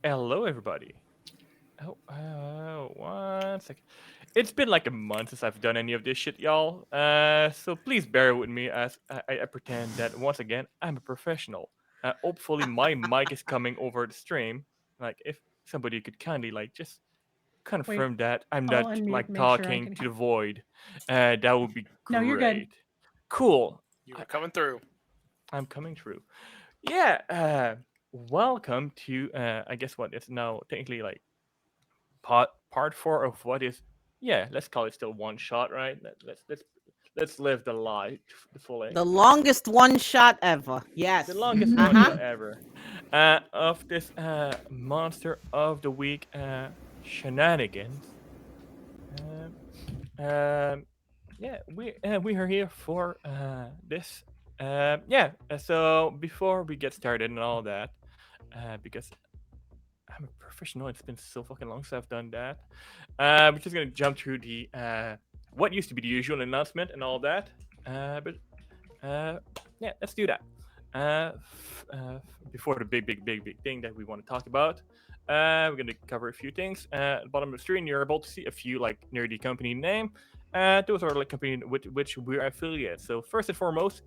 Hello, everybody. One second. It's been like a month since I've done any of this shit, y'all. So please bear with me as I pretend that once again I'm a professional. Hopefully my mic is coming over the stream. Like if somebody could kindly like just Wait, confirm that I'm I'll not unmute, like make sure I talking can to hear. the void. That would be No, you're good. great. Cool. You I, were coming through. I'm coming through. Yeah. Welcome to I guess what it's now technically like part four of what is, yeah, let's call it still one shot, right? Let's live the lie the full The longest one shot ever. the Yes. longest one Uh-huh. shot ever of this monster of the week shenanigans. Um, um, yeah, we are here for this. Yeah. So before we get started and all that, because I'm a professional. It's been so fucking long since I've done that. We're just gonna jump through the what used to be the usual announcement and all that. But yeah, let's do that. Before the big thing that we want to talk about, we're gonna cover a few things. At the bottom of the screen, you're able to see a few like nerdy company name. Those are like company with which we're affiliated. So first and foremost,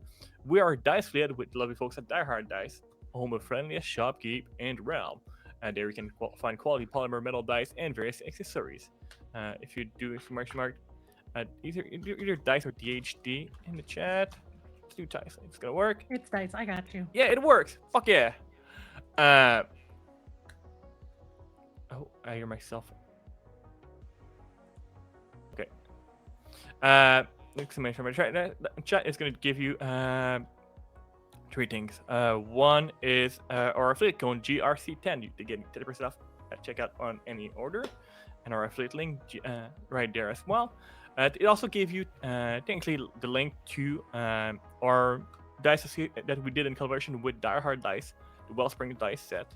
we are dice affiliated with lovely folks at Die Hard Dice, home of friendliest shopkeep and realm. There you can find quality polymer metal dice and various accessories. If you do exclamation mark either dice or DHD in the chat, let's do dice. It's gonna work. It's dice. I got you. Yeah, it works. Fuck yeah. Uh, oh, I hear myself. Okay. Exclamation mark. Chat is gonna give you three things. One is our affiliate code GRC10 to get 10% off at checkout on any order, and our affiliate link right there as well. It also gave you technically the link to our dice that we did in collaboration with Die Hard Dice, the Wellspring dice set,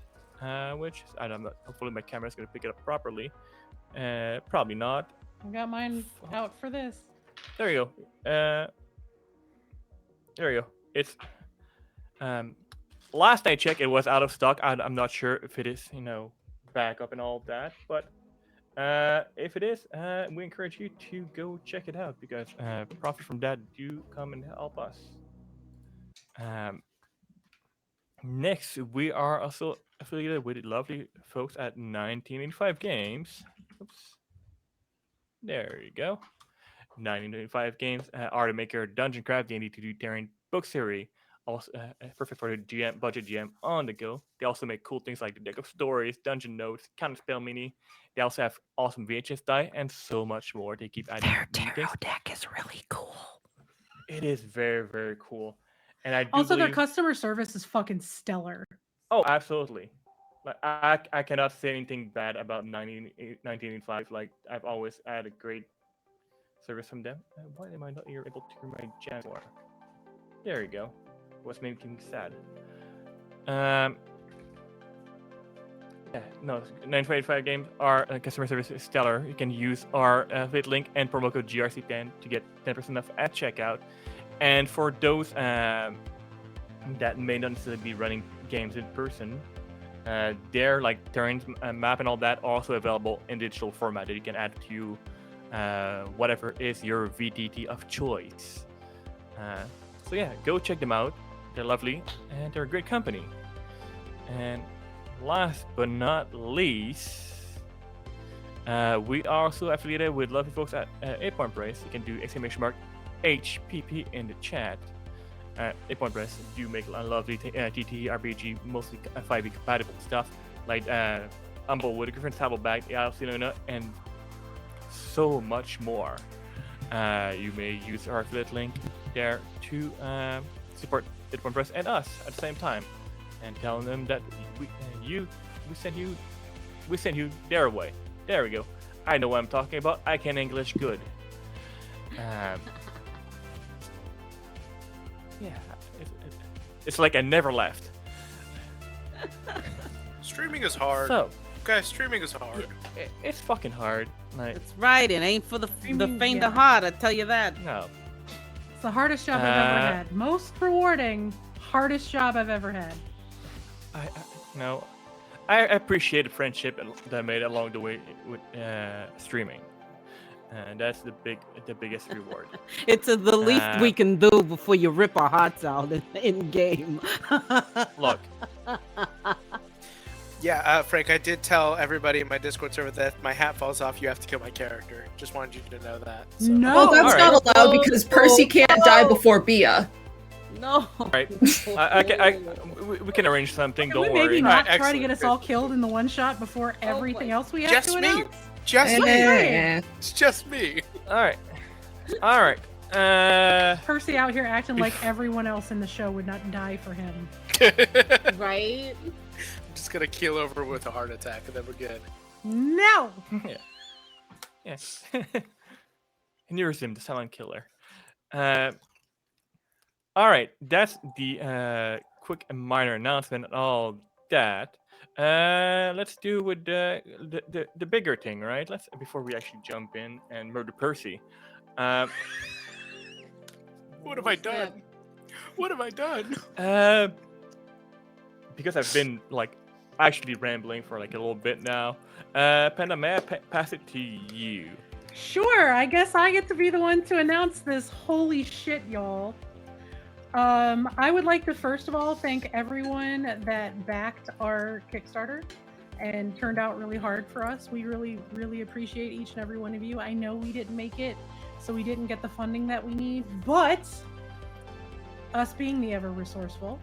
which I don't know. Hopefully my camera's gonna pick it up properly. Probably not. I got mine out for this. There you go. There you go. It's last I checked, it was out of stock. I'm not sure if it is, back up and all that. But if it is, we encourage you to go check it out because profit from that do come and help us. Next, we are also affiliated with the lovely folks at 1985 Games. Oops. There you go. 1985 Games are to make your Dungeon Craft D&D to do Terran book series. Also perfect for the GM budget GM on the go. They also make cool things like the deck of stories, dungeon notes, counterspell mini. They also have awesome VHS die and so much more. They keep adding Their new tarot things. deck is really cool. It is very, very cool. And I do Also, their believe... customer service is fucking stellar. Oh, absolutely. Like I cannot say anything bad about 1985. Like I've always had a great service from them. Why am I not here able to hear my jam more? There you go. What's making me sad? Yeah, no, 985 Games, our customer service is stellar. You can use our affiliate link and promo code GRC10 to get 10% off at checkout. And for those that may not necessarily be running games in person, their like terrain map and all that are also available in digital format that you can add to whatever is your VTT of choice. So yeah, go check them out. They're lovely and they're a great company. And last but not least, we are also affiliated with lovely folks at 8 Point Brace. You can do exclamation mark HPP in the chat. 8 Point Brace do make a lovely TT RPG, mostly 5e compatible stuff like Humble with a Griffin Table Bag, and so much more. You may use our affiliate link there to support 8 Point Brace and us at the same time, and tell them that we sent you their way. There we go. I know what I'm talking about. I can English good. Yeah, it's like I never left. Streaming is hard. So, Okay, streaming is hard. it's fucking hard. Like, That's right. It ain't for the faint yeah. of heart. I tell you that. no. It's the hardest job I've ever had. Most rewarding, hardest job I've ever had. I appreciate the friendship that I made along the way with streaming, and that's the biggest reward. It's the least we can do before you rip our hearts out in game. Look, Yeah, Frank, I did tell everybody in my Discord server that if my hat falls off, you have to kill my character. Just wanted you to know that. So. No. Well, that's Alright. not allowed because Percy can't die before Bia. No. right? We can arrange something. Can we Don't maybe worry. not Alright, try to get excellent. us all killed in the one shot before everything else we have Just to me. announce? Just me. Eh. It's just me. All right. Percy out here acting like everyone else in the show would not die for him. Right? I'm just gonna keel over with a heart attack and then we're good. No! Yeah. Nearsim, the silent killer. All right, that's the quick and minor announcement and all that. Let's do with the bigger thing, right? Let's before we actually jump in and murder Percy. What have I done? What have I done? Because I've been like actually rambling for like a little bit now. Panda, may I pass it to you? Sure, I guess I get to be the one to announce this. Holy shit, y'all. I would like to first of all thank everyone that backed our Kickstarter and turned out really hard for us. We really, really appreciate each and every one of you. I know we didn't make it, so we didn't get the funding that we need, but us being the ever resourceful,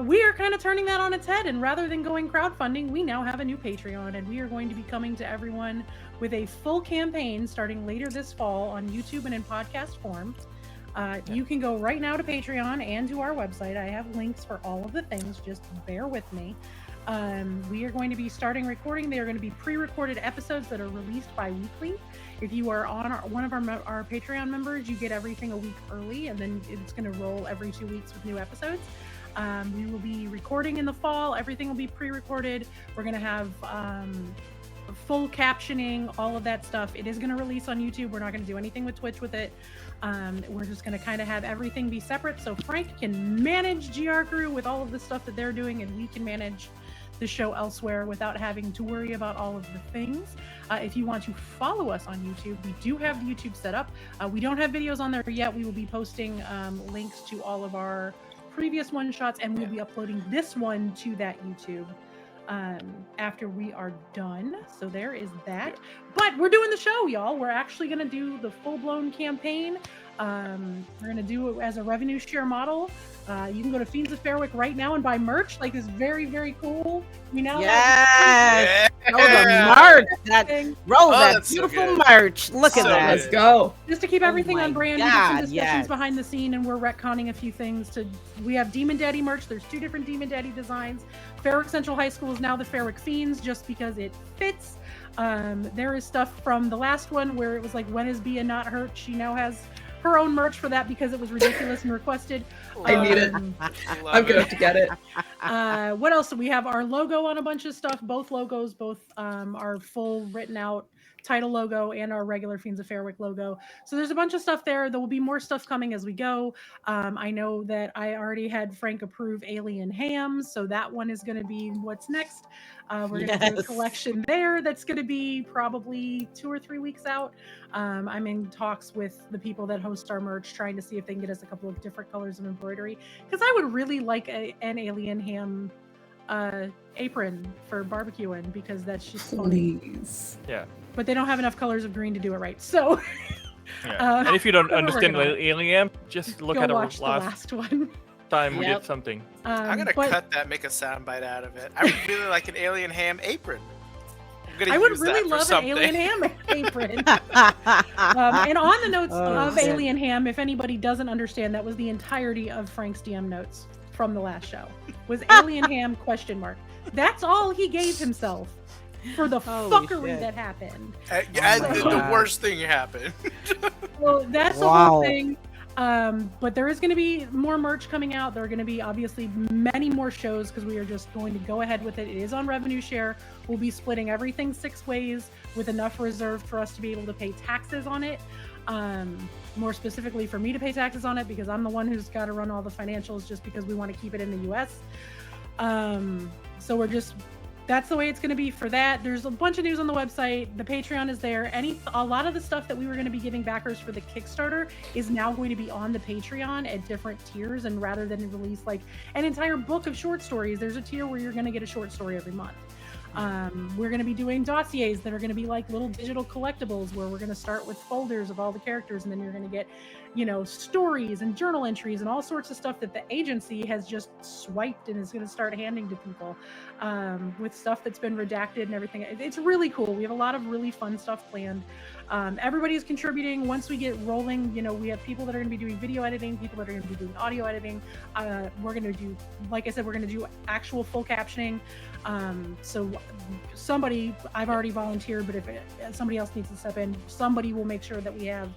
we are kind of turning that on its head, and rather than going crowdfunding, we now have a new Patreon, and we are going to be coming to everyone with a full campaign starting later this fall on YouTube and in podcast form. You can go right now to Patreon and to our website. I have links for all of the things. Just bear with me. We are going to be starting recording. They are going to be pre-recorded episodes that are released bi-weekly. If you are on one of our Patreon members, you get everything a week early, and then it's going to roll every 2 weeks with new episodes. We will be recording in the fall. Everything will be pre-recorded. We're going to have full captioning, all of that stuff. It is going to release on YouTube. We're not going to do anything with Twitch with it. We're just going to kind of have everything be separate, so Frank can manage GR Crew with all of the stuff that they're doing, and we can manage the show elsewhere without having to worry about all of the things. If you want to follow us on YouTube, we do have the YouTube set up. We don't have videos on there yet. We will be posting links to all of our previous one-shots, and we'll be uploading this one to that YouTube after we are done. So there is that. But we're doing the show, y'all. We're actually going to do the full-blown campaign. We're going to do it as a revenue share model. You can go to Fiends of Fairwick right now and buy merch. Like, it's very, very cool. We now Yes! Yeah. Oh, the merch! That that's so beautiful good. merch. Look at So that. Let's go. just to keep Oh everything my on brand. We did some God, discussions yes. behind the scene, and we're retconning a few things. We have Demon Daddy merch. There's 2 different Demon Daddy designs. Fairwick Central High School is now the Fairwick Fiends, just because it fits. There is stuff from the last one where it was like, when is Bia not hurt? She now has her own merch for that because it was ridiculous and requested. I need it. Um, I'm gonna have to get it. What else? We have our logo on a bunch of stuff. Both logos, our full written out title logo and our regular Fiends of Fairwick logo. So there's a bunch of stuff there. There will be more stuff coming as we go. I know that I already had Frank approve Alien Hams, so that one is going to be what's next. We're going to do a Yes. collection there that's going to be probably 2 or 3 weeks out. I'm in talks with the people that host our merch, trying to see if they can get us a couple of different colors of embroidery, because I would really like an Alien Ham apron for barbecuing, because that's just funny. Please. Yeah. But they don't have enough colors of green to do it right. So And if you don't we're understand working on it. Alien, just look go at our watch the last last one. time we Yep. did something. I'm gonna But cut that, make a soundbite out of it. I would really like an alien ham apron. I'm gonna I would use really that for love an something. Alien Ham apron. And on the notes Oh, of shit. Alien Ham, if anybody doesn't understand, that was the entirety of Frank's DM notes from the last show. Was Alien Ham ? That's all he gave himself for the Holy fuckery shit. that happened. And my the God. worst thing happened. Well, that's the Wow. whole thing. But there is going to be more merch coming out. There are going to be obviously many more shows, because we are just going to go ahead with it. It is on revenue share. We'll be splitting everything 6 ways with enough reserved for us to be able to pay taxes on it. More specifically for me to pay taxes on it, because I'm the one who's got to run all the financials, just because we want to keep it in the US. So we're just that's the way it's going to be for that. There's a bunch of news on the website. The Patreon is there. A lot of the stuff that we were going to be giving backers for the Kickstarter is now going to be on the Patreon at different tiers. And rather than release like an entire book of short stories, there's a tier where you're going to get a short story every month. We're going to be doing dossiers that are going to be like little digital collectibles where we're going to start with folders of all the characters, and then you're going to get, stories and journal entries and all sorts of stuff that the agency has just swiped and is going to start handing to people, with stuff that's been redacted and everything. It's really cool. We have a lot of really fun stuff planned. Everybody's contributing. Once we get rolling, we have people that are going to be doing video editing, people that are going to be doing audio editing. We're going to do, like I said, we're going to do actual full captioning. So I've already volunteered, but if somebody else needs to step in, somebody will make sure that we have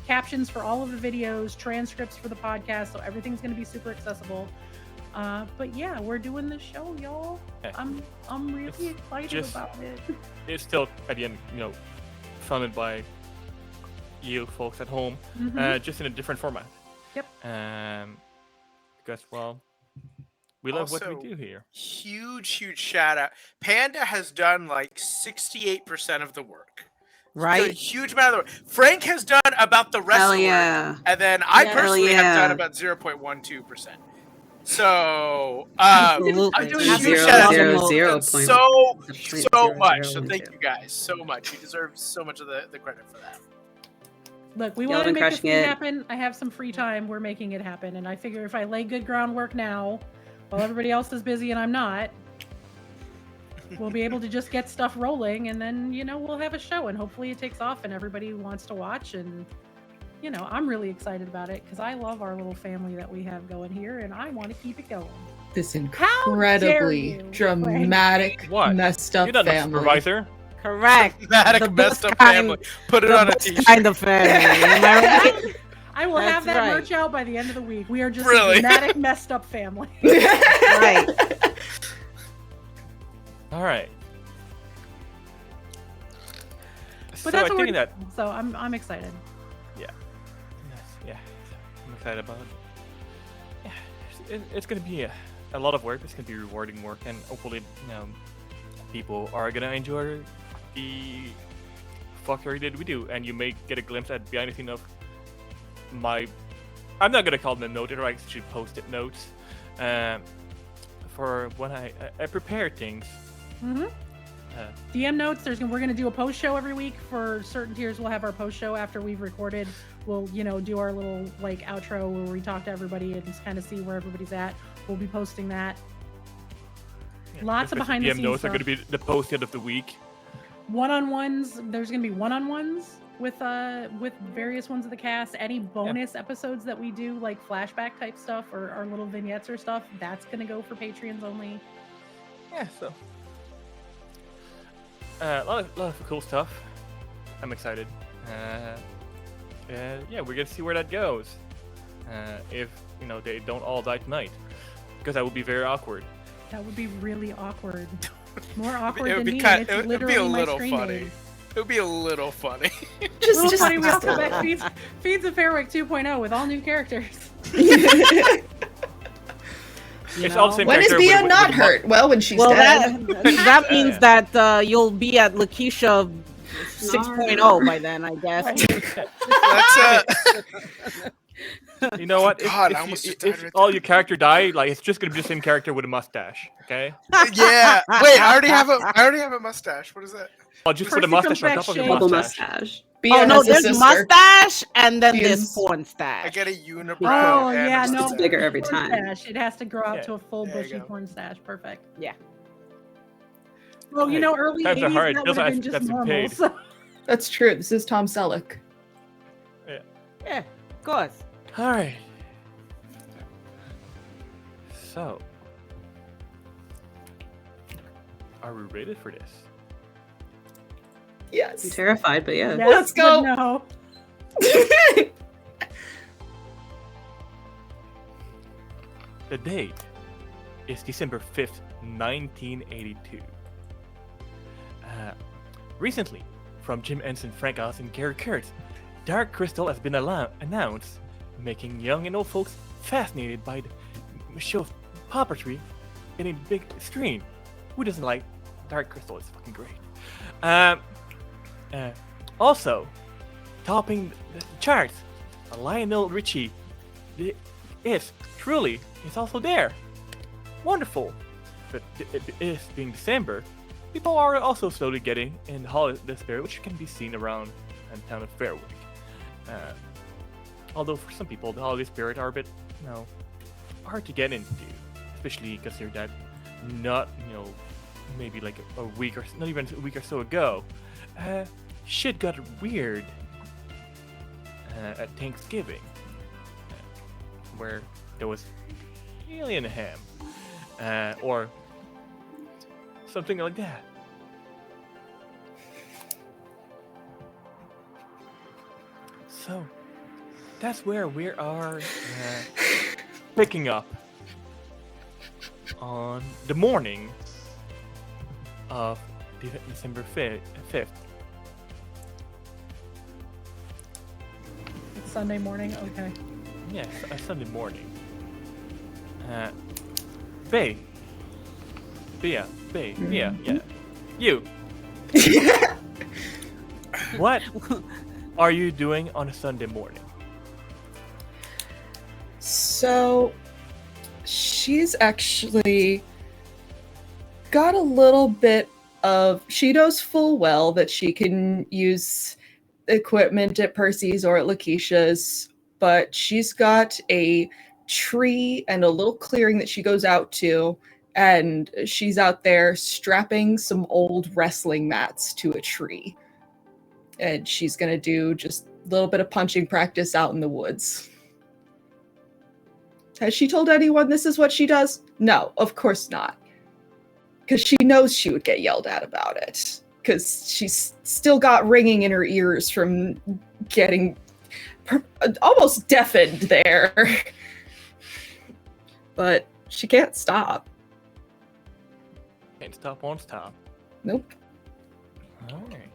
captions for all of the videos, transcripts for the podcast, so everything's going to be super accessible. But yeah, we're doing the show, y'all. Yeah. I'm really excited about it. It's still at the end, funded by you folks at home, just in a different format. Yep. Because we love what we do here. Huge shout out. Panda has done like 68% of the work. Right. A huge amount of the work. Frank has done about the rest of the work. And then I personally have done about 0.12%. So, I'm doing a huge shout out so much. So thank you guys so much. You deserve so much of the credit for that. Look, we want to make this thing happen. I have some free time. We're making it happen. And I figure if I lay good groundwork now, while everybody else is busy and I'm not, we'll be able to just get stuff rolling, and then, we'll have a show, and hopefully it takes off and everybody wants to watch. And, I'm really excited about it because I love our little family that we have going here, and I want to keep it going. This incredibly dramatic, messed up You're not family. a supervisor. Correct. Dramatic, messed up family. Put it on a t-shirt. Kind of family. Am I right? I will have that merch out by the end of the week. We are just Really? a dramatic, messed up family. Right. All right. But that's what we're doing. So I'm excited. Yeah, I'm excited about it. Yeah, it's gonna be a lot of work. It's gonna be rewarding work, and hopefully, people are gonna enjoy the fuckery that we do, and you may get a glimpse at behind the scene of my. I'm not gonna call them notes, or I should post-it notes. For when I prepare things. DM notes. We're gonna do a post show every week for certain tiers. We'll have our post show after we've recorded. We'll do our little outro where we talk to everybody and just kind of see where everybody's at. We'll be posting that. Yeah, lots of behind the scenes notes stuff. are going to be the post-it of the week. One-on-ones. There's going to be one-on-ones with various ones of the cast. Any bonus episodes that we do, like flashback type stuff or our little vignettes or stuff, that's going to go for Patreons only. Yeah, so a lot of cool stuff. I'm excited. Yeah, we're gonna see where that goes. If they don't all die tonight, because that would be very awkward. That would be really awkward. More awkward It would than be me. It would be a little funny. It would be a little funny. Just funny. We also back Fiends of Fairwick 2.0 with all new characters. It's all the same when is Bia not hurt? Well, when she's dead. That means that you'll be at Lakeisha 6.0 by then, I guess. You know what? God, if all your character die, it's just gonna be the same character with a mustache. Okay? Yeah. Wait, I already have a mustache. What is that? Oh, just put a mustache on top of your mustache. Oh no, there's mustache and then there's porn stash. I get a unibrow. Oh yeah, no, it's bigger every time. Stash. It has to grow out to a full bushy porn stash. Perfect. Yeah. Well, early 80s that would have been just normal. So. That's true. This is Tom Selleck. Yeah, of course. All right. So, are we ready for this? Yes. I'm terrified, but yeah. Yes, let's go. No. The date is December 5th, 1982. Recently, from Jim Ensign, Frank Oz, and Gary Kurtz, Dark Crystal has been announced, making young and old folks fascinated by the show's puppetry in a big screen. Who doesn't like Dark Crystal is fucking great. Also, topping the charts, Lionel Richie is also there. Wonderful. But it is being December. People are also slowly getting in the holiday spirit, which can be seen around the town of Fairwick. Although for some people, the holiday spirit are a bit, hard to get into, especially considering that maybe like a week or not even a week or so ago, shit got weird at Thanksgiving, where there was alien ham, or something like that. So that's where we are picking up on the morning of December 5th. It's Sunday morning, okay. Yes, a Sunday morning. Bea, yeah. You. What are you doing on a Sunday morning? So, she's actually got a little bit of. She knows full well that she can use equipment at Percy's or at Lakeisha's, but she's got a tree and a little clearing that she goes out to, and she's out there strapping some old wrestling mats to a tree. And she's going to do just a little bit of punching practice out in the woods. Has she told anyone this is what she does? No, of course not. Because she knows she would get yelled at about it. Because she's still got ringing in her ears from getting almost deafened there. But she can't stop. Can't stop, won't stop. Nope. Alright.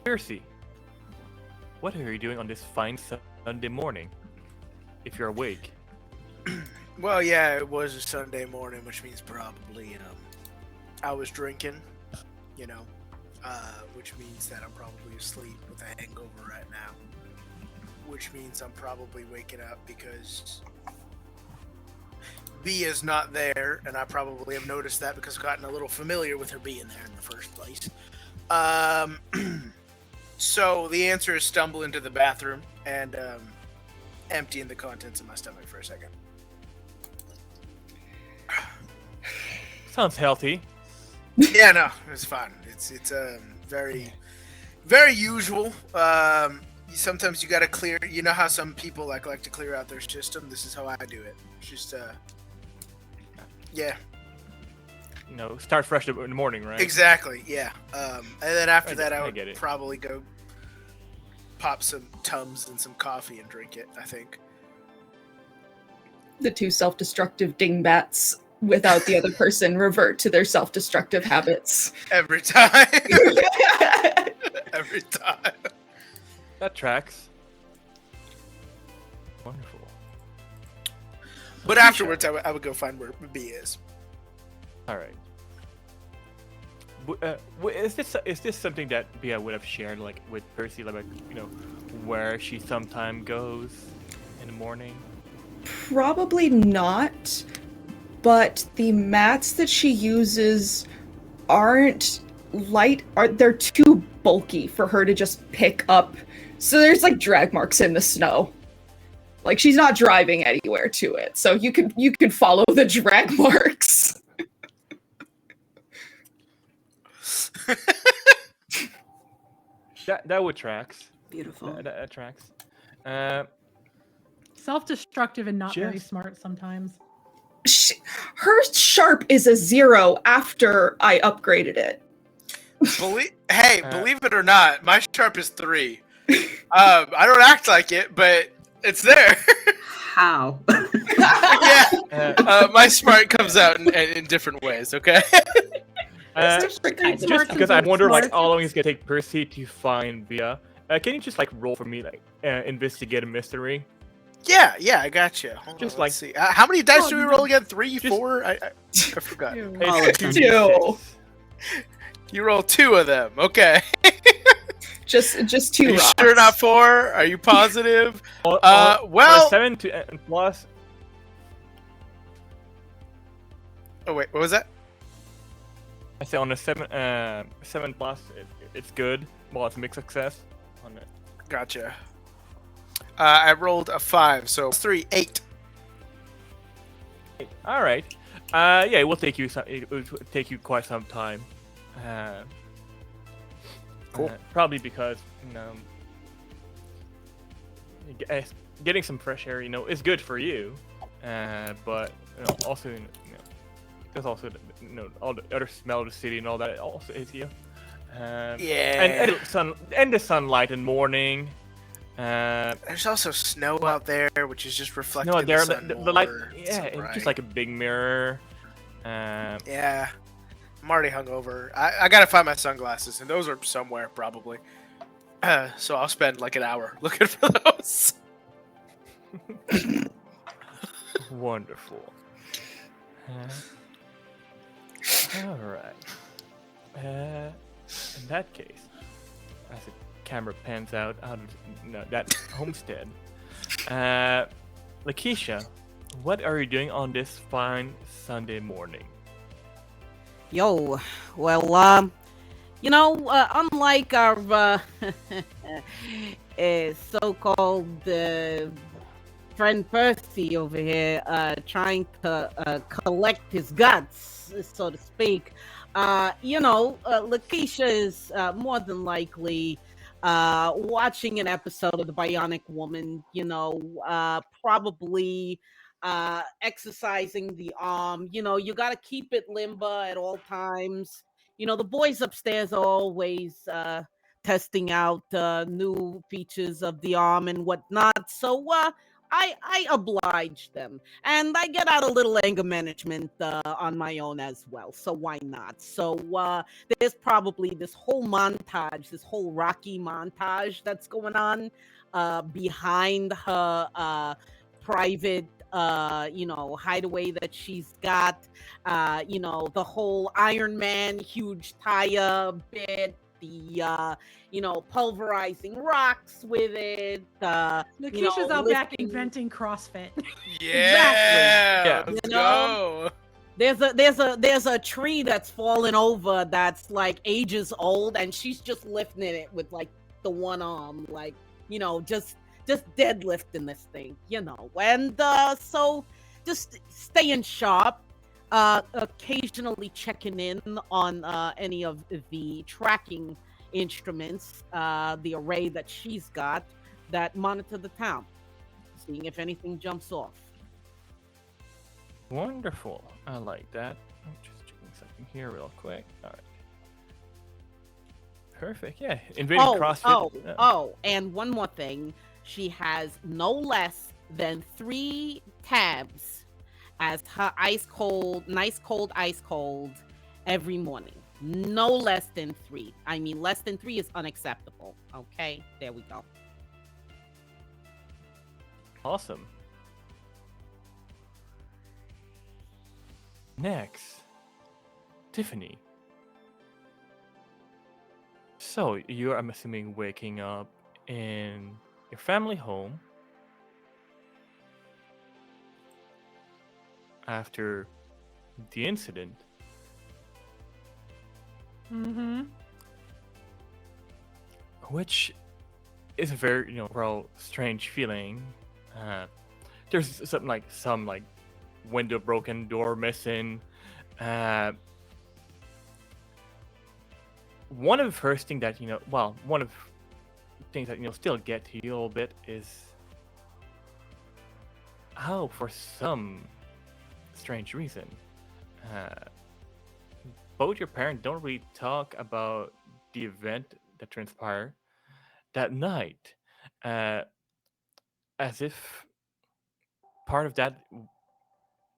Percy, what are you doing on this fine Sunday morning? If you're awake. Well, yeah, it was a Sunday morning, which means probably I was drinking, which means that I'm probably asleep with a hangover right now, which means I'm probably waking up because B is not there, and I probably have noticed that because I've gotten a little familiar with her being there in the first place. So the answer is stumble into the bathroom and emptying the contents of my stomach for a second. Sounds healthy. Yeah, no, it's fine. It's very, very usual. Sometimes you gotta clear. You know how some people like to clear out their system. This is how I do it. It's just yeah. Start fresh in the morning, right? Exactly. Yeah. And then after that, I would probably go pop some Tums and some coffee and drink it. I think. The two self-destructive dingbats without the other person revert to their self-destructive habits. Every time. Every time. That tracks. Wonderful. But afterwards, I would go find where B is. All right. Is this something that Bea would have shared with Percy, where she sometimes goes in the morning? Probably not, but the mats that she uses aren't light. They're too bulky for her to just pick up. So there's drag marks in the snow. She's not driving anywhere to it, so you can follow the drag marks. that would tracks. Beautiful. That tracks. Self-destructive and not very smart sometimes. Her sharp is a 0 after I upgraded it. Believe it or not, my sharp is 3. I don't act like it, but it's there. How? Yeah. My smart comes out in different ways, okay? Just because I wonder how long it's gonna take Percy to find Bea. Can you just roll for me investigate a mystery? Yeah, I got you. Let's see. How many dice do we roll again? 3, 4? I forgot. Two. You roll 2 of them. Okay. just 2 rocks. Sure not 4? Are you positive? Well, 7 to plus. Oh wait, what was that? I say on a 7 plus, it's good. Well, it's a mixed success on it. Gotcha. I rolled a 5, so 3, 8. All right. Yeah, it will take you quite some time. Cool. Probably because getting some fresh air, is good for you. But also, there's also all the other smell of the city and all that. It also is you. Yeah. And the sunlight in the morning. There's also snow out there, which is just reflecting no, the sun the light. more. Yeah, it's just like a big mirror. Yeah, I'm already hungover. I gotta find my sunglasses, and those are somewhere probably. So I'll spend like an hour looking for those. Wonderful. All right. In that case, as the camera pans out of that homestead, Lakeisha, what are you doing on this fine Sunday morning? Yo, well, unlike our so-called friend Percy over here, trying to collect his guts, so to speak, Lakeisha is more than likely watching an episode of The Bionic Woman, probably exercising the arm. You got to keep it limber at all times. The boys upstairs are always testing out new features of the arm and whatnot. So I oblige them, and I get out a little anger management on my own as well. So why not? So there's probably this whole Rocky montage that's going on behind her private hideaway that she's got. The whole Iron Man huge tire bit, the pulverizing rocks with it. Lakeisha's out back inventing CrossFit. Yeah, exactly. Let's go. There's a tree that's fallen over that's like ages old, and she's just lifting it with like the one arm, like just deadlifting this thing, and so just staying sharp, occasionally checking in on any of the tracking instruments, the array that she's got that monitor the town, seeing if anything jumps off. Wonderful. I like that. I'm just checking something here real quick. All right. Perfect. Yeah. Invading CrossFit. And one more thing. She has no less than 3 tabs as her nice cold ice cold every morning. No less than 3. I mean, less than 3 is unacceptable. Okay, there we go. Awesome. Next, Tiffany. So you're, I'm assuming, waking up in your family home after the incident. Mm-hmm. Which is a very, strange feeling. There's something like some window broken, door missing. One of the first things that one of the things that still get to you a little bit is how, for some strange reason, both your parents don't really talk about the event that transpired that night, as if part of that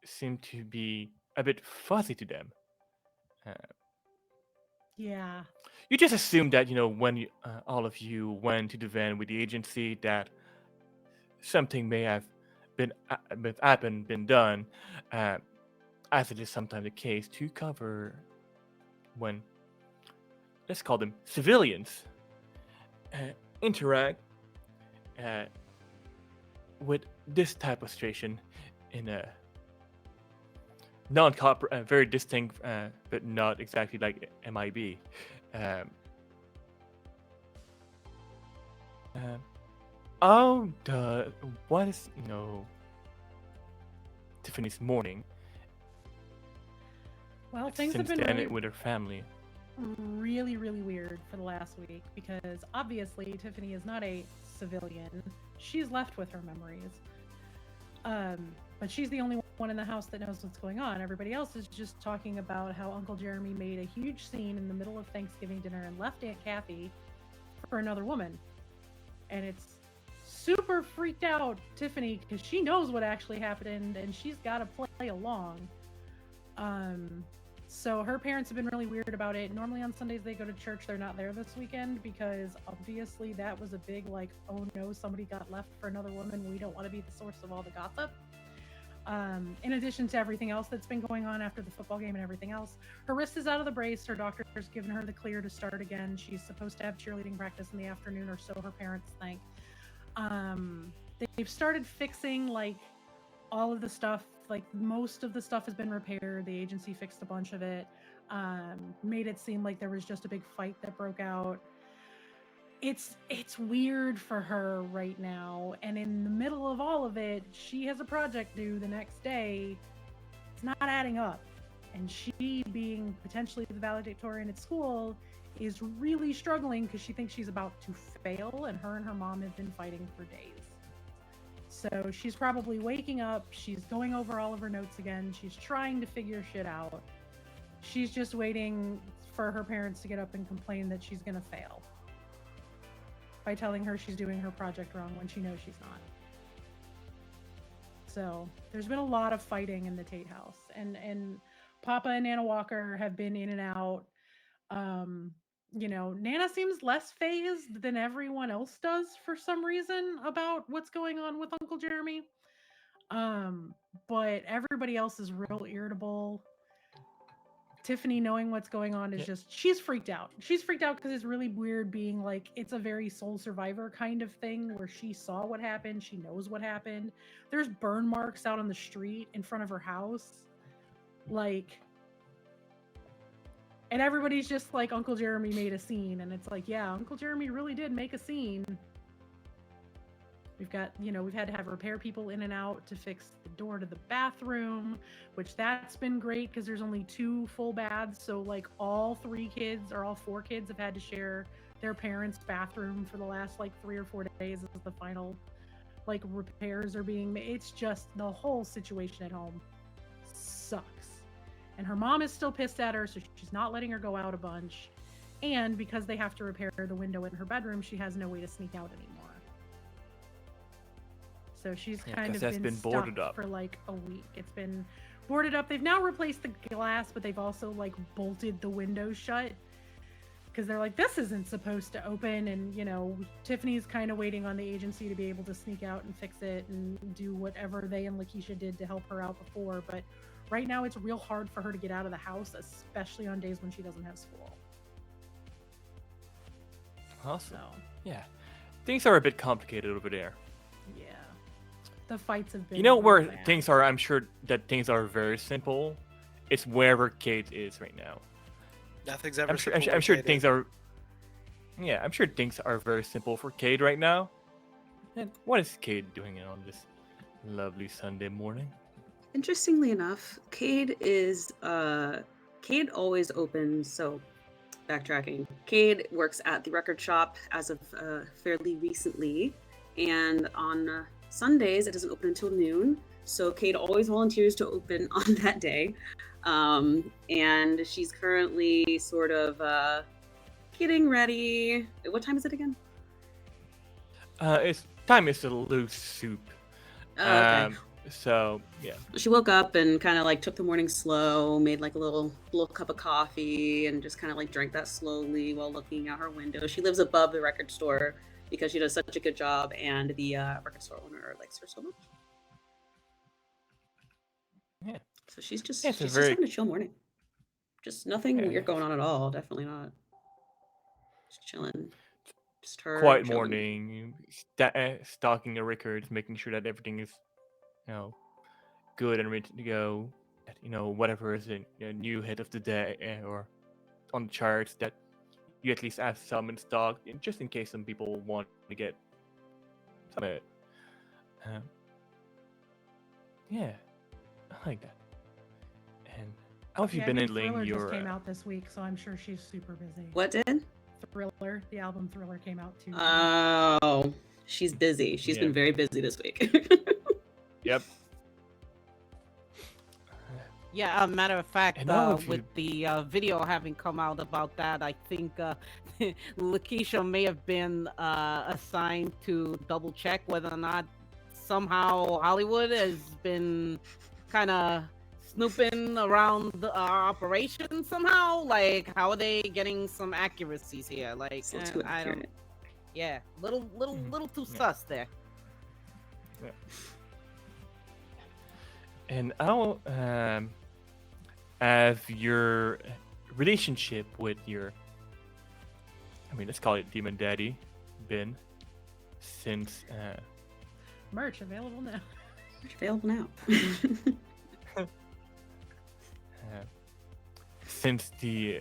seemed to be a bit fuzzy to them. Yeah. You just assume that when all of you went to the van with the agency, that something may have been done, as it is sometimes the case, to cover when, let's call them civilians, interact with this type of situation in a very distinct, but not exactly like MIB. What is Tiffany's morning? Well, things have Since been then really, with her family. really, really weird for the last week because obviously Tiffany is not a civilian. She's left with her memories. But she's the only one in the house that knows what's going on. Everybody else is just talking about how Uncle Jeremy made a huge scene in the middle of Thanksgiving dinner and left Aunt Kathy for another woman. And it's super freaked out Tiffany because she knows what actually happened and she's got to play along. So her parents have been really weird about it. Normally on Sundays they go to church. They're not there this weekend because obviously that was a big like, oh no, somebody got left for another woman. We don't want to be the source of all the gossip. In addition to everything else that's been going on after the football game and everything else, her wrist is out of the brace. Her doctor's given her the clear to start again. She's supposed to have cheerleading practice in the afternoon or so her parents think. They've started fixing like all of the stuff. Like most of the stuff has been repaired. The agency fixed a bunch of it. Made it seem like there was just a big fight that broke out. It's weird for her right now, and in the middle of all of it, she has a project due the next day. It's not adding up, and she, being potentially the valedictorian at school, is really struggling because she thinks she's about to fail, and her mom have been fighting for days. So she's probably waking up, she's going over all of her notes again, she's trying to figure shit out. She's just waiting for her parents to get up and complain that she's gonna fail by telling her she's doing her project wrong when she knows she's not. So there's been a lot of fighting in the Tate house, and Papa and Nana Walker have been in and out. Nana seems less phased than everyone else does for some reason about what's going on with Uncle Jeremy. But everybody else is real irritable. Tiffany, knowing what's going on, is just, she's freaked out. She's freaked out because it's really weird being like, it's a very sole survivor kind of thing where she saw what happened. She knows what happened. There's burn marks out on the street in front of her house. Like, and everybody's just like, Uncle Jeremy made a scene. And it's like, yeah, Uncle Jeremy really did make a scene. We've got, we've had to have repair people in and out to fix the door to the bathroom, which that's been great because there's only 2 full baths. So like all 4 kids have had to share their parents' bathroom for the last like 3 or 4 days as the final like repairs are being made. It's just, the whole situation at home sucks. And her mom is still pissed at her, so she's not letting her go out a bunch. And because they have to repair the window in her bedroom, she has no way to sneak out anymore. So she's kind of been boarded up for like a week. It's been boarded up. They've now replaced the glass, but they've also like bolted the window shut because they're like, this isn't supposed to open. And, Tiffany's kind of waiting on the agency to be able to sneak out and fix it and do whatever they and Lakeisha did to help her out before. But right now it's real hard for her to get out of the house, especially on days when she doesn't have school. Awesome. So, yeah. Things are a bit complicated over there. Yeah. The fights have been. Where bad. Things are, I'm sure that things are very simple. It's wherever Kate is right now. Nothing's ever. I'm sure things are. Yeah, I'm sure things are very simple for Kate right now. And what is Kate doing on this lovely Sunday morning? Interestingly enough, Cade always opens. So, backtracking, Cade works at the record shop as of fairly recently, and on Sundays it doesn't open until noon. So Cade always volunteers to open on that day, and she's currently sort of getting ready. What time is it again? It's time is to loose soup. Okay. So yeah, she woke up and kind of like took the morning slow, made like a little cup of coffee, and just kind of like drank that slowly while looking out her window. She lives above the record store because she does such a good job, and the record store owner likes her so much. So she's just Yeah, it's a she's very- just having a chill morning. Just nothing Yeah. weird going on at all. Definitely not. Just chilling. Just her quiet chilling. morning, stalking the records, making sure that everything is, good and ready to go. That, whatever is a new hit of the day or on the charts, that you at least have some in stock, just in case some people want to get some of it. Yeah, I like that. And how have you been handling Thriller your? just came out this week, so I'm sure she's super busy. What did? Thriller, the album Thriller came out too. Oh, she's busy. She's Yeah. been very busy this week. Yep. Yeah, matter of fact, And now if with the video having come out about that, I think Lakeisha may have been assigned to double check whether or not somehow Hollywood has been kind of snooping around our operation somehow. Like, how are they getting some accuracies here? Like, So too I don't. accurate. Yeah, little too sus there. Yeah. And how have your relationship with your, let's call it Demon Daddy, been since Merch available now. Available now. since the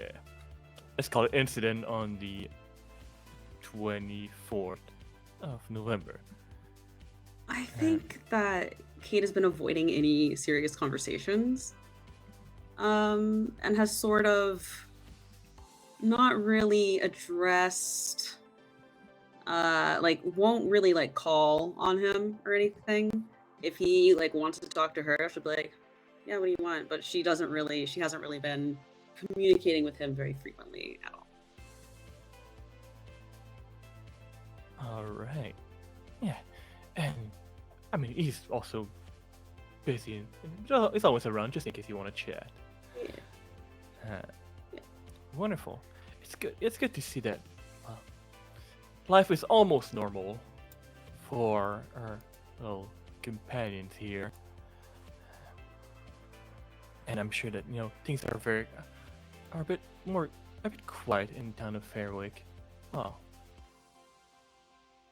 let's call it incident on the 24th of November? I think that Kate has been avoiding any serious conversations, and has sort of not really addressed, won't really call on him or anything. If he wanted to talk to her, she'd be like, yeah, what do you want? But she hasn't really been communicating with him very frequently at all. All right. Yeah. And he's also busy. He's always around just in case you want to chat. Yeah. Wonderful. It's good to see that life is almost normal for our little companions here. And I'm sure that things are a bit quiet in town of Fairwick. Well,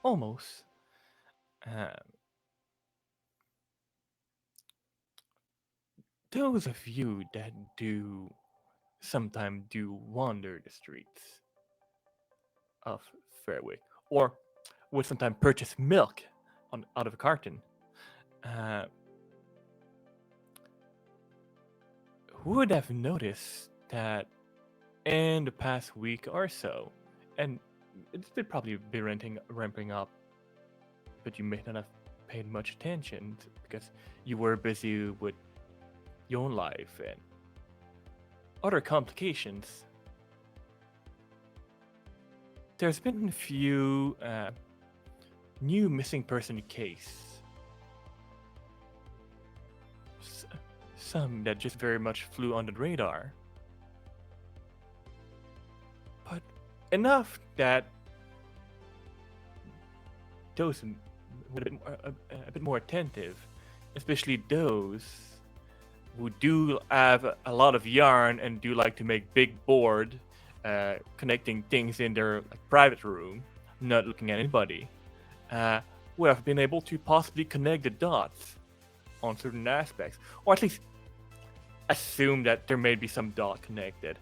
almost. Those of you that sometimes do wander the streets of Fairwick, or would sometimes purchase milk out of a carton, would have noticed that in the past week or so, and it's been probably be ramping up, but you may not have paid much attention because you were busy with your own life and other complications. There's been a few new missing person case. Some that just very much flew under the radar. But enough that those would have been a bit more attentive, especially those who do have a lot of yarn and do like to make big board, connecting things in their private room, not looking at anybody, would have been able to possibly connect the dots on certain aspects, or at least assume that there may be some dot connected.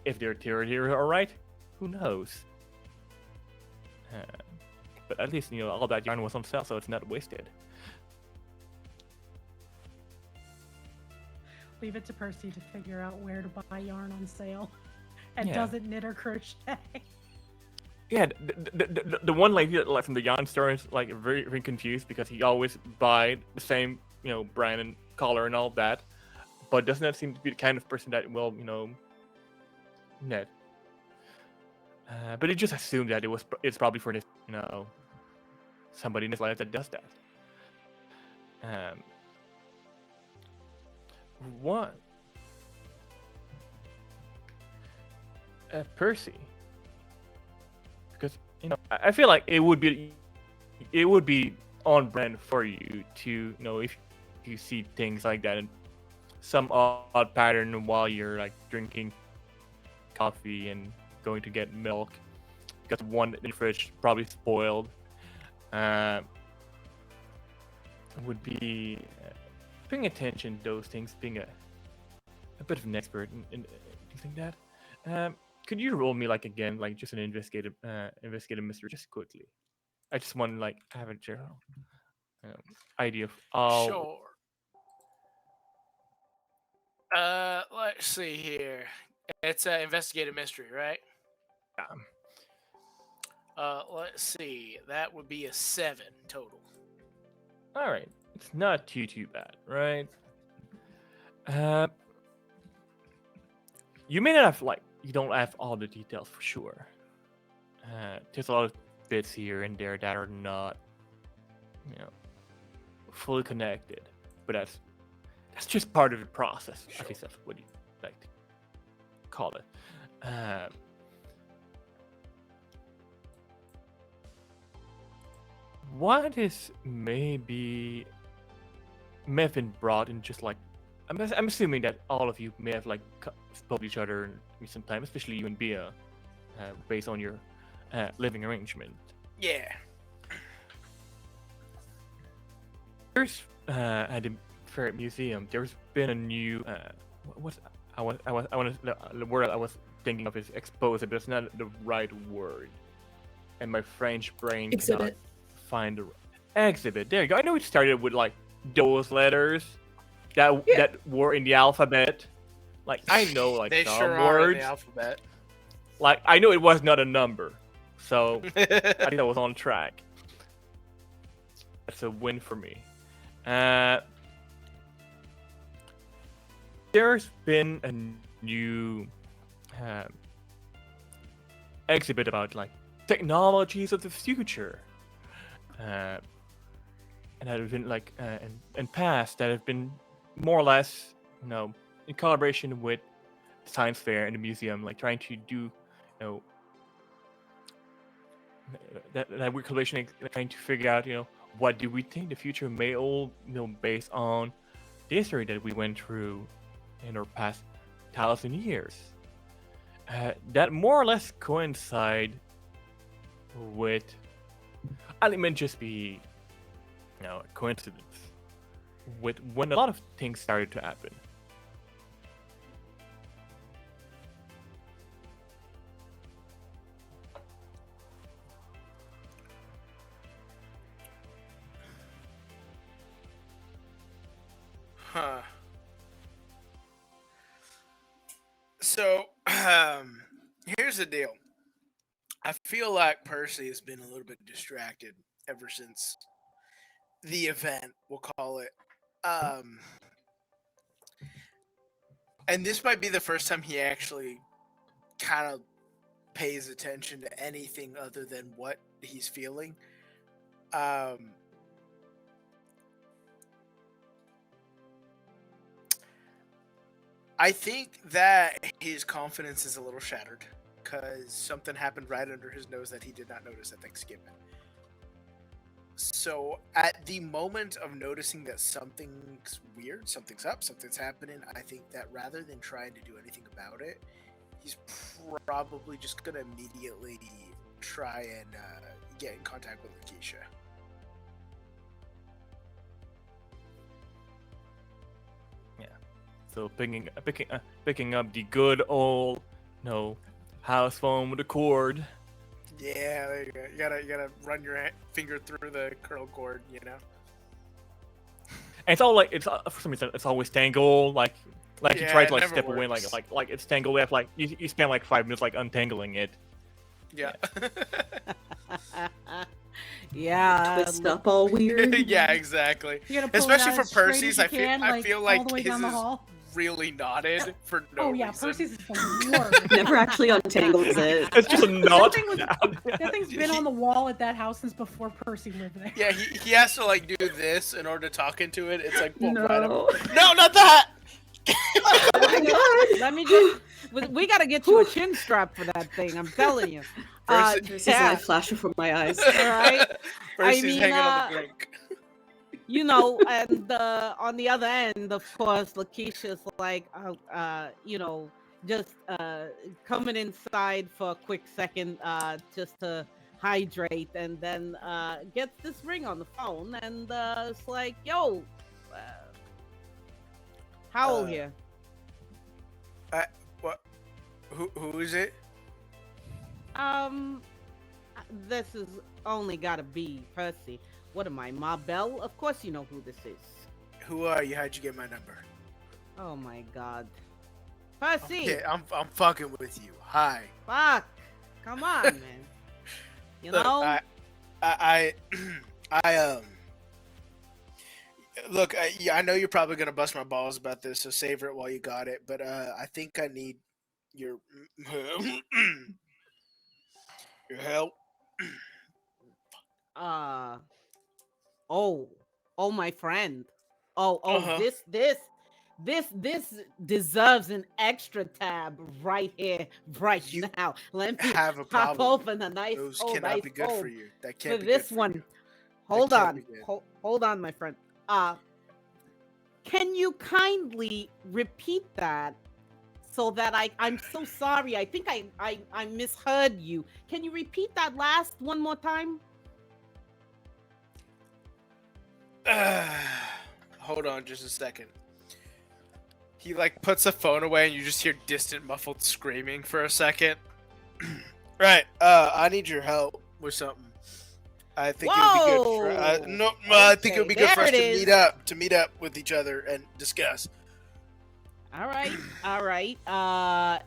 If their theory are right, who knows? But at least all that yarn was on sale, so it's not wasted. Leave it to Percy to figure out where to buy yarn on sale and Yeah. doesn't knit or crochet. Yeah, the one lady that from the yarn store is very, very confused because he always buy the same brand and color and all that, but does not seem to be the kind of person that will knit. But he just assumed that it's probably for this somebody in his life that does that. What? Percy. Because I feel like it would be on brand for you to if you see things like that and some odd pattern while you're like drinking coffee and going to get milk, because one in the fridge probably spoiled. Would be paying attention to those things, being a bit of an expert in things like that. Could you roll me like again, like just an investigative mystery, just quickly? I just want to like have a general idea of all. Sure. Let's see here. It's an investigative mystery, right? Let's see. That would be a 7 total. All right, it's not too bad, right? You may not have you don't have all the details for sure. There's a lot of bits here and there that are not, fully connected, but that's just part of the process. Sure. I guess that's what you like to call it. What is may have been brought in just like I'm assuming that all of you may have like spoke to each other in recent time, especially you and Bia, based on your living arrangement. Yeah. There's at the Fairwick Museum. There's been a new the word I was thinking of is exposed, but it's not the right word, and my French brain cannot find the exhibit. There you go. I know it started with like those letters that were in the alphabet. Like I know like they some sure words. Are in the alphabet. Like I know it was not a number, so I think I was on track. That's a win for me. There's been a new exhibit about like technologies of the future, and that have been like in past that have been more or less, in collaboration with the science fair and the museum, like trying to do, that we're collaboration, trying to figure out, what do we think the future may hold, based on the history that we went through in our past 1,000 years. That more or less coincide with, it may just be, a coincidence with when a lot of things started to happen. Huh. So, here's the deal. I feel like Percy has been a little bit distracted ever since the event, we'll call it. And this might be the first time he actually kind of pays attention to anything other than what he's feeling. I think that his confidence is a little shattered because something happened right under his nose that he did not notice at Thanksgiving. So at the moment of noticing that something's weird, something's up, something's happening, I think that rather than trying to do anything about it, he's probably just going to immediately try and get in contact with Lakeisha. So picking up the good old house phone with a cord. Yeah, there you go. You gotta run your finger through the curl cord, And it's all like for some reason it's always tangled. Like you try to step away, like it's tangled. You spend like 5 minutes like untangling it. Yeah. Yeah. Twist up all weird. Yeah, exactly. Especially for Percy's, I feel like his is really knotted for no reason. Percy's is the worst. Never actually untangles it. It's just a knot. That thing's been on the wall at that house since before Percy lived there. Yeah, he has to like do this in order to talk into it. It's like, no, no, not that. Oh my God. Let me just. We gotta get you a chin strap for that thing. I'm telling you. Percy's life flashed before my eyes. All right. Percy's hanging on the brink. you know, and on the other end, of course, Lakeisha's like, you know, just coming inside for a quick second, just to hydrate, and then gets this ring on the phone, and it's like, yo, Howl here. What? Who is it? This is only gotta be Percy. What am I, Ma Bell? Of course you know who this is. Who are you? How'd you get my number? Oh my god. Percy! Yeah, I'm fucking with you. Hi. Fuck! Come on, man. You Look, know? Look, I know you're probably gonna bust my balls about this, so savor it while you got it. But I think I need your your help. Oh, my friend. Uh-huh. This deserves an extra tab right here, right now. Let me have a pop problem. open a nice, Those oh, cannot nice be good fold for you. That can't for be this good for one. you. Hold That can't on, be good. hold on, my friend. Can you kindly repeat that? So that I'm so sorry. I think I misheard you. Can you repeat that last one more time? Hold on just a second. He like puts the phone away and you just hear distant muffled screaming for a second. Right. I need your help with something. I think it would be good for I think it would be good for us to meet up with each other and discuss. All right.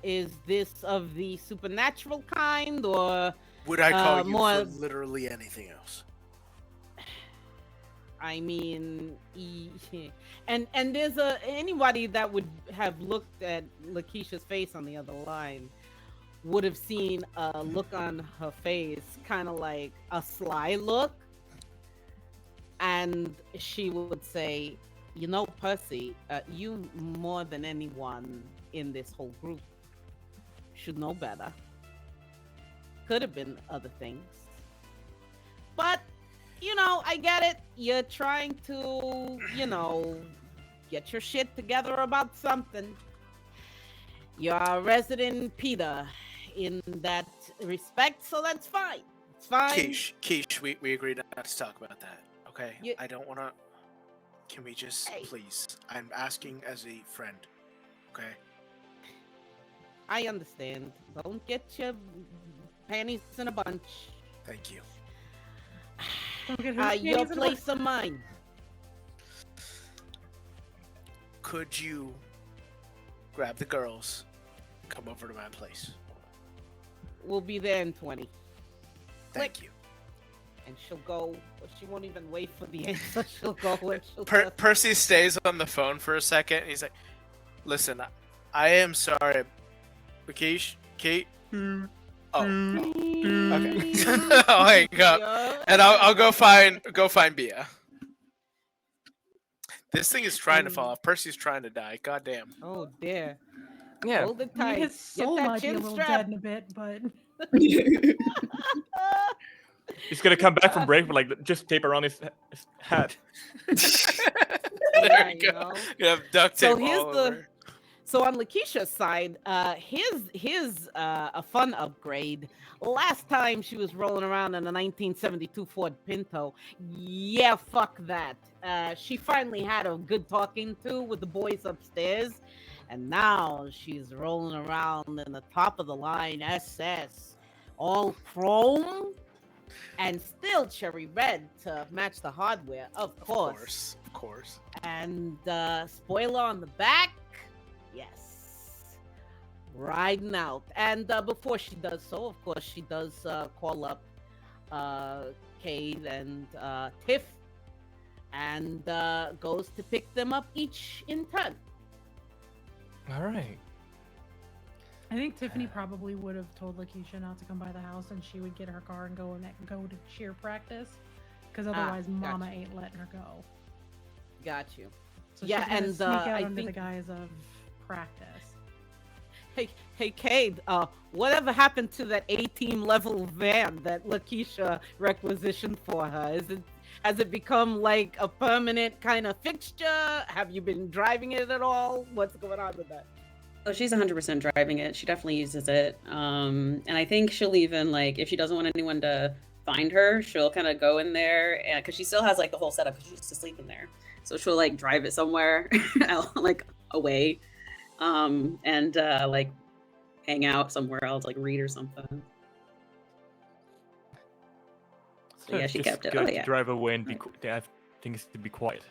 Is this of the supernatural kind, or would I call you more... for literally anything else? I mean, and there's anybody that would have looked at Lakeisha's face on the other line would have seen a look on her face, kind of like a sly look, and she would say, you know, Percy, you more than anyone in this whole group should know better. Could have been other things. But, you know, I get it. You're trying to, you know, get your shit together about something. You're a resident Peter in that respect, so that's fine. It's fine. Keish, we agreed not to talk about that, okay? I don't want to... Can we just, please? I'm asking as a friend, okay? I understand. Don't get your panties in a bunch. Thank you. Your place of mine. Could you grab the girls and come over to my place? We'll be there in 20. Thank you. And she'll go, but she won't even wait for the answer. She'll go and she'll Percy stays on the phone for a second. And he's like, listen, I am sorry. Kate? Oh. Okay. I'll hang up. And I'll go find Bia. This thing is trying to fall off. Percy's trying to die. God damn. Oh, dear. Yeah. Hold it tight. His soul might be a little dead in a bit, but... He's gonna come back from break with like just tape around his hat. There you go. You have duct tape all over. So on Lakeisha's side, here's a fun upgrade. Last time she was rolling around in a 1972 Ford Pinto. Yeah, fuck that. She finally had a good talking to with the boys upstairs, and now she's rolling around in the top of the line SS, all chrome. And still cherry red to match the hardware, of course. Of course. And spoiler on the back, yes, riding out. And before she does so, of course, she does call up Cade and Tiff, and goes to pick them up each in turn. All right. I think Tiffany probably would have told Lakeisha not to come by the house, and she would get her car and go to cheer practice, because otherwise Mama ain't letting her go. Got you. So yeah, and sneak out I under think the guise of practice. Hey, Cade, whatever happened to that A-team level van that Lakeisha requisitioned for her? Has it become like a permanent kind of fixture? Have you been driving it at all? What's going on with that? Oh, she's 100% driving it. She definitely uses it. And I think she'll even, like, if she doesn't want anyone to find her, she'll kind of go in there, and because she still has like the whole setup, because she used to sleep in there. So she'll like drive it somewhere, like away, and like hang out somewhere else, like read or something. So yeah, she kept it. Oh yeah. Drive away and be. I think things to be quiet.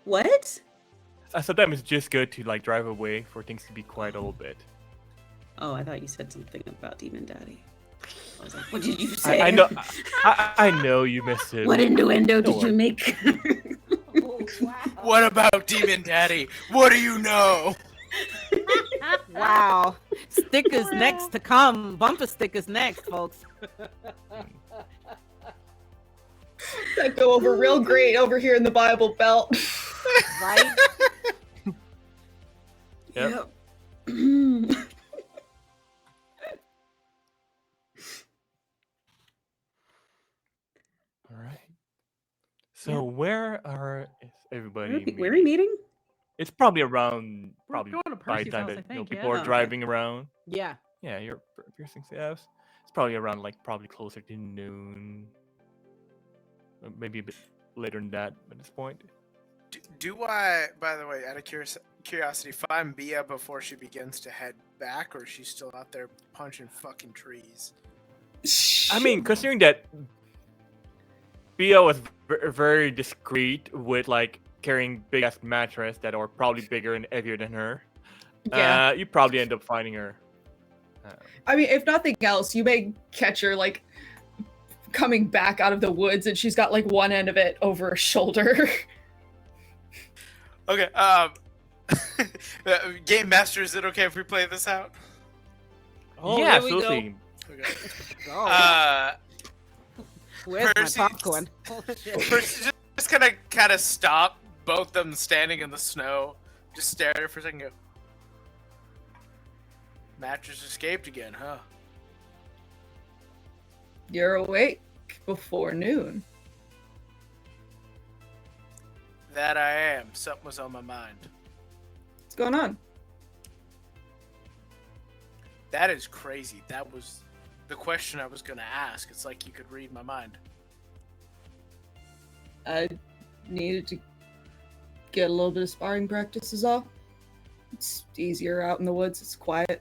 What? Sometimes it's just good to like drive away for things to be quiet a little bit. Oh, I thought you said something about Demon Daddy. I was like, what did you say? I know. I know you missed it. What innuendo did you make? Oh, wow. What about Demon Daddy? What do you know? Wow. Stickers next to come. Bumper stickers next, folks. That go over real great over here in the Bible Belt. Right? Yep. All right. So where is everybody? Where are we meeting? It's probably around. We're Probably going to by the Percy's time house, that I think. people Yeah. are okay. driving around. Yeah. Yeah, you're piercing house. It's probably around like probably closer to noon. Maybe a bit later than that at this point. Do I, by the way, out of curiosity, find Bia before she begins to head back, or is she still out there punching fucking trees? I mean, considering that Bia was very discreet with like carrying big ass mattress that are probably bigger and heavier than her. Yeah. You probably end up finding her. I mean, if nothing else, you may catch her like coming back out of the woods, and she's got like one end of it over her shoulder. Okay, Game Master, is it okay if we play this out? Oh, yeah, yeah, absolutely. Okay. Oh, where's Percy- my popcorn? Percy just kind of stop, both of them standing in the snow, just stare at her for a second and go, mattress escaped again, huh? You're awake before noon. That I am. Something was on my mind. What's going on? That is crazy. That was the question I was going to ask. It's like you could read my mind. I needed to get a little bit of sparring practice is all. It's easier out in the woods. It's quiet.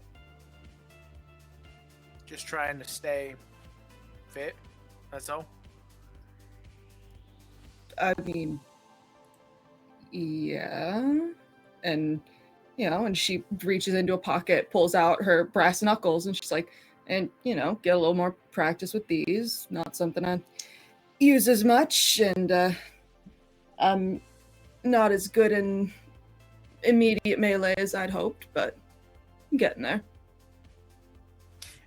Just trying to stay fit. That's all. I mean, yeah. And, you know, and she reaches into a pocket, pulls out her brass knuckles, and she's like, and, you know, get a little more practice with these. Not something I use as much, and I'm not as good in immediate melee as I'd hoped, but I'm getting there.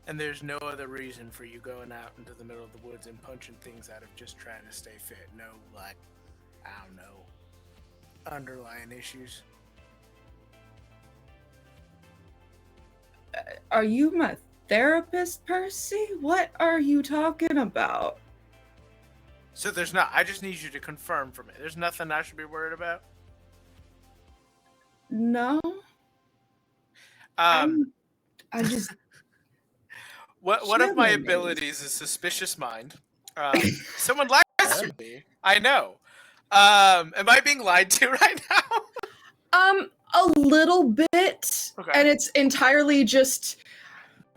And there's no other reason for you going out into the middle of the woods and punching things out of just trying to stay fit. No, like, I don't know, underlying issues. Are you my therapist, Percy? What are you talking about? So there's not. I just need you to confirm for me. There's nothing I should be worried about. No. I just. One of my abilities is suspicious mind. Someone lies to me. I know. Am I being lied to right now? A little bit. Okay. And it's entirely just.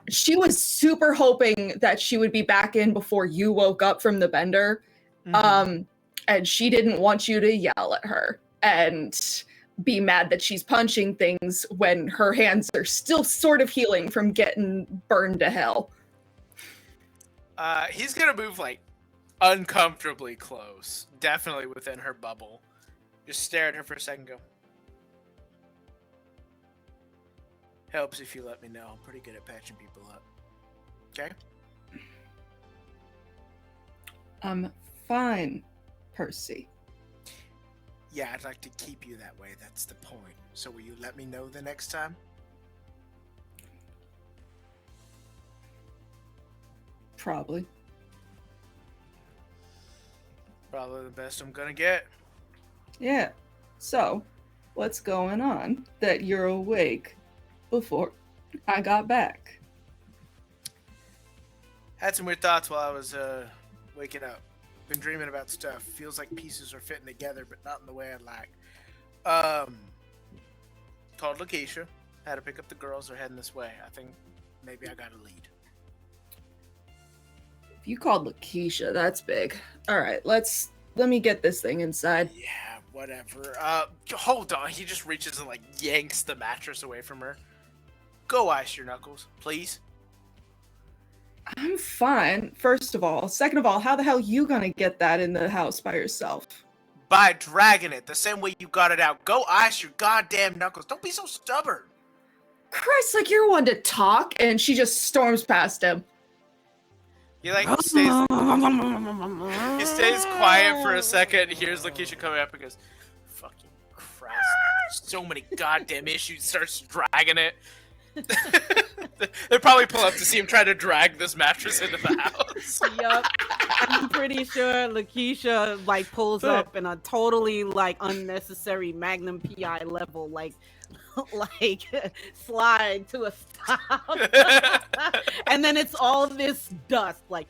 She was super hoping that she would be back in before you woke up from the bender. Mm-hmm. And she didn't want you to yell at her and be mad that she's punching things when her hands are still sort of healing from getting burned to hell. He's gonna move like uncomfortably close, definitely within her bubble. Just stare at her for a second. Go. Helps if you let me know. I'm pretty good at patching people up. Okay. I'm fine, Percy. Yeah, I'd like to keep you that way. That's the point. So will you let me know the next time? Probably. Probably the best I'm gonna get. Yeah. So, what's going on that you're awake before I got back? Had some weird thoughts while I was waking up. Been dreaming about stuff. Feels like pieces are fitting together, but not in the way I'd like. Called Lakeisha. Had to pick up the girls. They're heading this way. I think maybe I got a lead. If you called Lakeisha, that's big. All right, let me get this thing inside. Yeah, whatever. Hold on. He just reaches and like yanks the mattress away from her. Go ice your knuckles, please. I'm fine, first of all. Second of all, how the hell you gonna get that in the house by yourself? By dragging it, the same way you got it out. Go ice your goddamn knuckles. Don't be so stubborn. Christ, like you're one to talk, and she just storms past him. He like stays quiet for a second, hears Lakeisha coming up and goes, fucking Christ, so many goddamn issues, starts dragging it. They probably pull up to see him try to drag this mattress into the house. Yup. I'm pretty sure Lakeisha like pulls up in a totally like unnecessary Magnum PI level, like slide to a stop. And then it's all this dust like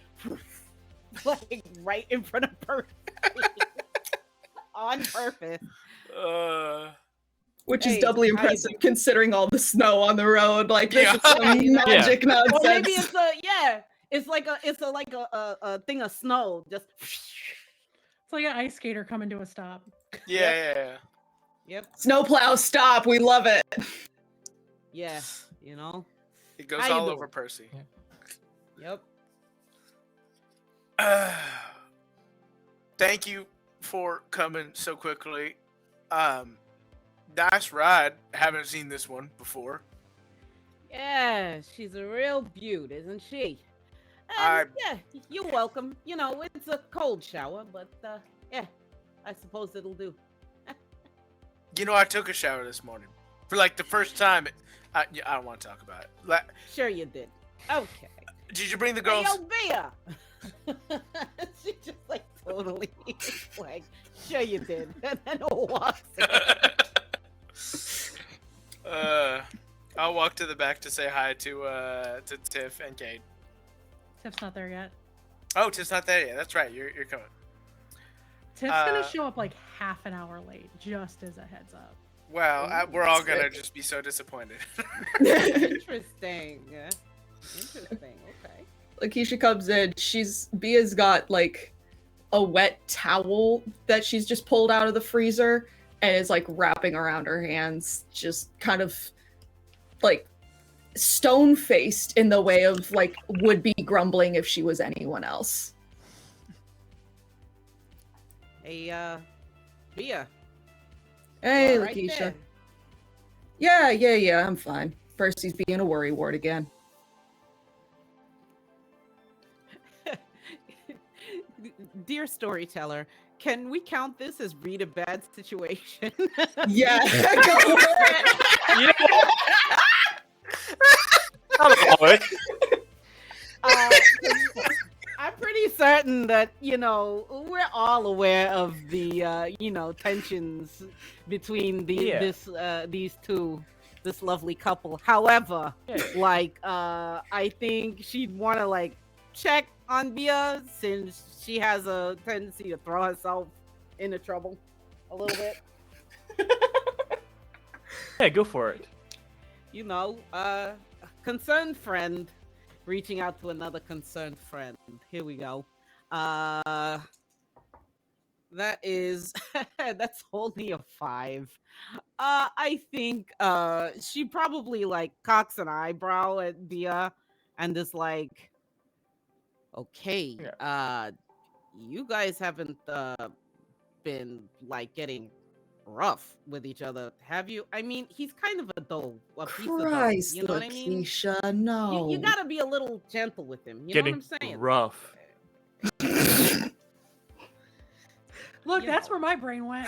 right in front of Percy. On purpose. Which is doubly impressive considering all the snow on the road. Like this is some magic nonsense. Or maybe it's like a thing of snow. Just it's like an ice skater coming to a stop. Yeah. Yep. Snowplow stop. We love it. Yeah, you know. It goes all over Percy. Yep. Thank you for coming so quickly. Nice ride. Haven't seen this one before. Yeah, she's a real beaut, isn't she? And, yeah, you're welcome. You know, it's a cold shower, but yeah, I suppose it'll do. You know, I took a shower this morning for like the first time. I don't want to talk about it. Sure you did. Okay. Did you bring the girls? Hey, yo, Bea! She just like totally like, sure you did. And then walks in. I'll walk to the back to say hi to Tiff and Cade. Tiff's not there yet. Oh, Tiff's not there yet. That's right. You're coming. Tiff's gonna show up like half an hour late, just as a heads up. Well, we're all gonna just be so disappointed. Interesting. Interesting. Okay. Lakeisha comes in. Bea's got like a wet towel that she's just pulled out of the freezer and is like wrapping around her hands, just kind of like stone-faced in the way of like would be grumbling if she was anyone else. Hey, Bea. Hey, right Lakeisha. there. Yeah, I'm fine. Percy's being a worrywart again. Dear storyteller, can we count this as read a bad situation? Yeah, go for it. You know, I'll allow it. I'm pretty certain that, you know, we're all aware of the, you know, tensions between these two, this lovely couple. However, like, I think she'd want to, like, check on Bea since she has a tendency to throw herself into trouble a little bit. Yeah, go for it. You know, concerned friend reaching out to another concerned friend. Here we go. That is that's only a 5. I think she probably like cocks an eyebrow at Bea and is like, okay, you guys haven't been like getting rough with each other, have you? I mean, he's kind of a piece of dough, you know what I mean? Lakeisha, no. You gotta be a little gentle with him. You Getting know what I'm saying? rough. Look, that's where my brain went.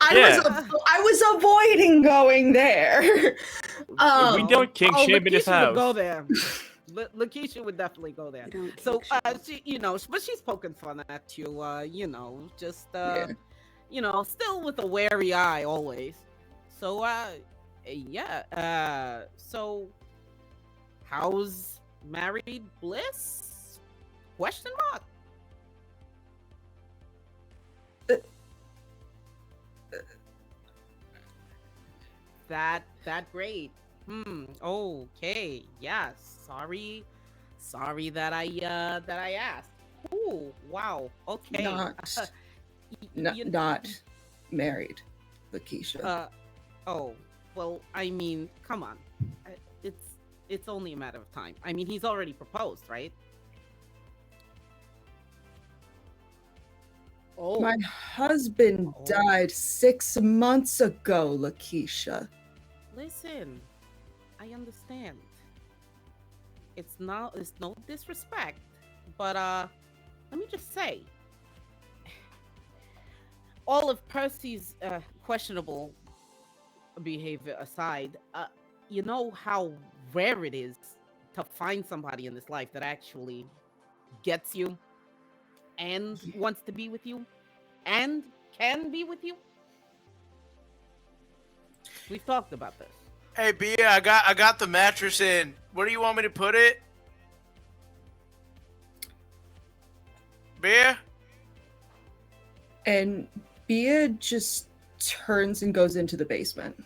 I was avoiding going there. We don't kink shame in this Lakeisha would house. go there. Lakeisha would definitely go there. So, she, but she's poking fun at you, just, still with a wary eye always. So, yeah. So, how's married bliss? Question mark. That great. Okay. Yeah. Sorry that I asked. Ooh. Wow. Okay. Not married, Lakeisha. Oh. Well, I mean, come on. It's only a matter of time. I mean, he's already proposed, right? Oh. My husband died 6 months ago, Lakeisha. Listen, I understand. It's no disrespect, but let me just say, all of Percy's questionable behavior aside, you know how rare it is to find somebody in this life that actually gets you and wants to be with you and can be with you. We've talked about this. Hey, Bia, I got the mattress in. Where do you want me to put it? Bia? And Bia just turns and goes into the basement.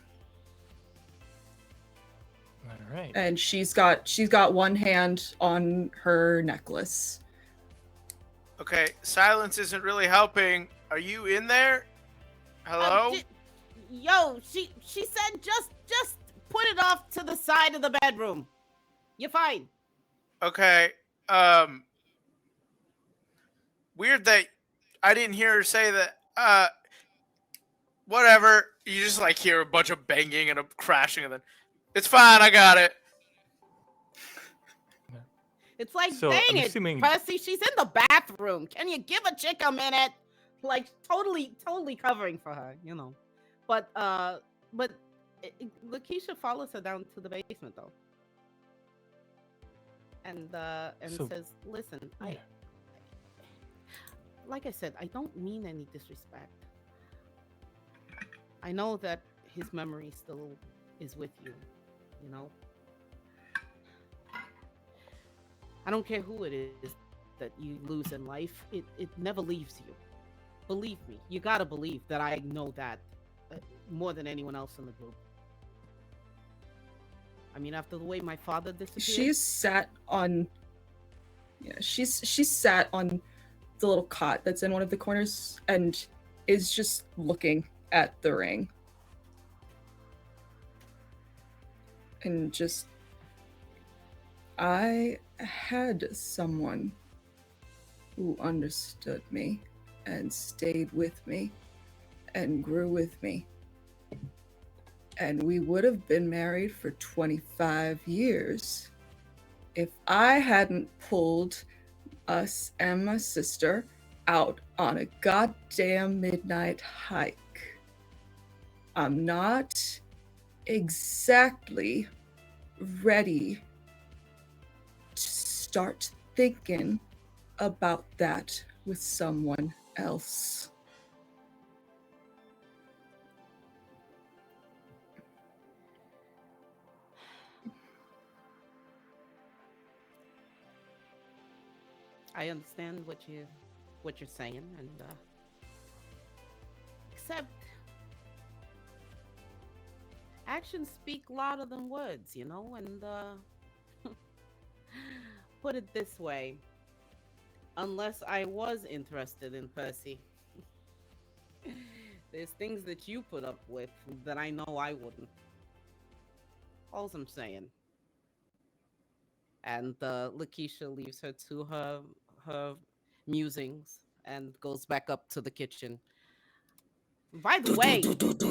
All right. And she's got one hand on her necklace. Okay, silence isn't really helping. Are you in there? Hello? Yo, she said just put it off to the side of the bedroom. You're fine. Okay. Weird that I didn't hear her say that. Whatever. You just like hear a bunch of banging and a crashing, and then it's fine. I got it. It's like, so, dang it, Percy, she's in the bathroom. Can you give a chick a minute? Like, totally covering for her, But Lakeisha follows her down to the basement, though. And says, listen, yeah. Like I said, I don't mean any disrespect. I know that his memory still is with you, I don't care who it is that you lose in life. It never leaves you. Believe me. You gotta believe that I know that more than anyone else in the group. I mean, after the way my father disappeared. She's sat on the little cot that's in one of the corners and is just looking at the ring. And just, I had someone who understood me and stayed with me and grew with me. And we would have been married for 25 years if I hadn't pulled us and my sister out on a goddamn midnight hike. I'm not exactly ready to start thinking about that with someone else. I understand what you're saying, and except actions speak louder than words, and put it this way, unless I was interested in Percy, there's things that you put up with that I know I wouldn't. All I'm saying. And Lakeisha leaves her to her musings and goes back up to the kitchen. By the way,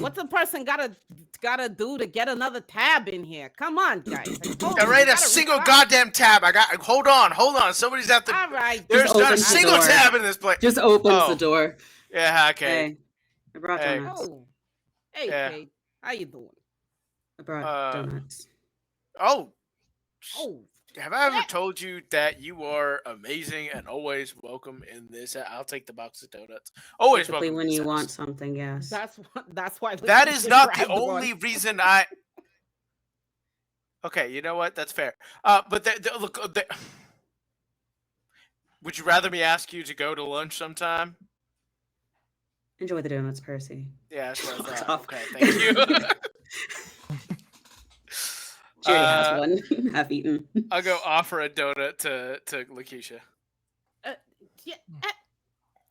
what's a person gotta do to get another tab in here? Come on, guys. I read a single goddamn tab. Hold on. Somebody's at the. All right. There's not a single tab in this place. Just opens the door. Yeah, okay. Hey, I brought donuts. Oh. Hey, yeah. Kate. How you doing? I brought donuts. Oh. Have I ever told you that you are amazing and always welcome in this? I'll take the box of donuts. Always Typically welcome when in you this want house. something, yes. That's why. That is not the grabbed one. only reason I. Okay, you know what? That's fair. But look, would you rather me ask you to go to lunch sometime? Enjoy the donuts, Percy. Yeah, that's what I Fuck thought. off. Okay, thank you. She already has one, half eaten. I'll go offer a donut to Lakeisha. Yeah,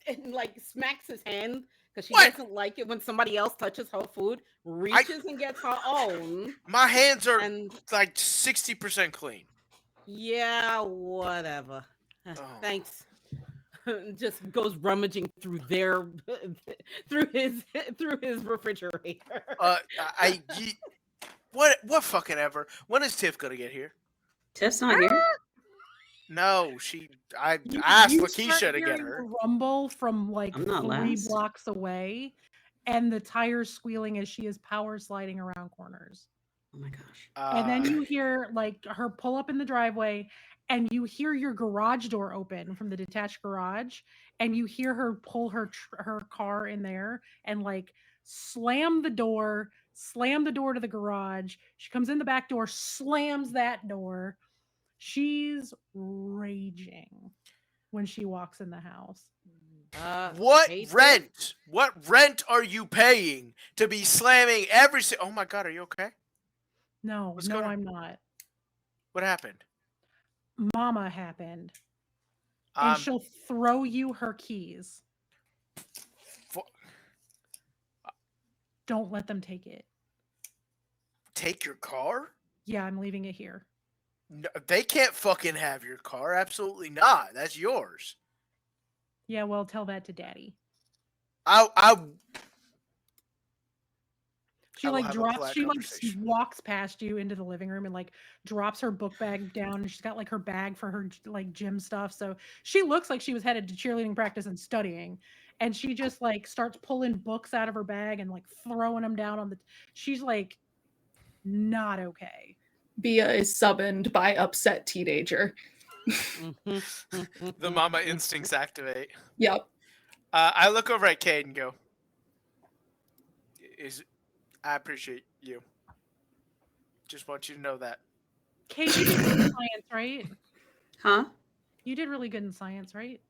and like smacks his hand because she What? doesn't like it when somebody else touches her food. Reaches and gets her own. My hands are And like 60% clean. yeah, whatever. Oh. Thanks. Just goes rummaging through through his refrigerator. What fucking ever? When is Tiff gonna get here? Tiff's not here. No, I asked Lakeisha start to get hearing her. the rumble from like I'm not 3 last. blocks away, and the tires squealing as she is power sliding around corners. Oh my gosh. And then you hear like her pull up in the driveway, and you hear your garage door open from the detached garage, and you hear her pull her car in there and like slam the door to the garage. She comes in the back door, slams that door. She's raging when she walks in the house. What rent? What rent are you paying to be slamming every? Oh my god, are you okay? No, I'm not. What happened? Mama happened. And she'll throw you her keys. Don't let them take it. Take your car? Yeah, I'm leaving it here. No, they can't fucking have your car. Absolutely not. That's yours. Yeah, well, tell that to Daddy. She walks past you into the living room and like drops her book bag down, and she's got like her bag for her like gym stuff. So she looks like she was headed to cheerleading practice and studying, and she just like starts pulling books out of her bag and like throwing them down on the. She's like not okay. Bia is summoned by upset teenager. The mama instincts activate. Yep. I look over at Cade and go, I appreciate you. Just want you to know that. Cade, you did good in science, right? Huh? You did really good in science, right?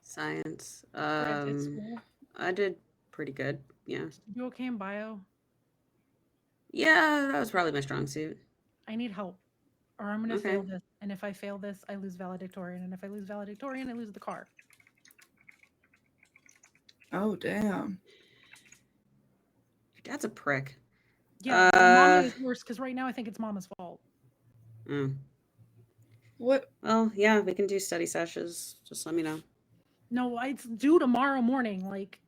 Science. At school? I did pretty good. Yeah. Did you do okay in bio? Yeah, that was probably my strong suit. I need help, or I'm gonna fail this. And if I fail this, I lose valedictorian. And if I lose valedictorian, I lose the car. Oh damn. Your dad's a prick. Yeah, Mama is worse because right now I think it's Mama's fault. What? Well, yeah, we can do study sessions. Just let me know. No, it's due tomorrow morning. Like.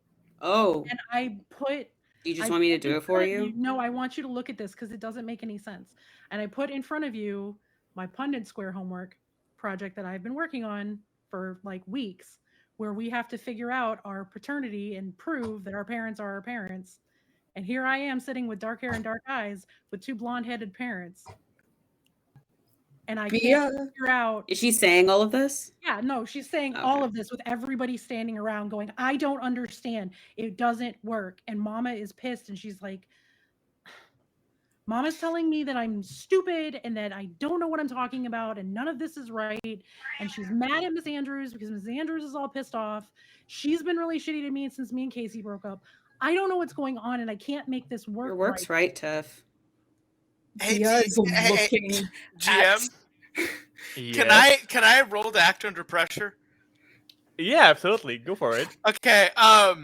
Oh. And I put. Do you just want me to do it for you? No, I want you to look at this because it doesn't make any sense. And I put in front of you my Pundit Square homework project that I've been working on for like weeks, where we have to figure out our paternity and prove that our parents are our parents. And here I am sitting with dark hair and dark eyes with 2 blonde-headed parents. And I can't figure out. Is she saying all of this? Yeah, no, she's saying all of this with everybody standing around going, I don't understand. It doesn't work. And Mama is pissed. And she's like, Mama's telling me that I'm stupid and that I don't know what I'm talking about. And none of this is right. And she's mad at Miss Andrews because Miss Andrews is all pissed off. She's been really shitty to me since me and Casey broke up. I don't know what's going on. And I can't make this work. Your work's right, Tiff. Hey, GM. Yes. Can I roll to act under pressure? Yeah, absolutely. Go for it. Okay. I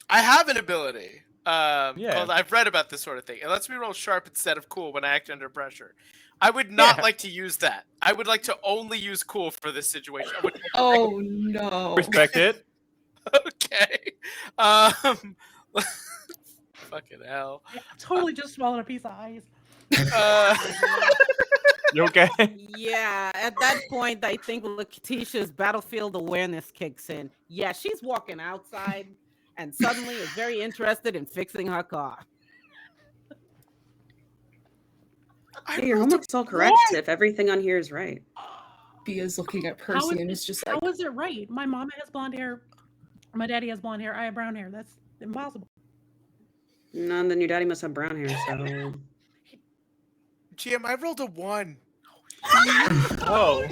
have an ability. Called I've read about this sort of thing. It lets me roll sharp instead of cool when I act under pressure. I would not like to use that. I would like to only use cool for this situation. Oh no. Respect it. Okay. Fucking hell. I totally just swallowed a piece of ice. You okay? Yeah, at that point, I think Letitia's battlefield awareness kicks in. Yeah, she's walking outside and suddenly is very interested in fixing her car. Yeah, your homework's all correct, Tiff. Everything on here is right. Bia's looking at Percy and is just like, how is it right? My mama has blonde hair. My daddy has blonde hair. I have brown hair. That's impossible. No, then your daddy must have brown hair, so... GM, I rolled a 1. Oh.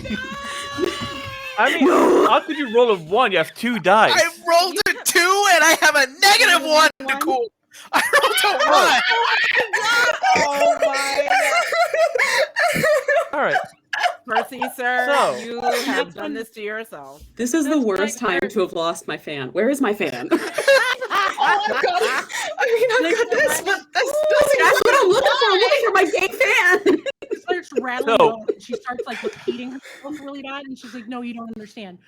I mean, how could you roll a 1? You have 2 dice. I rolled a 2 and I have a -1 to cool. I rolled a 1. Oh my All right. Percy, sir, So- you have done this to yourself. This is the worst time to have lost my fan. Where is my fan? I've got this, but this doesn't. That's what I'm looking for. I'm looking for my gay fan. She starts rattling So- off, and she starts like repeating herself really bad, and she's like, "No, you don't understand.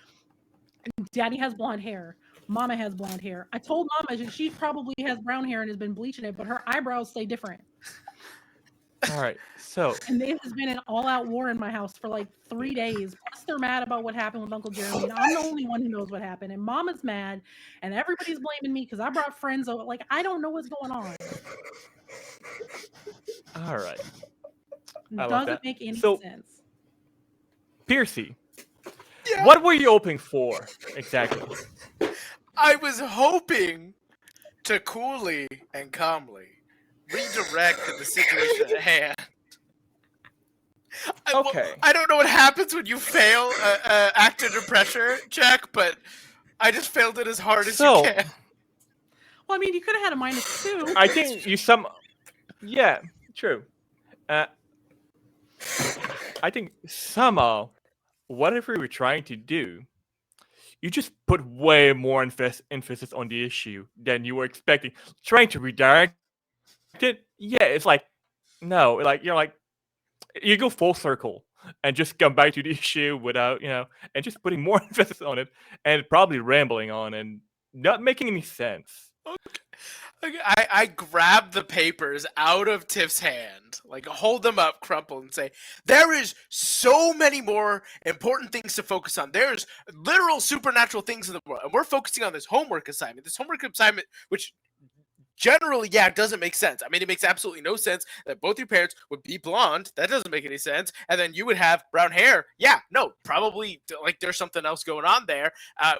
Daddy has blonde hair. Mama has blonde hair. I told Mama she probably has brown hair and has been bleaching it, but her eyebrows stay different. All right. So, And it has been an all-out war in my house for like 3 days. Plus, they're mad about what happened with Uncle Jeremy, and I'm the only one who knows what happened. And Mama's mad, and everybody's blaming me because I brought friends over. Like, I don't know what's going on. all right. It I love doesn't that. make any So- sense. Percy, Yeah. what were you hoping for exactly? I was hoping to coolly and calmly redirect the situation at hand. Okay. I don't know what happens when you fail act under pressure check, but I just failed it as hard as So- you can. Well, I mean, you could have had a -2. I think you Yeah, true. I think somehow, whatever you were trying to do, you just put way more emphasis on the issue than you were expecting. Trying to redirect it, yeah, it's like, no, like, you're like, you go full circle and just come back to the issue without, and just putting more emphasis on it and probably rambling on and not making any sense. Okay, I grab the papers out of Tiff's hand, like hold them up, crumple, and say, there is so many more important things to focus on. There's literal supernatural things in the world, and we're focusing on this homework assignment. This homework assignment, which generally, yeah, doesn't make sense. I mean, it makes absolutely no sense that both your parents would be blonde. That doesn't make any sense. And then you would have brown hair. Yeah, no, probably, like, there's something else going on there,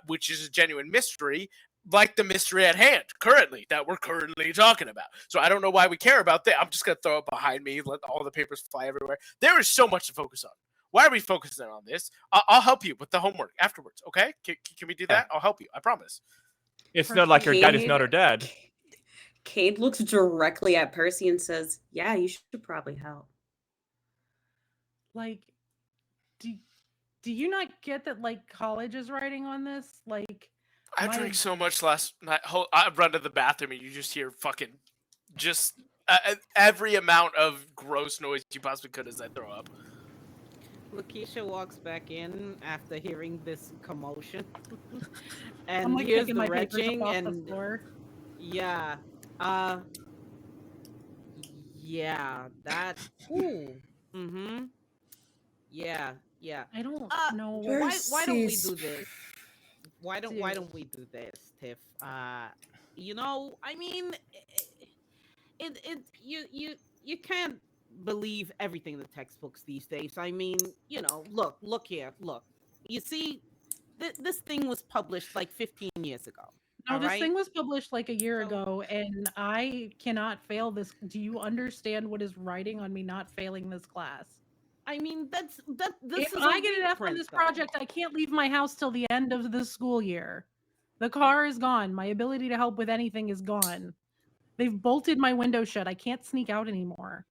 which is a genuine mystery. Like the mystery at hand currently that we're currently talking about. So I don't know why we care about that. I'm just going to throw it behind me, let all the papers fly everywhere. There is so much to focus on. Why are we focusing on this? I'll help you with the homework afterwards, okay? Can we do that? I'll help you. I promise. It's not like your dad is not her dad. Cade looks directly at Percy and says, yeah, you should probably help. Like, do you not get that, like, college is writing on this? Like, I drank so much last night. I run to the bathroom and you just hear fucking every amount of gross noise you possibly could as I throw up. Lakeisha walks back in after hearing this commotion, and I'm like here's picking the my papers up retching, off the and floor. yeah, that. Ooh, yeah. I don't know. Why don't we Percy's do this? Why don't we do this, Tiff? I mean, you can't believe everything in the textbooks these days. I mean, look here. You see, this thing was published like 15 years ago. No, all this right? thing was published like a year ago, and I cannot fail this. Do you understand what is writing on me not failing this class? I mean, this If is I get an F on this project, I can't leave my house till the end of the school year. The car is gone. My ability to help with anything is gone. They've bolted my window shut. I can't sneak out anymore.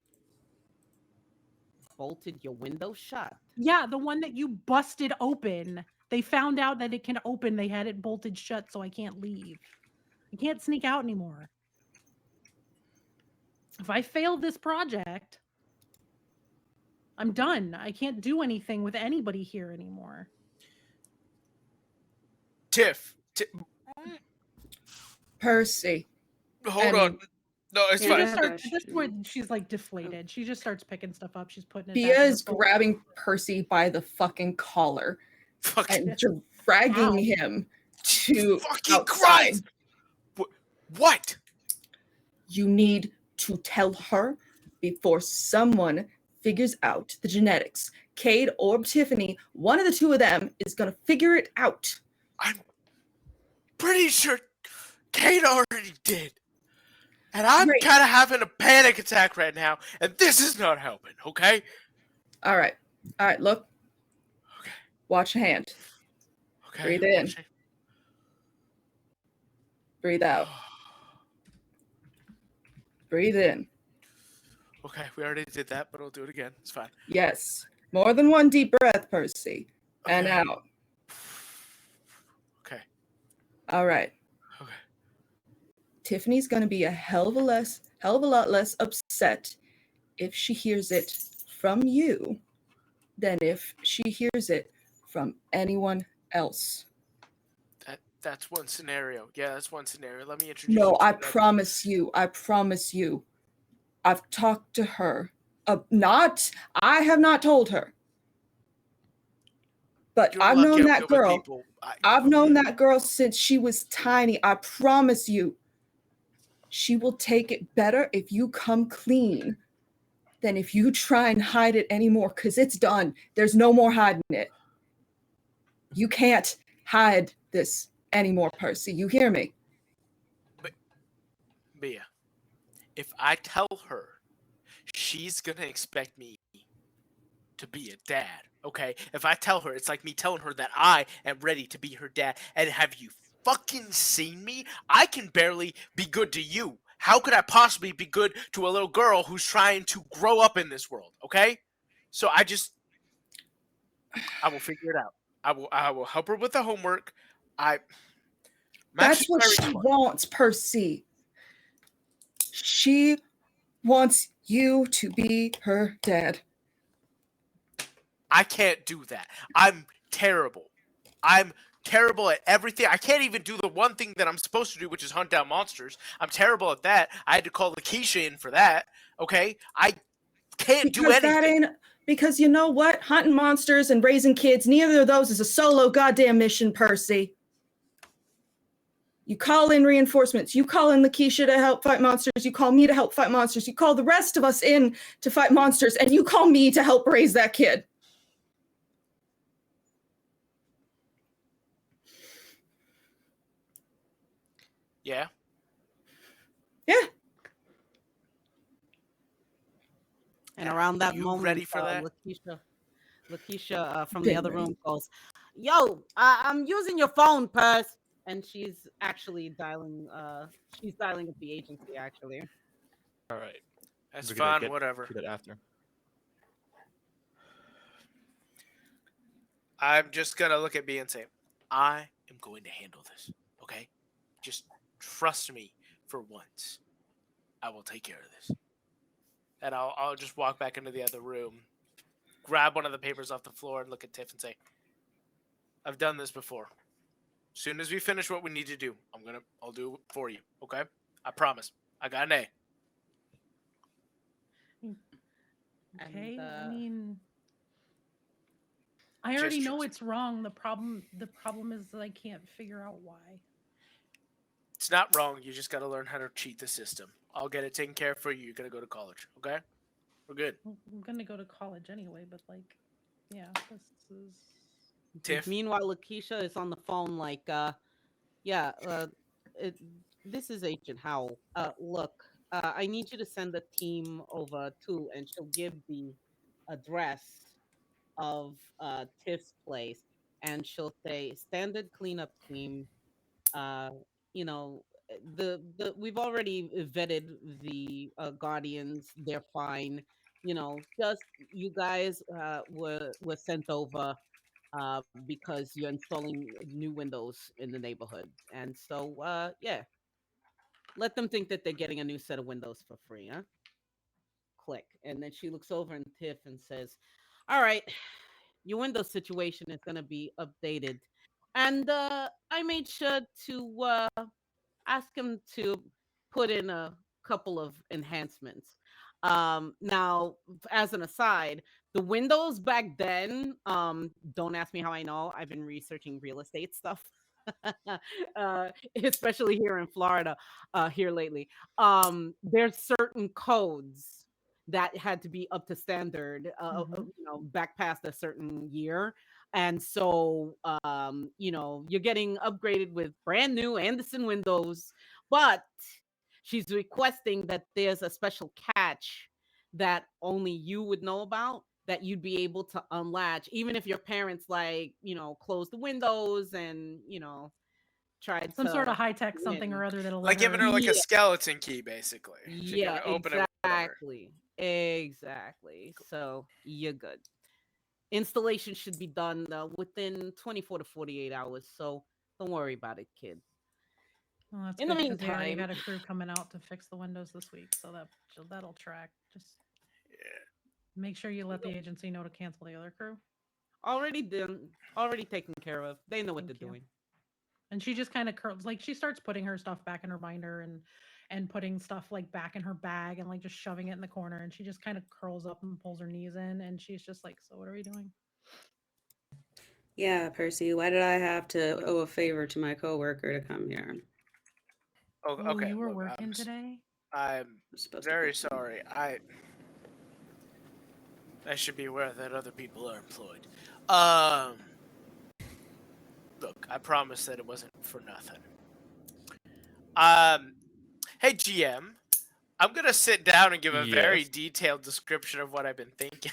Bolted your window shut. Yeah, the one that you busted open. They found out that it can open. They had it bolted shut, so I can't leave. I can't sneak out anymore. If I fail this project, I'm done. I can't do anything with anybody here anymore. Tiff, Percy. hold on. No, it's She fine. just starts, at this point, she's like deflated. She just starts picking stuff up. She's putting it. Bia back in is her bowl. grabbing Percy by the fucking collar Fucking and dragging Ow. him to fucking outside. Christ! What? You need to tell her before someone figures out the genetics. Cade or Tiffany, one of the two of them is going to figure it out. I'm pretty sure Cade already did. And I'm kind of having a panic attack right now, and this is not helping, okay? All right, look. Okay. Watch your hand. Okay. Breathe in. Breathe out. Breathe in. Okay, we already did that, but I'll do it again. It's fine. Yes. More than one deep breath, Percy. Okay. And out. Okay. All right. Okay. Tiffany's going to be a hell of a lot less upset if she hears it from you than if she hears it from anyone else. That's one scenario. Yeah, that's one scenario. Let me introduce you. No, I promise you. I've talked to her. I have not told her. But I've known that girl. I've known that girl since she was tiny. I promise you. She will take it better if you come clean than if you try and hide it anymore, because it's done. There's no more hiding it. You can't hide this anymore, Percy. You hear me? But, Mia, if I tell her, she's going to expect me to be a dad, okay? If I tell her, it's like me telling her that I am ready to be her dad. And have you fucking seen me? I can barely be good to you. How could I possibly be good to a little girl who's trying to grow up in this world, okay? So I will figure it out. I will help her with the homework. That's what she wants, Percy. She wants you to be her dad. I can't do that. I'm terrible. I'm terrible at everything. I can't even do the one thing that I'm supposed to do, which is hunt down monsters. I'm terrible at that. I had to call Lakeisha in for that. Okay? I can't do anything. Because you know what? Hunting monsters and raising kids, neither of those is a solo goddamn mission, Percy. You call in reinforcements. You call in Lakeisha to help fight monsters. You call me to help fight monsters. You call the rest of us in to fight monsters. And you call me to help raise that kid. Yeah. Yeah. And around that moment, ready for that? Lakeisha from the other room calls, "Yo, I'm using your phone, Purse," and she's actually dialing. She's dialing up the agency actually. All right. That's fine. Whatever. Do that after. I'm just gonna look at B and say, I am going to handle this. Okay, just trust me for once. I will take care of this. And I'll just walk back into the other room, grab one of the papers off the floor, and look at Tiff and say, I've done this before. As soon as we finish what we need to do, I'll do it for you. Okay? I promise. I got an A. Okay, I mean, I already know it's wrong. The problem is that I can't figure out why. It's not wrong. You just got to learn how to cheat the system. I'll get it taken care of for you. You're going to go to college. Okay? We're good. I'm going to go to college anyway, but yeah, this is... Tiff? Meanwhile, Lakeisha is on the phone like, this is Agent Howell. Look, I need you to send a team over to, and she'll give the address of Tiff's place, and she'll say standard cleanup team. We've already vetted the Guardians. They're fine. Just you guys were sent over because you're installing new windows in the neighborhood, and so let them think that they're getting a new set of windows for free, huh? Click. And then she looks over and Tiff and says, all right, your Windows situation is going to be updated. And I made sure to ask him to put in a couple of enhancements. Now, as an aside, the Windows back then, don't ask me how I know. I've been researching real estate stuff. Especially here in Florida here lately. There's certain codes that had to be up to standard, back past a certain year. And so, you're getting upgraded with brand new Anderson windows, but she's requesting that there's a special catch that only you would know about, that you'd be able to unlatch, even if your parents closed the windows and tried some to sort of high-tech something or other that'll like giving her like a skeleton key, basically. She can open exactly. So you're good. Installation should be done within 24 to 48 hours. So don't worry about it, kid. Well, that's in good the because they already meantime, got a crew coming out to fix the windows this week, so that'll track. Just make sure you let the agency know to cancel the other crew. already taken care of. They know what they're doing. And she just kind of curls, like she starts putting her stuff back in her binder and putting stuff like back in her bag and like just shoving it in the corner. And she just kind of curls up and pulls her knees in, and she's just like, "So what are we doing?" Yeah, Percy, why did I have to owe a favor to my coworker to come here? Oh, okay. You were working today? I'm very sorry. I should be aware that other people are employed. Look, I promise that it wasn't for nothing. Hey GM, I'm gonna sit down and give a very detailed description of what I've been thinking.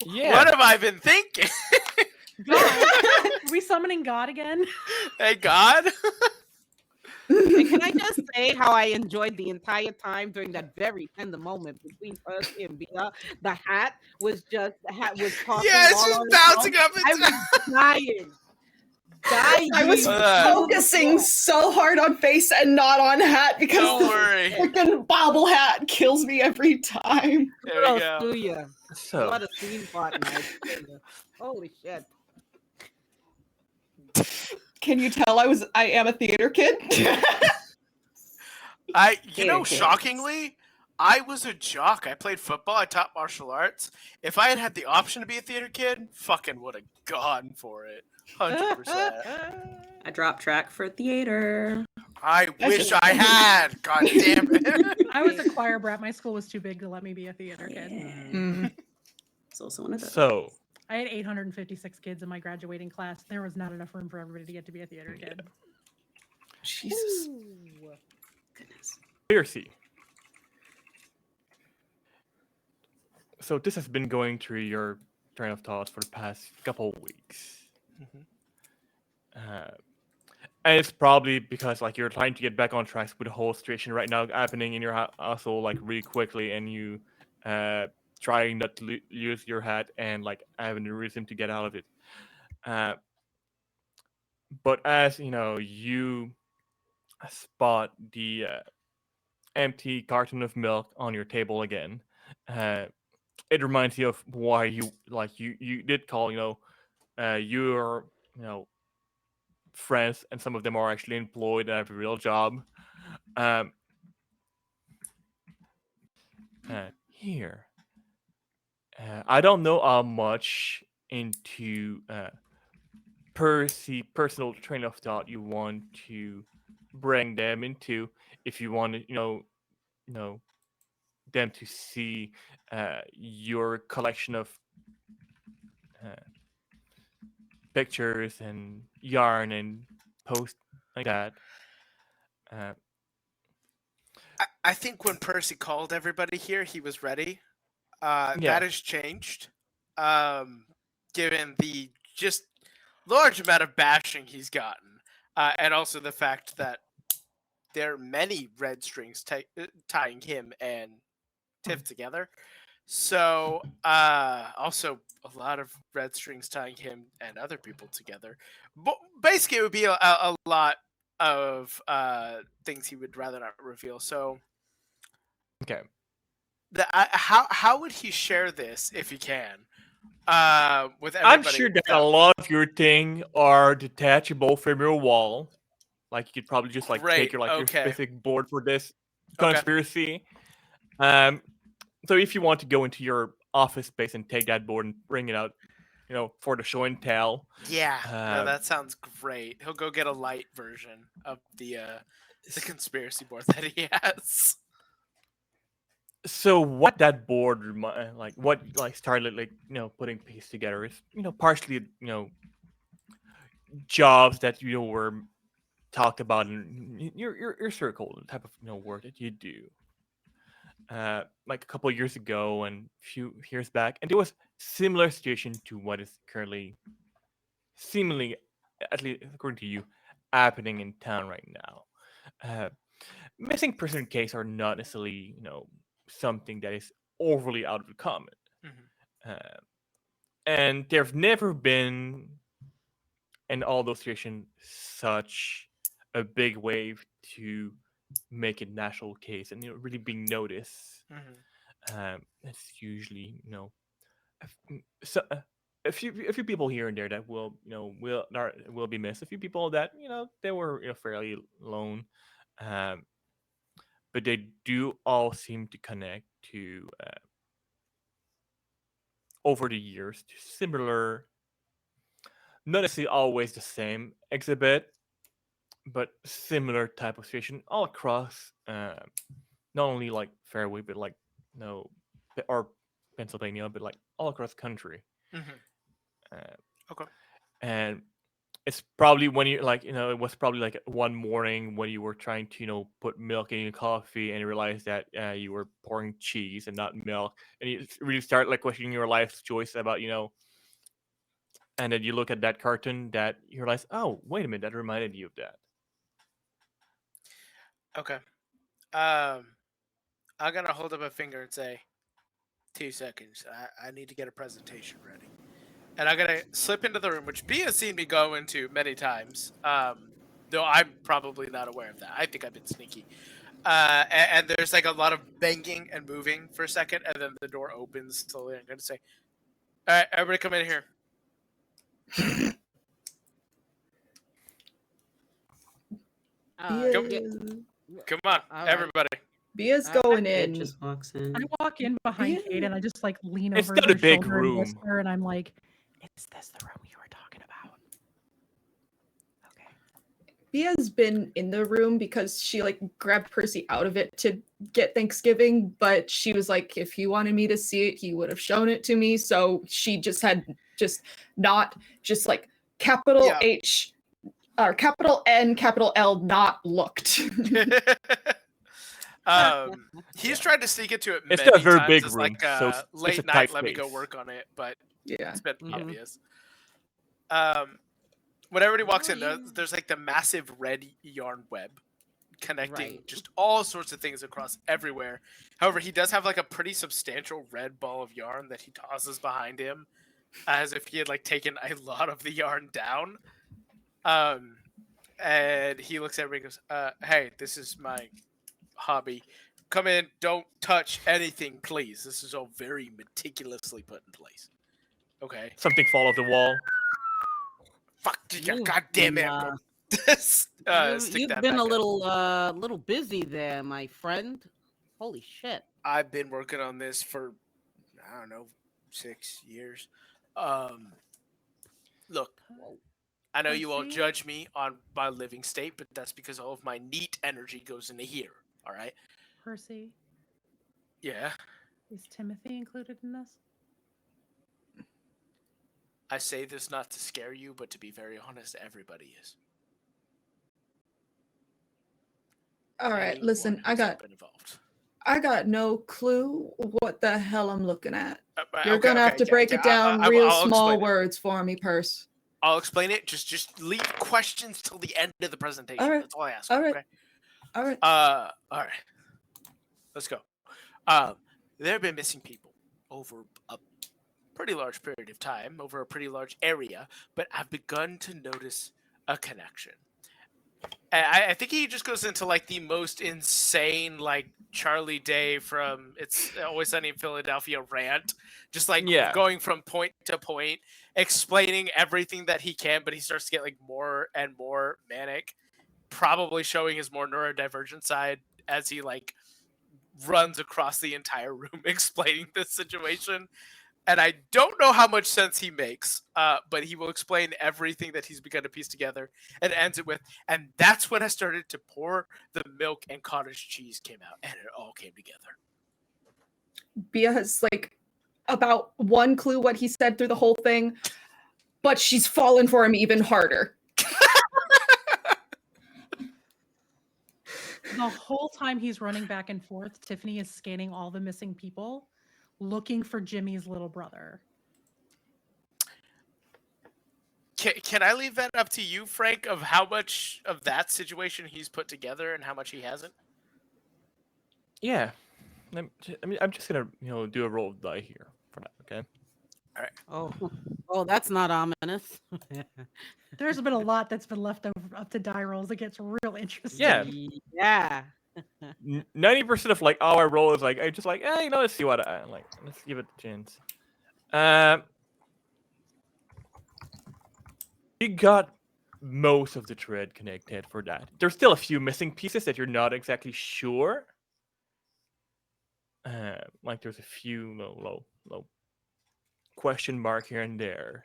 What have I been thinking? God, are we summoning God again? Hey God. And can I just say how I enjoyed the entire time during that very tender moment between Percy and Bia? The hat was tossing. Yeah, it's just bouncing up and down. I was dying. I was focusing so hard on face and not on hat because the freaking bobble hat kills me every time. There we go. So what a scene partner. Holy shit. Can you tell I am a theater kid? Shockingly, I was a jock. I played football. I taught martial arts. If I had the option to be a theater kid, fucking would have gone for it. 100%. I dropped track for theater. I wish I had. God damn it. I was a choir brat. My school was too big to let me be a theater kid. It's also one of those. So I had 856 kids in my graduating class. There was not enough room for everybody to get to be a theater kid. Jesus. Goodness. Percy. So this has been going through your train of thought for the past couple of weeks. And it's probably because like you're trying to get back on track with the whole situation right now happening in your household like really quickly, and you trying not to use your hat and like having a reason to get out of it. But as you spot the empty carton of milk on your table again, it reminds you of why you did call your friends, and some of them are actually employed and have a real job. Here, I don't know how much into personal train of thought you want to bring them into. If you want to, them to see your collection of pictures and yarn and post like that. I think when Percy called everybody here, he was ready. That has changed, given the just large amount of bashing he's gotten, and also the fact that there are many red strings tying him and Tiff together. So, also a lot of red strings tying him and other people together. But basically, it would be a lot of things he would rather not reveal. So, okay, how would he share this if he can? With everybody? I'm sure that a lot of your thing are detachable from your wall. Like you could probably just take your your specific board for this conspiracy. So if you want to go into your office space and take that board and bring it out, for the show and tell. Yeah, no, that sounds great. He'll go get a light version of the conspiracy board that he has. So what that board what started putting pieces together is partially jobs that were talked about in your circle, the type of work that you do. Like a couple of years ago and a few years back, and there was similar situation to what is currently seemingly, at least according to you, happening in town right now. Uh, Missing person case are not necessarily something that is overly out of the common, uh, and there have never been in all those situations such a big wave to make it national case and really being noticed. It's usually a, so, a few people here and there that will be missed. A few people that they were fairly lone, um, but they do all seem to connect to over the years to similar, not necessarily always the same exhibit, but similar type of situation all across, not only like Fairwick, but like no, or Pennsylvania, but like all across the country. Okay. And it's probably when you it was probably like one morning when you were trying to put milk in your coffee and you realized that you were pouring cheese and not milk, and you really start like questioning your life's choice about and then you look at that carton that you realize, oh wait a minute, that reminded you of that. Okay. I'm gonna hold up a finger and say, 2 seconds. I need to get a presentation ready. And I'm gonna slip into the room, which B has seen me go into many times. Though I'm probably not aware of that. I think I've been sneaky. And there's like a lot of banging and moving for a second, and then the door opens slowly. I'm gonna say, "All right, everybody, come in here." Come on, everybody. Bia's going in. Just walks in. I walk in behind Kate and I just like lean over It's not her a big shoulder and room. whisper, and I'm like, "Is this the room you were talking about?" Okay. Bia's been in the room because she like grabbed Percy out of it to get Thanksgiving, but she was like, if he wanted me to see it, he would have shown it to me. So she just had not like capital H or capital N, capital L, not looked. He's tried to sneak into it It's many not a very times big as room, like so it's a late tight night, let me go space. work on it, but yeah, it's been obvious. When everybody walks in, there's like the massive red yarn web connecting just all sorts of things across everywhere. However, he does have like a pretty substantial red ball of yarn that he tosses behind him as if he had like taken a lot of the yarn down. And he looks at everybody and goes, hey, this is my hobby. Come in, don't touch anything, please. This is all very meticulously put in place. Okay. Something fall off the wall. Fuck, god damn it. You've been a little busy there, my friend. Holy shit. I've been working on this for, I don't know, 6 years. Look, I know you all judge me on my living state, but that's because all of my neat energy goes into here, all right? Percy? Yeah? Is Timothy included in this? I say this not to scare you, but to be very honest, everybody is. All right, listen, I got no clue what the hell I'm looking at. You're gonna have to break it down real small words for me, Purse. I'll explain it. Just leave questions till the end of the presentation. All right. That's all I ask. All right. Okay? All right. All right. Let's go. There have been missing people over a pretty large period of time, over a pretty large area, but I've begun to notice a connection. And I think he just goes into like the most insane, like Charlie Day from It's Always Sunny in Philadelphia rant, just like going from point to point, explaining everything that he can, but he starts to get like more and more manic, probably showing his more neurodivergent side as he like runs across the entire room explaining this situation. And I don't know how much sense he makes, but he will explain everything that he's begun to piece together and ends it with, and that's when I started to pour the milk and cottage cheese came out, and it all came together. Bia has like about one clue what he said through the whole thing, but she's fallen for him even harder. The whole time he's running back and forth, Tiffany is scanning all the missing people, looking for Jimmy's little brother. Can I leave that up to you, Frank, of how much of that situation he's put together and how much he hasn't? Yeah. I'm just gonna do a roll of die here for that. Okay. All right. Oh, that's not ominous. There's been a lot that's been left over up to die rolls. It gets real interesting. Yeah. 90% of like our roll is like I just like let's see what I like. Let's give it a chance. You got most of the thread connected for that. There's still a few missing pieces that you're not exactly sure. Like there's a few low question mark here and there,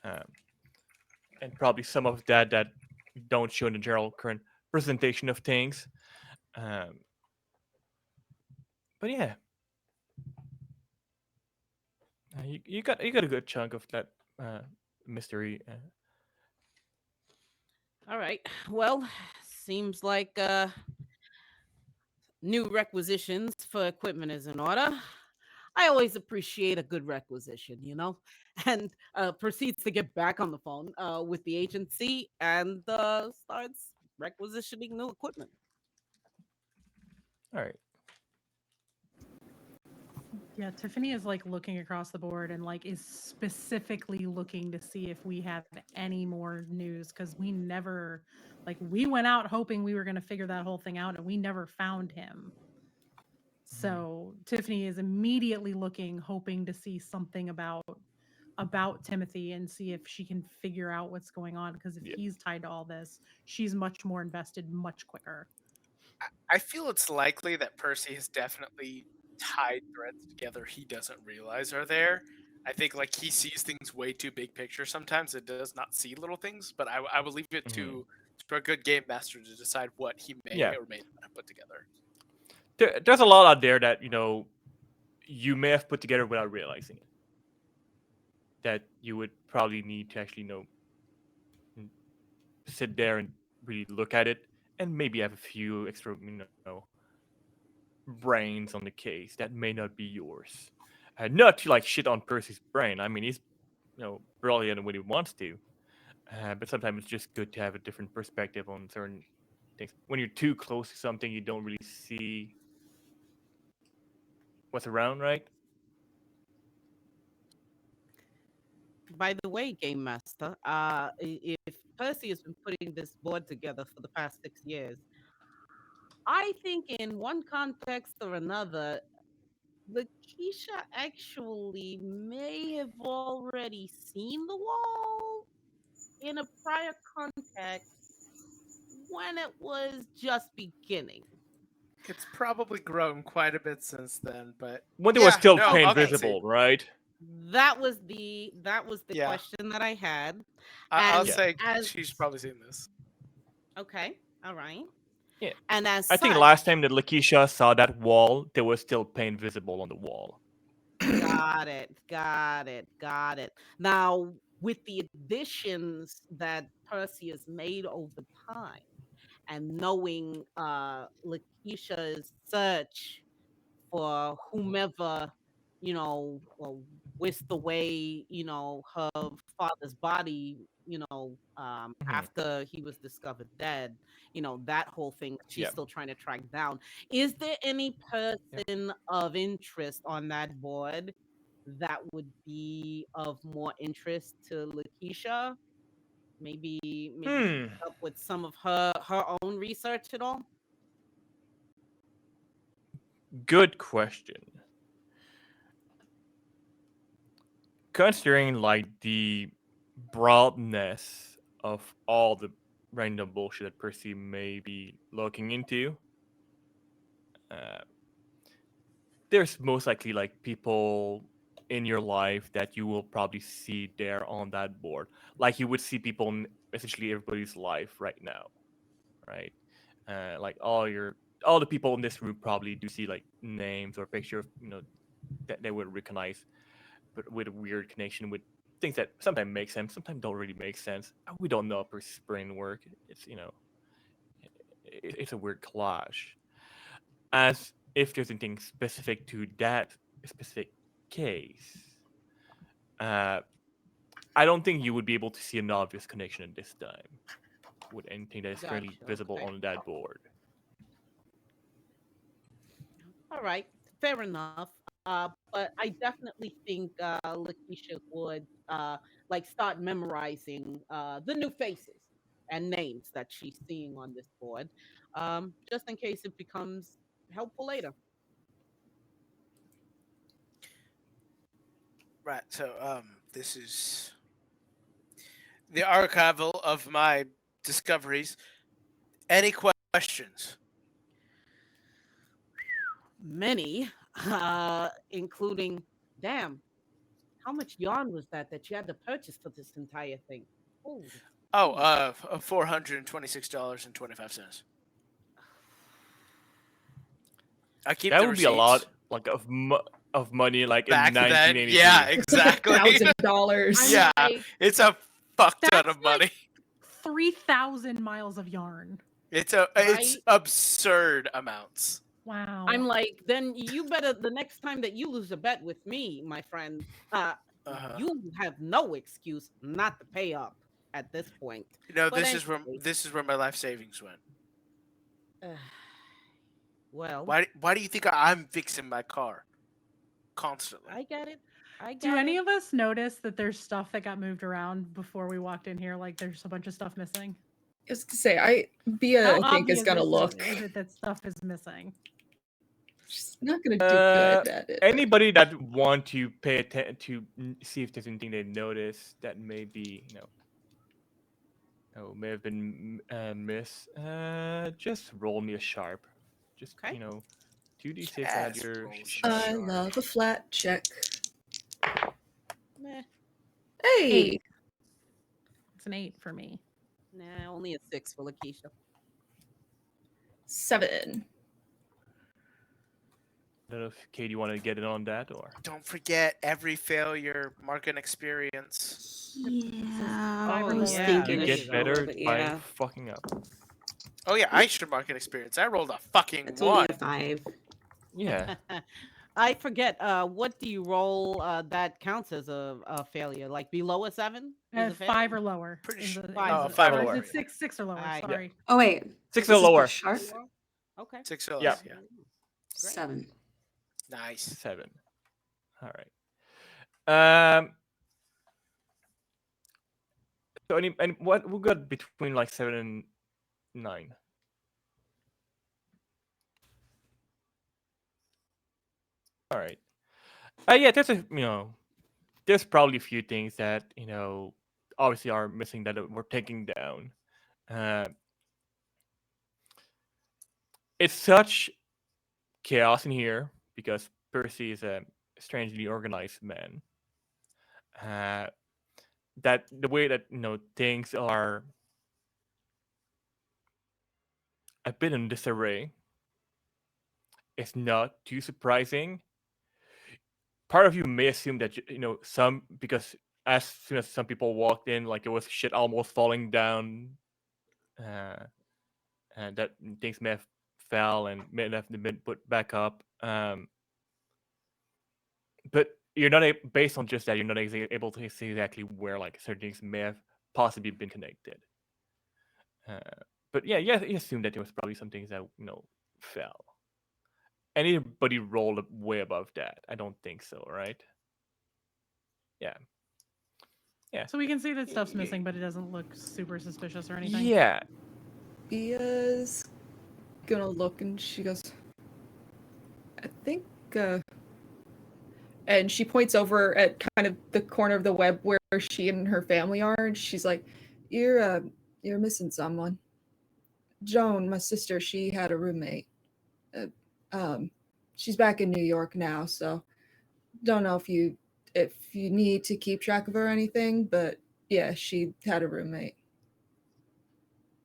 and probably some of that don't show in the general current presentation of things. But yeah, you got a good chunk of that mystery. All right. Well, seems like new requisitions for equipment is in order. I always appreciate a good requisition, and proceeds to get back on the phone with the agency and starts requisitioning new equipment. All right. Yeah, Tiffany is like looking across the board and like is specifically looking to see if we have any more news, because we never, like, we went out hoping we were going to figure that whole thing out and we never found him. So Tiffany is immediately looking, hoping to see something about Timothy and see if she can figure out what's going on, because if he's tied to all this, she's much more invested much quicker. I feel it's likely that Percy has definitely tied threads together he doesn't realize are there. I think like he sees things way too big picture sometimes and does not see little things, but I would leave it to a good game master to decide what he may or may not have put together. There's a lot out there that you may have put together without realizing it, that you would probably need to actually sit there and really look at it and maybe have a few extra brains on the case that may not be yours. Not to like shit on Percy's brain. I mean, he's brilliant when he wants to, but sometimes it's just good to have a different perspective on certain things. When you're too close to something, you don't really see what's around, right? By the way, Game Master, if Percy has been putting this board together for the past 6 years, I think in one context or another, Lakeisha actually may have already seen the wall in a prior context when it was just beginning. It's probably grown quite a bit since then, but when it was still plain visible, right? That was the question that I had. I'll say she's probably seen this. Okay, all right. Yeah, and I think last time that Lakeisha saw that wall, there was still paint visible on the wall. Got it. Now, with the additions that Percy has made over time, and knowing Lakeisha's search for whomever, whisked away, her father's body, after he was discovered dead, that whole thing she's still trying to track down. Is there any person of interest on that board that would be of more interest to Lakeisha? Maybe up with some of her own research at all? Good question. Considering like the broadness of all the random bullshit that Percy may be looking into, there's most likely like people in your life that you will probably see there on that board, like you would see people in essentially everybody's life right now, right? Like all the people in this room probably do see like names or picture of that they would recognize, but with a weird connection with things that sometimes make sense, sometimes don't really make sense. We don't know if his brain work. It's it's a weird collage, as if there's anything specific to that specific case. I don't think you would be able to see an obvious connection at this time with anything that is currently visible on that board. All right, fair enough. But I definitely think Lakeisha would like start memorizing the new faces and names that she's seeing on this board, just in case it becomes helpful later. Right. So this is the archival of my discoveries. Any questions? Many, including, damn, how much yarn was that you had to purchase for this entire thing? Holy $426.25. I keep that the would receipts. be a lot like of money like Back in 1983. then. Yeah, exactly. $1,000. Yeah, like, it's a fuck ton that's of money. like 3,000 miles of yarn. It's Right? absurd amounts. Wow. I'm like, then you better, the next time that you lose a bet with me, my friend, you have no excuse not to pay up at this point. But But this is where my life savings went. Well, why do you think I'm fixing my car constantly? I get it. Do any of us notice that there's stuff that got moved around before we walked in here? Like there's a bunch of stuff missing. I was gonna say, Bia, I think, is gonna look. Is it that stuff is missing? She's not gonna do good at it. Anybody that want to pay attention to see if there's anything they notice that may be, may have been missed. Just roll me a sharp. Just 2d6 add your. I love a flat check. Meh. Hey, 8. It's an 8 for me. Nah, only a 6 for Lakeisha. 7. I don't know if Kate, you want to get in on that or. Don't forget, every failure mark an experience. Yeah, You get better by fucking up. Oh yeah, I should mark an experience. I rolled a fucking It's 1. only a 5. Yeah. I forget. What do you roll that counts as a failure? Like below a 7? 5 or lower. Pretty sure. 5 or lower. Is it 6 or lower? Sorry. Yeah. Oh wait, 6 or lower. Sharp. Okay. 6 or lower. Yeah. Yeah. 7. Nice. 7. All right. So and what we got between like 7 and 9? All right. Yeah, there's probably a few things that obviously are missing that we're taking down. It's such chaos in here because Percy is a strangely organized man. That the way that things are a bit in disarray is not too surprising. Part of you may assume that because as soon as some people walked in, like it was shit almost falling down, and that things may have fell and may have been put back up. But you're not based on just that. You're not able to see exactly where like certain things may have possibly been connected. But yeah, you assume that there was probably some things that fell. Anybody rolled way above that? I don't think so, right? Yeah. So we can see that stuff's missing, but it doesn't look super suspicious or anything. Yeah. Bia's gonna look and she goes, I think, and she points over at kind of the corner of the web where she and her family are, and she's like, you're missing someone. Joan, my sister, she had a roommate. She's back in New York now, so don't know if you need to keep track of her or anything, but yeah, she had a roommate.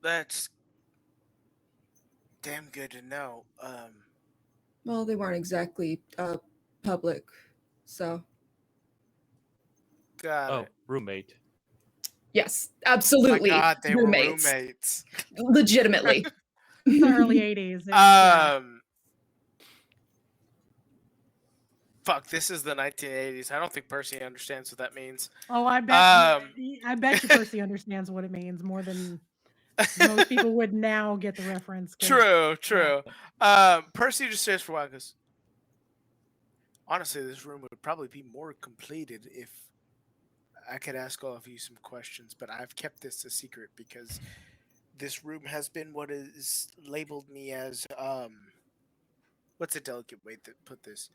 That's damn good to know. Well, they weren't exactly public. So. Got it. Roommate. Yes, absolutely. My God, they roommates. were roommates. Legitimately. The early 80s. Fuck, this is the 1980s. I don't think Percy understands what that means. Oh, I bet you Percy understands what it means more than most people would now get the reference. True. Percy just stares for a while and goes, honestly, this room would probably be more completed if I could ask all of you some questions, but I've kept this a secret because this room has been what is labeled me as, what's a delicate way to put this?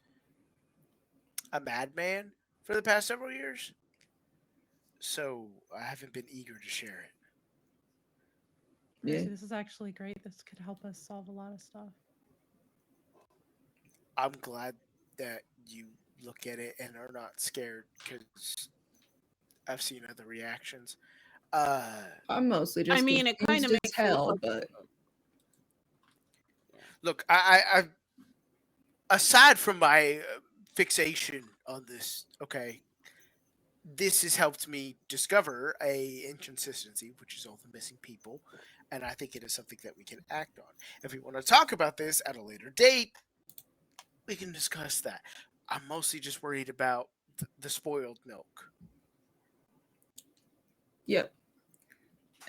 A madman for the past several years. So I haven't been eager to share it. Percy, this is actually great. This could help us solve a lot of stuff. I'm glad that you look at it and are not scared because I've seen other reactions. I'm mostly just. I mean, it kind of makes hell, but look, I aside from my fixation on this, okay, this has helped me discover a inconsistency, which is all the missing people, and I think it is something that we can act on. If we want to talk about this at a later date, we can discuss that. I'm mostly just worried about the spoiled milk. Yep.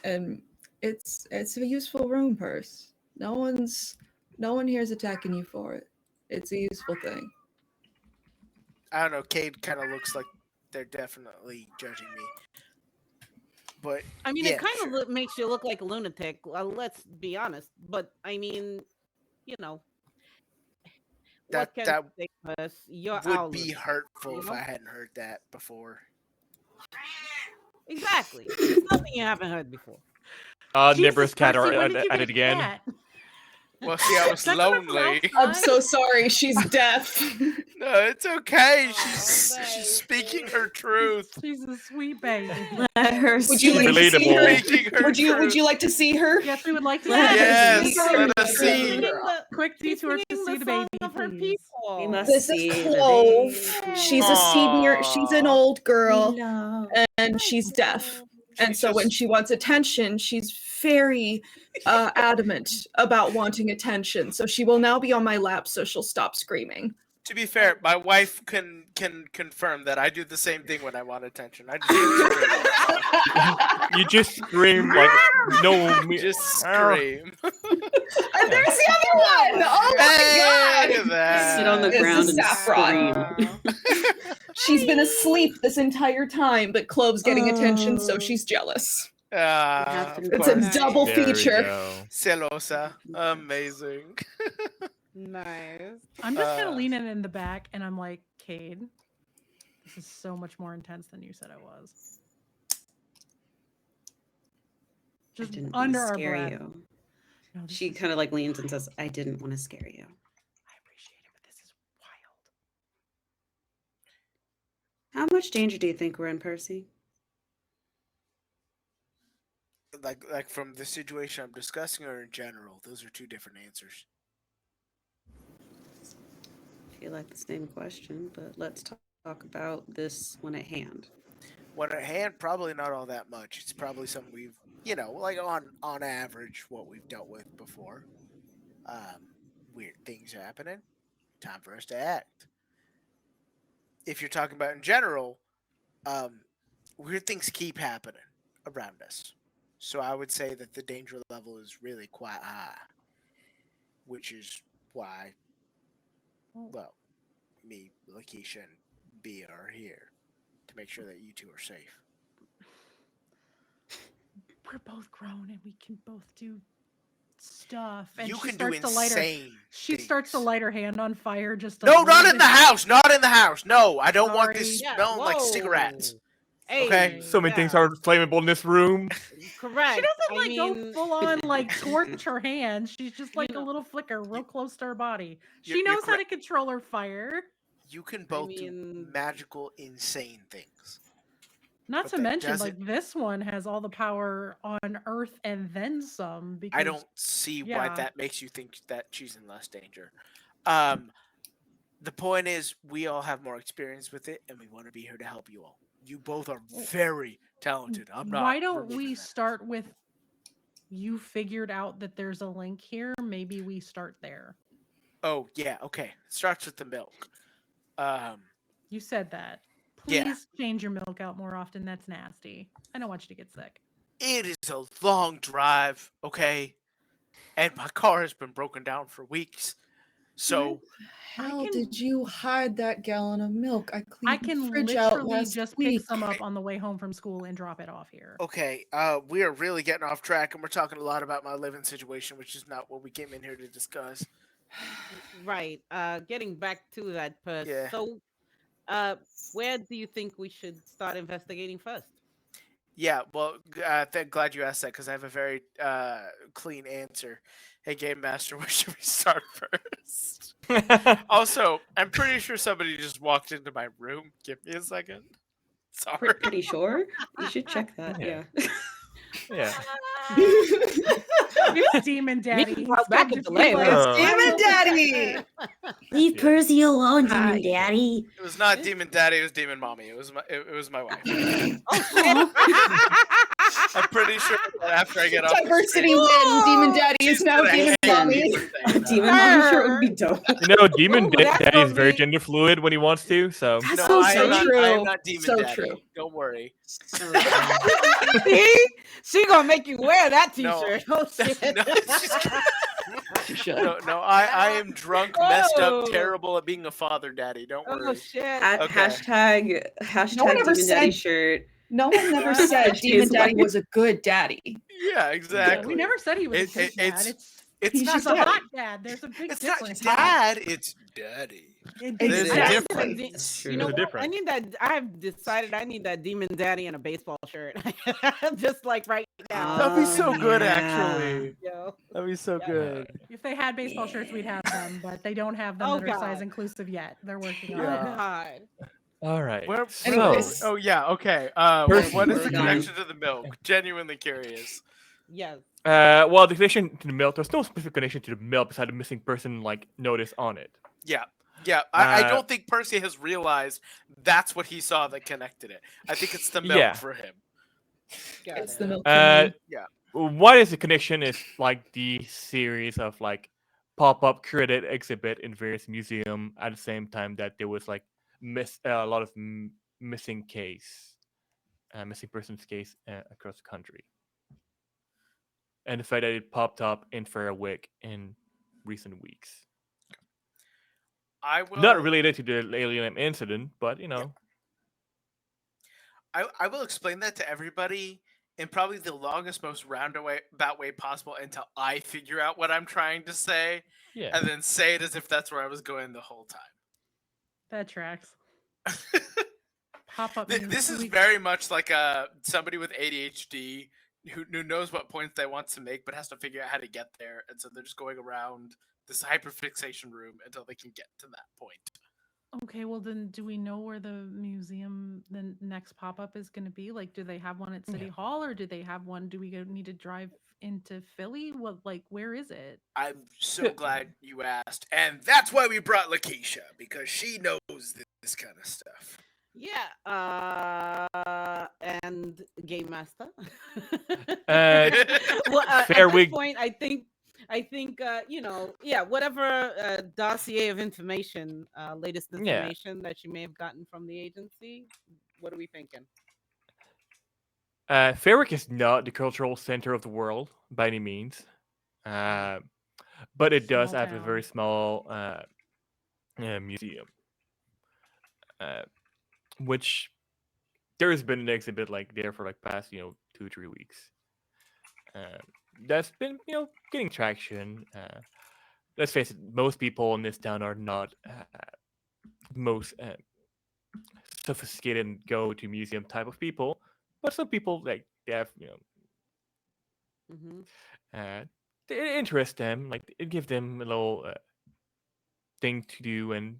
And it's a useful room, Purse. No one here is attacking you for it. It's a useful thing. I don't know. Cade kind of looks like they're definitely judging me. But I mean, yeah, it kind of makes you look like a lunatic. Let's be honest. But I mean, you know, that You're would be hurtful if I hadn't heard that before. Exactly. It's nothing you haven't heard before. Nibber's cat are at it again. Cat? Well, see, I was lonely. I'm so sorry. She's deaf. No, it's okay. She's speaking her truth. She's a sweet baby. Would you like to see her? Would you like to see her? Yes, we would like to. Yes, let us see. Quick detour to see the baby, please. This is Clove. She's a senior. She's an old girl, and she's deaf. And so when she wants attention, she's very adamant about wanting attention. So she will now be on my lap, so she'll stop screaming. To be fair, my wife can confirm that I do the same thing when I want attention. I You just scream like no. Just scream. And there's the other one. Oh my god! Look at that. Sit on the ground and scream. She's been asleep this entire time, but Clove's getting attention, so she's jealous. It's a double feature. Celosa. Amazing. Nice. I'm just kind of leaning in the back, and I'm like, Cade, this is so much more intense than you said it was. Just under our breath. You. No, she kind of like leans and says, I didn't want to scare you. I appreciate it, but this is wild. How much danger do you think we're in, Percy? Like from the situation I'm discussing or in general? Those are two different answers. I feel like the same question, but let's talk about this one at hand. One at hand, probably not all that much. It's probably something we've, like on average, what we've dealt with before. Weird things happening. Time for us to act. If you're talking about in general, weird things keep happening around us. So I would say that the danger level is really quite high, which is why, well, me, Lakeisha, and Bea are here to make sure that you two are safe. We're both grown and we can both do stuff. And you she can starts do to light insane her. She starts to light her hand on fire. Just no, not in the house. Not in the house. No, I don't want this smelling like cigarettes. Hey, okay, so many things are flammable in this room. Correct. She doesn't go full on torch her hands. She's just like a little flicker real close to her body. She knows how to control her fire. You can both do magical, insane things. Not to mention, this one has all the power on Earth and then some. Because I don't see why that makes you think that she's in less danger. The point is, we all have more experience with it, and we want to be here to help you all. You both are very talented. I'm not. Why don't we start with you figured out that there's a link here? Maybe we start there. Oh yeah, okay. Starts with the milk. You said that. Please change your milk out more often. That's nasty. I don't want you to get sick. It is a long drive, okay? And my car has been broken down for weeks. So how did you hide that gallon of milk? I cleaned the fridge out last just week. Pick some up on the way home from school and drop it off here. Okay, we are really getting off track, and we're talking a lot about my living situation, which is not what we came in here to discuss. Right. Getting back to that first. Yeah. So, where do you think we should start investigating first? Yeah, well, glad you asked that because I have a very clean answer. Hey, Game Master, where should we start first? Also, I'm pretty sure somebody just walked into my room. Give me a second. Sorry. Pretty sure. You should check that. Yeah. Yeah. It's Demon Daddy. Back at the lane. Demon Daddy! Leave Percy alone, Demon Daddy. It was not Demon Daddy, it was Demon Mommy. It was my wife. I'm pretty sure that after I get off Diversity win. Demon Daddy is now Demon Mommy. Demon Mommy sure would be dope. Demon Daddy is very gender fluid when he wants to, so. That's No, so I true. am not Demon So Daddy. true. Don't worry. She gonna make you wear that No. T-shirt. Oh shit. No, I am drunk, messed Oh. up, terrible at being a father daddy. Don't worry. Oh shit. Okay. Hashtag No one ever Demon Daddy said- shirt. No one never said Demon Daddy was a good daddy. Yeah, exactly. We never said he was a good dad. It's He's not just a daddy. hot dad. There's a big It's not difference. dad, it's daddy. There's a Exactly. difference. You know There's a what? I need that. I've decided I need that Demon Daddy and a baseball shirt. Just like right now. That'd be so good, yeah. actually. Yo. That'd be so good. If they had baseball shirts, we'd have them, but they don't have them Oh, that are size God. inclusive yet. They're working Oh on it. Yeah. God. All right. Anyways. Oh yeah, okay. First- What is the First- connection to the milk? Genuinely curious. Yes. Well, the connection to the milk, there's no specific connection to the milk besides the missing person notice on it. Yeah. I Uh, don't think Percy has realized that's what he saw that connected it. I think it's the milk Yeah. for him. Got It's it. the milk. Uh, Yeah. What is the connection is the series of pop-up curated exhibit in various museum at the same time that there was a lot of missing persons case across the country, and the fact that it popped up in Fairwick in recent weeks. I will Not related to the alien incident, but I will explain that to everybody in probably the longest, most roundabout way possible until I figure out what I'm trying to say, yeah. and then say it as if that's where I was going the whole time. That tracks. Pop up. This is very much like somebody with ADHD who knows what points they want to make, but has to figure out how to get there, and so they're just going around this hyperfixation room until they can get to that point. Okay, well then, do we know where the museum, the next pop-up is going to be? Do they have one at City Hall, or do they have one? Do we need to drive into Philly? What, where is it? I'm so glad you asked, and that's why we brought Lakeisha, because she knows this kind of stuff. Yeah. And Game Master. Well, at Fairwick- this point, I think whatever dossier of information, latest information that you may have gotten from the agency. What are we thinking? Fairwick is not the cultural center of the world by any means, but it does Small have a town. very small museum, which there has been an exhibit there for past 2-3 weeks. That's been getting traction. Let's face it, most people in this town are not most sophisticated and go to museum type of people, but some people they have Mm-hmm. it interests them, it gives them a little thing to do, and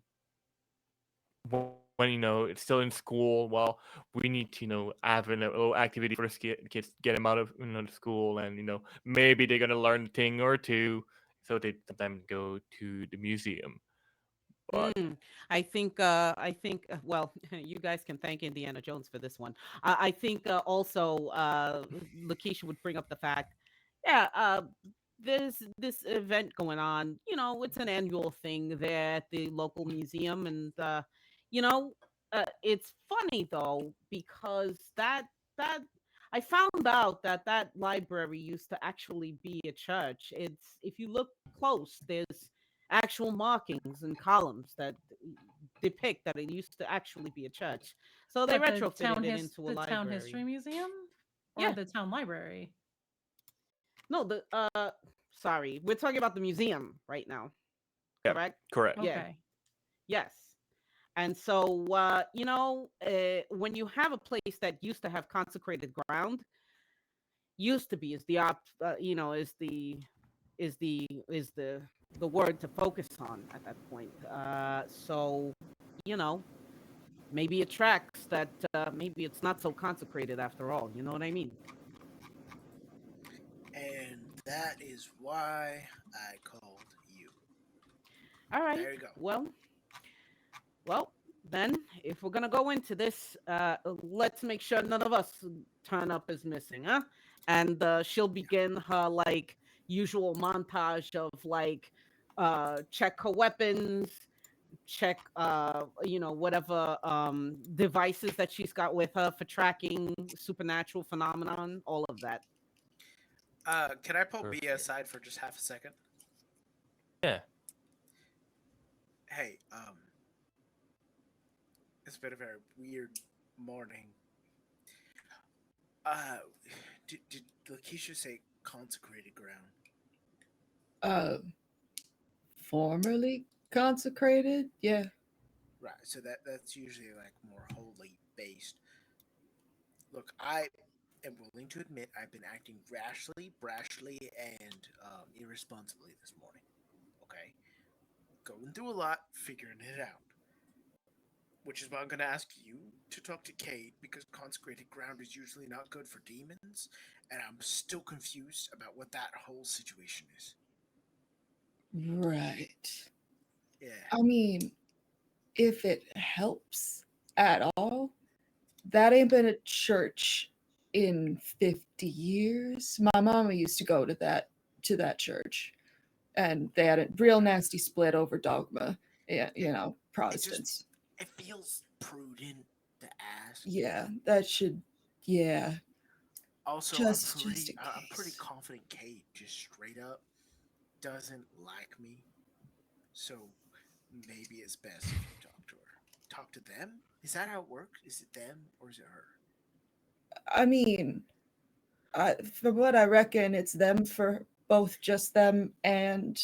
when it's still in school, well, we need to have a little activity for the kids to get them out of the school, and maybe they're gonna learn a thing or two, so they sometimes go to the museum. But I think. Well, you guys can thank Indiana Jones for this one. I think also Lakeisha would bring up the fact, yeah, there's this event going on. You know, it's an annual thing there at the local museum, and you know, it's funny though because that I found out that that library used to actually be a church. It's if you look close, there's actual markings and columns that depict that it used to actually be a church. So they But retrofitted it into a the library. town history museum, or Yeah. the town library. No, the sorry, we're talking about the museum right now. yeah, Correct? correct. Yeah. Okay. Yes. And so you know, when you have a place that used to have consecrated ground, used to be is the you know, is the word to focus on at that point. So, you know, maybe it tracks that maybe it's not so consecrated after all. You know what I mean? And that is why I called you. All right. There you go. Well, then, if we're gonna go into this, let's make sure none of us turn up as missing, huh? And she'll begin her like usual montage of like check her weapons, check you know, whatever devices that she's got with her for tracking supernatural phenomenon, all of that. Can I pull Perfect. Bia aside for just half a second? Yeah. Hey, it's been a very weird morning. Did Lakeisha say consecrated ground? Formerly consecrated, yeah. Right, so that's usually like more holy based. Look, I am willing to admit I've been acting rashly, brashly, and irresponsibly this morning. Okay, going through a lot, figuring it out. Which is why I'm going to ask you to talk to Cade, because consecrated ground is usually not good for demons, and I'm still confused about what that whole situation is. Right. Yeah. I mean, if it helps at all, that ain't been a church in 50 years. My mama used to go to that church, and they had a real nasty split over dogma. Yeah, you know, Protestants. It feels prudent to ask. Yeah, that should. Yeah. Also, just I'm in pretty case. confident Cade just straight up doesn't like me. So maybe it's best if you talk to her. Talk to them? Is that how it works? Is it them or is it her? I mean, from what I reckon, it's them for both, just them and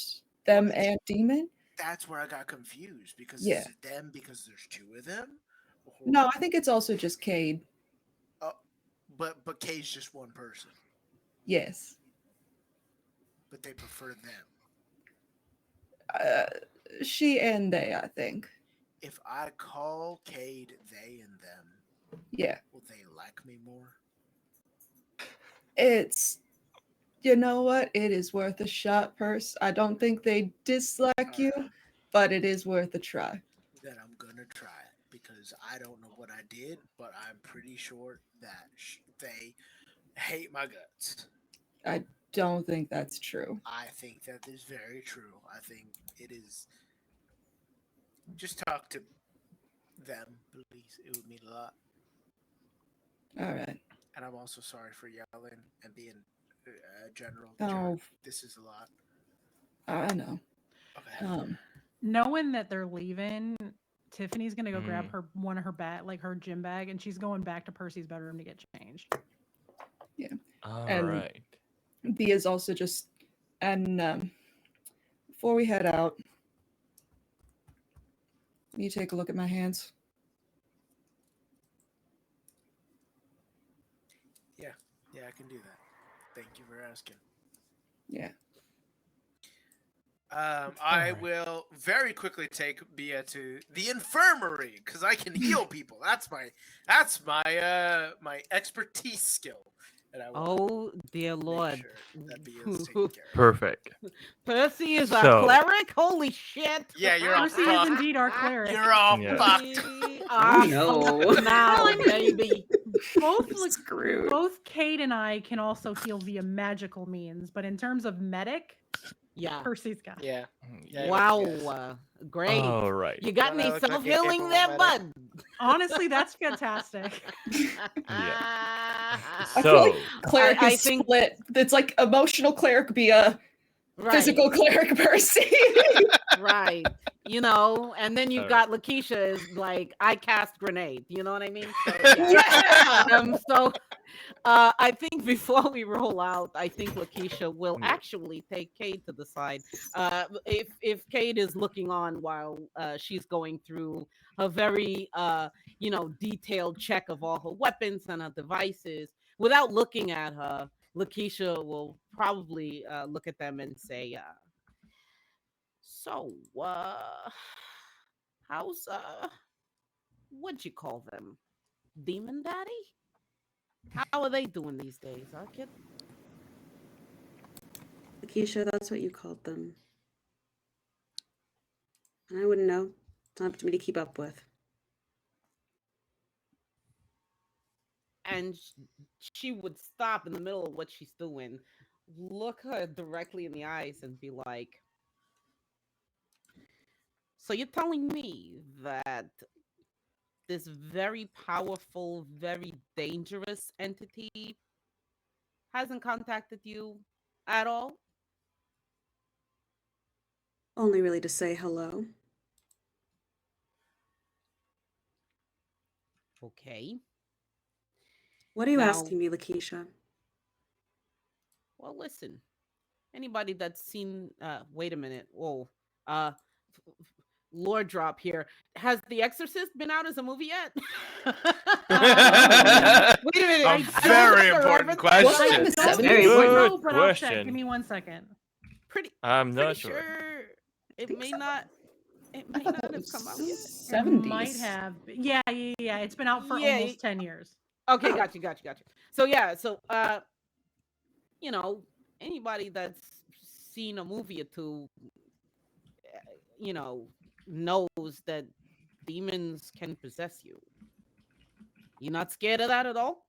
demon. That's where I got confused because Yeah. is it them because there's two of them? Or... No, I think it's also just Cade. But Cade's just one person. Yes. But they prefer them. She and they, I think. If I call Cade they and them, yeah, will they like me more? It's, you know what? It is worth a shot, Purse. I don't think they dislike you, but it is worth a try. Then I'm gonna try it because I don't know what I did, but I'm pretty sure that they hate my guts. I don't think that's true. I think that is very true. I think it is. Just talk to them, please. It would mean a lot. All right. And I'm also sorry for yelling and being a general jerk. This is a lot. I know. Okay. Knowing that they're leaving, Tiffany's gonna go grab her one of her her gym bag, and she's going back to Percy's bedroom to get changed. Yeah. All and right. B is also just, and before we head out, you take a look at my hands. Yeah, I can do that. Thank you for asking. Yeah. I will very quickly take Bia to the infirmary because I can heal people. That's my my expertise skill And I will Oh dear make Lord! sure that B is taken care of. Perfect. Percy is our So- clerik. Holy shit! Yeah, you're all Percy is fucked. indeed our cleric. You're all Yeah. fucked. We are no. fucked now, Well, I mean- baby. Screwed. Both Cade and I can also heal via magical means, but in terms of medic, Yeah. Percy's got it. Yeah. Yeah, Wow. yes. Great. All right. You got Don't I any look like a self-healing capable there, medic? bud? Honestly, that's fantastic. I feel So- like cleric I is think- split. It's like emotional cleric via physical cleric Percy. Right. You know, and then you've All got Lakeisha is like, I cast grenade. You know what I mean? So, Yeah. I think before we roll out, I think Lakeisha will Yeah. actually take Cade to the side. If Cade is looking on while she's going through a very detailed check of all her weapons and her devices, without looking at her, Lakeisha will probably look at them and say, so how's what'd you call them? Demon Daddy? How are they doing these days, huh, kid? Lakeisha, that's what you called them. And I wouldn't know. It's not up to me to keep up with. And she would stop in the middle of what she's doing, look her directly in the eyes, and be like, so you're telling me that this very powerful, very dangerous entity hasn't contacted you at all? Only really to say hello. Okay. What are you Now- asking me, Lakeisha? Well, listen. Anybody that's seen wait a minute. Whoa. Lore drop here. Has The Exorcist been out as a movie yet? Wait a minute. A I very don't important remember. Wasn't it question. in the Don't 70s? Very know, important. but I'll check. question. Give me 1 second. Pretty I'm not pretty sure. It think may so. not it I may thought not that have was come out yet. 70s. It might have. Yeah. It's been out for Yeah, almost 10 years. Okay, Oh. got you. So yeah, anybody that's seen a movie or two, knows that demons can possess you. You not scared of that at all?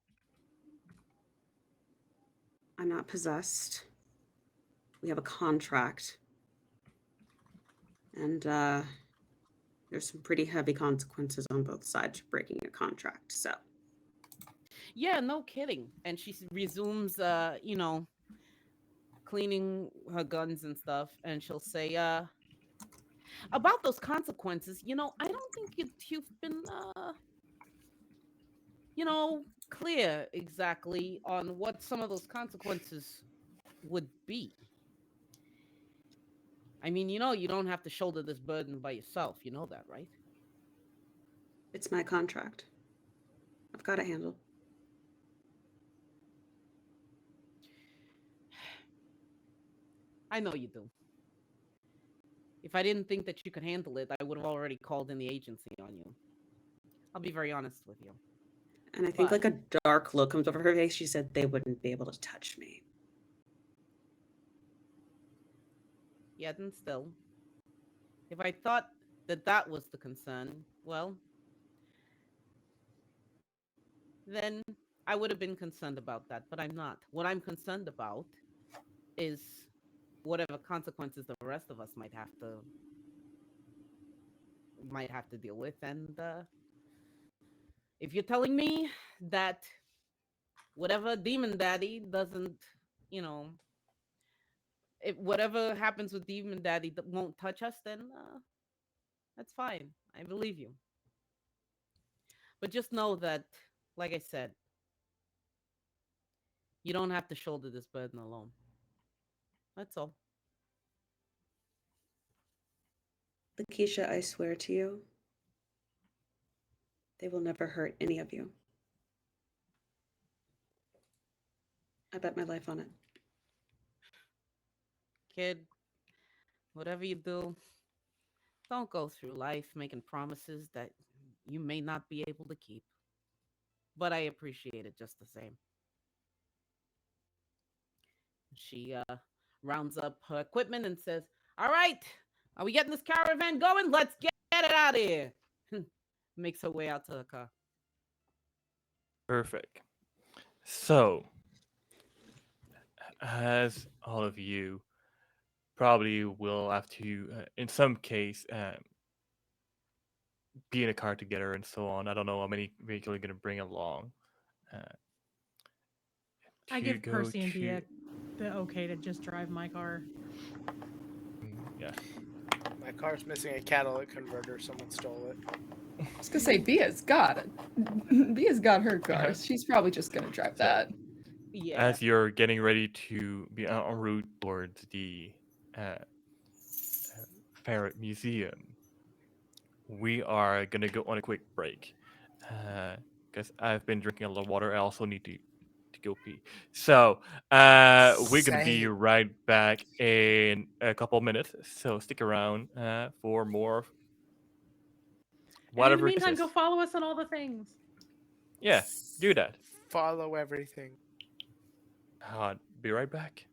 I'm not possessed. We have a contract. And there's some pretty heavy consequences on both sides for breaking a contract. So Yeah, no kidding. And she resumes, cleaning her guns and stuff, and she'll say, about those consequences, I don't think you've been, clear exactly on what some of those consequences would be. I mean, you don't have to shoulder this burden by yourself. You know that, right? it's my contract. I've got it handled. I know you do. If I didn't think that you could handle it, I would have already called in the agency on you. I'll be very honest with you. And I think But- like a dark look comes over her face. She said they wouldn't be able to touch me. Yet and still, if I thought that was the concern, well, then I would have been concerned about that, but I'm not. What I'm concerned about is whatever consequences the rest of us might have to deal with. And if you're telling me that whatever demon daddy doesn't, if whatever happens with demon daddy that won't touch us, then that's fine. I believe you. But just know that, like I said, you don't have to shoulder this burden alone. That's all. Lakeisha, I swear to you, they will never hurt any of you. I bet my life on it. Kid, whatever you do, don't go through life making promises that you may not be able to keep. But I appreciate it just the same. She rounds up her equipment and says, "All right, are we getting this caravan going? Let's get it out of here." Makes her way out to the car. Perfect. So, as all of you probably will have to, in some case, be in a car together and so on. I don't know how many vehicles you're going to bring along. I give go Percy and Dia to- the okay to just drive my car. Yeah. My car's missing a catalytic converter. Someone stole it. I was gonna say Bia's got it. Bia's got her car. She's probably just gonna drive that. Yeah. As you're getting ready to be en route towards the Ferret Museum, we are gonna go on a quick break because I've been drinking a lot of water. I also need to go pee. So we're gonna be Same. right back in a couple minutes. So stick around for more. And in the Whatever meantime, this go is. follow us on all the things. Yeah, do that. Follow everything. Be right back.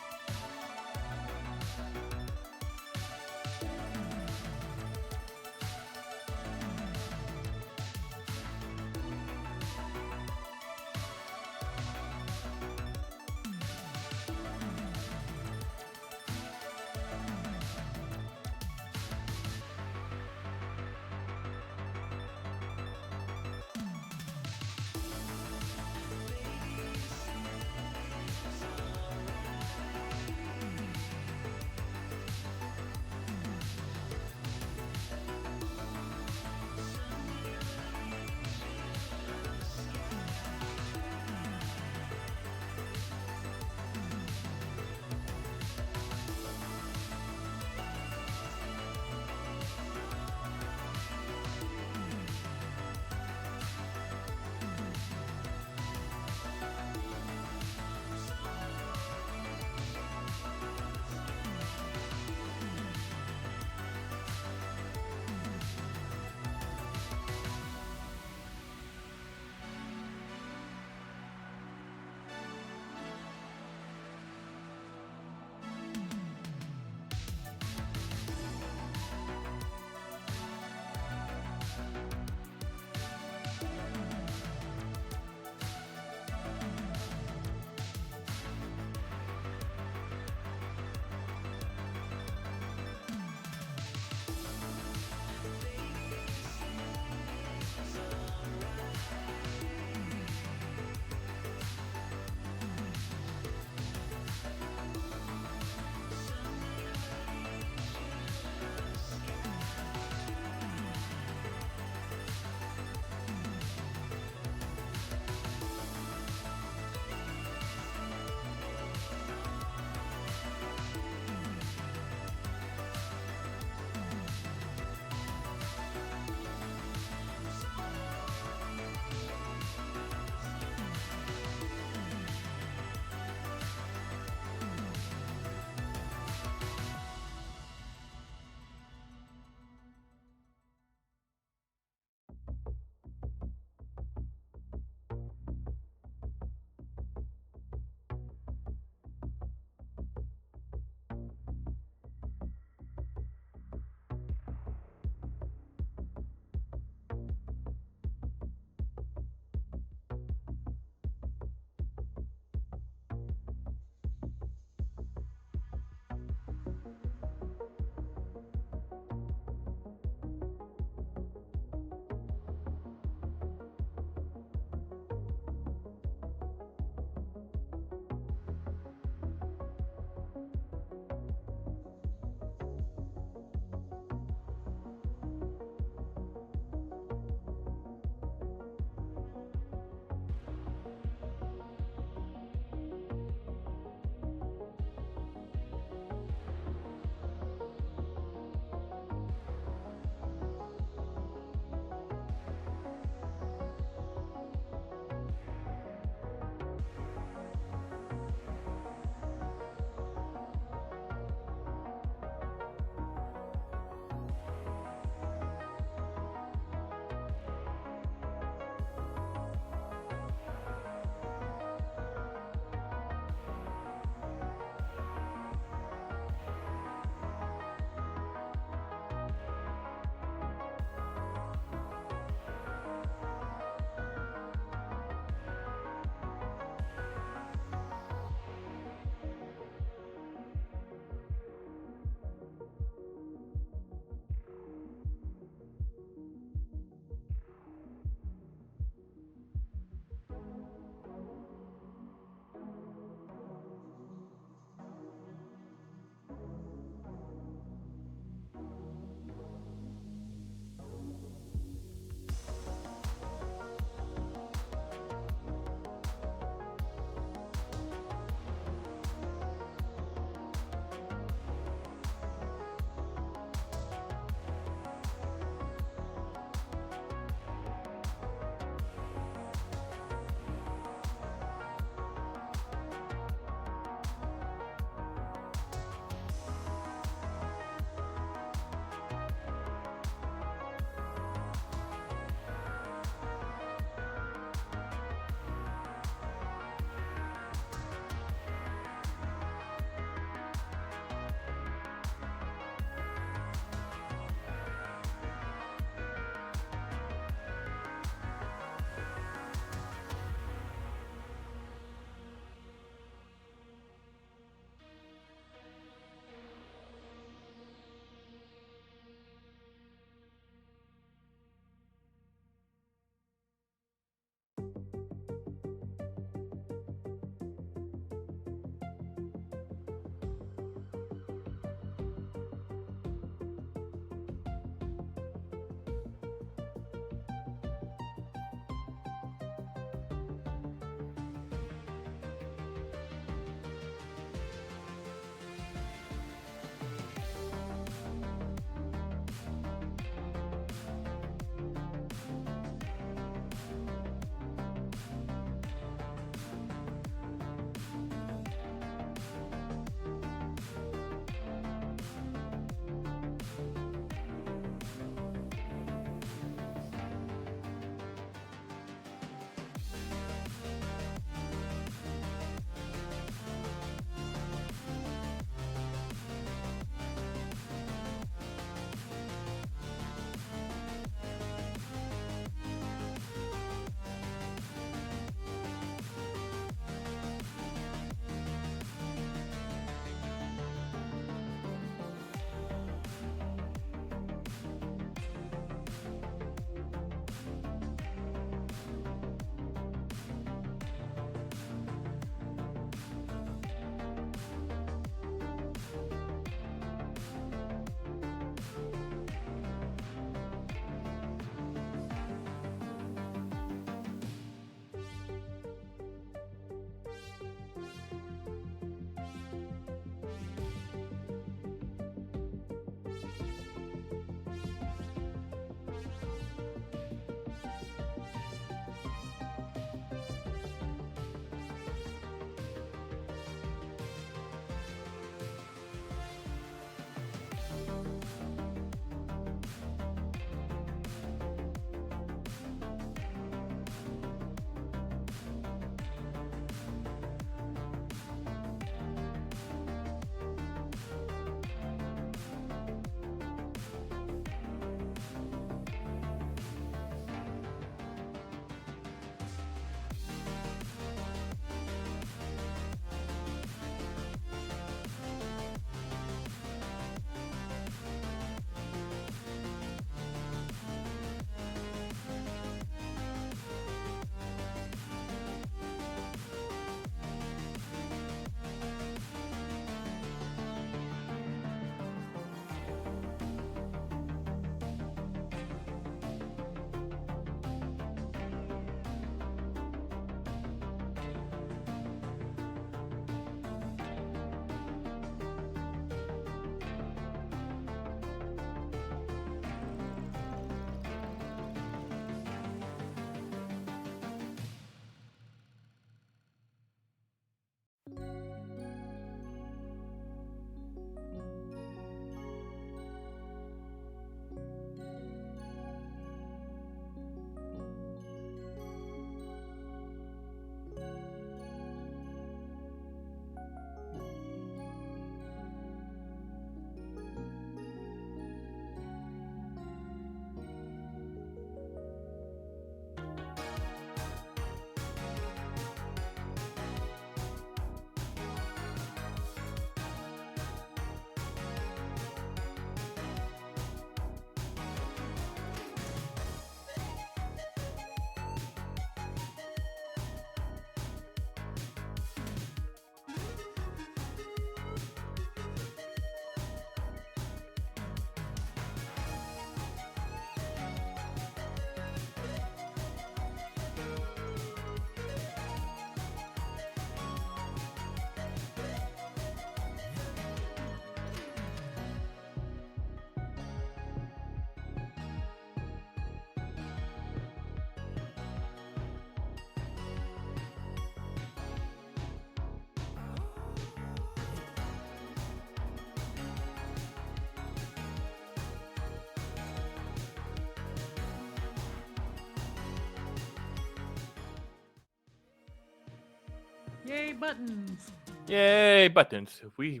Yay, buttons. Yay, buttons. We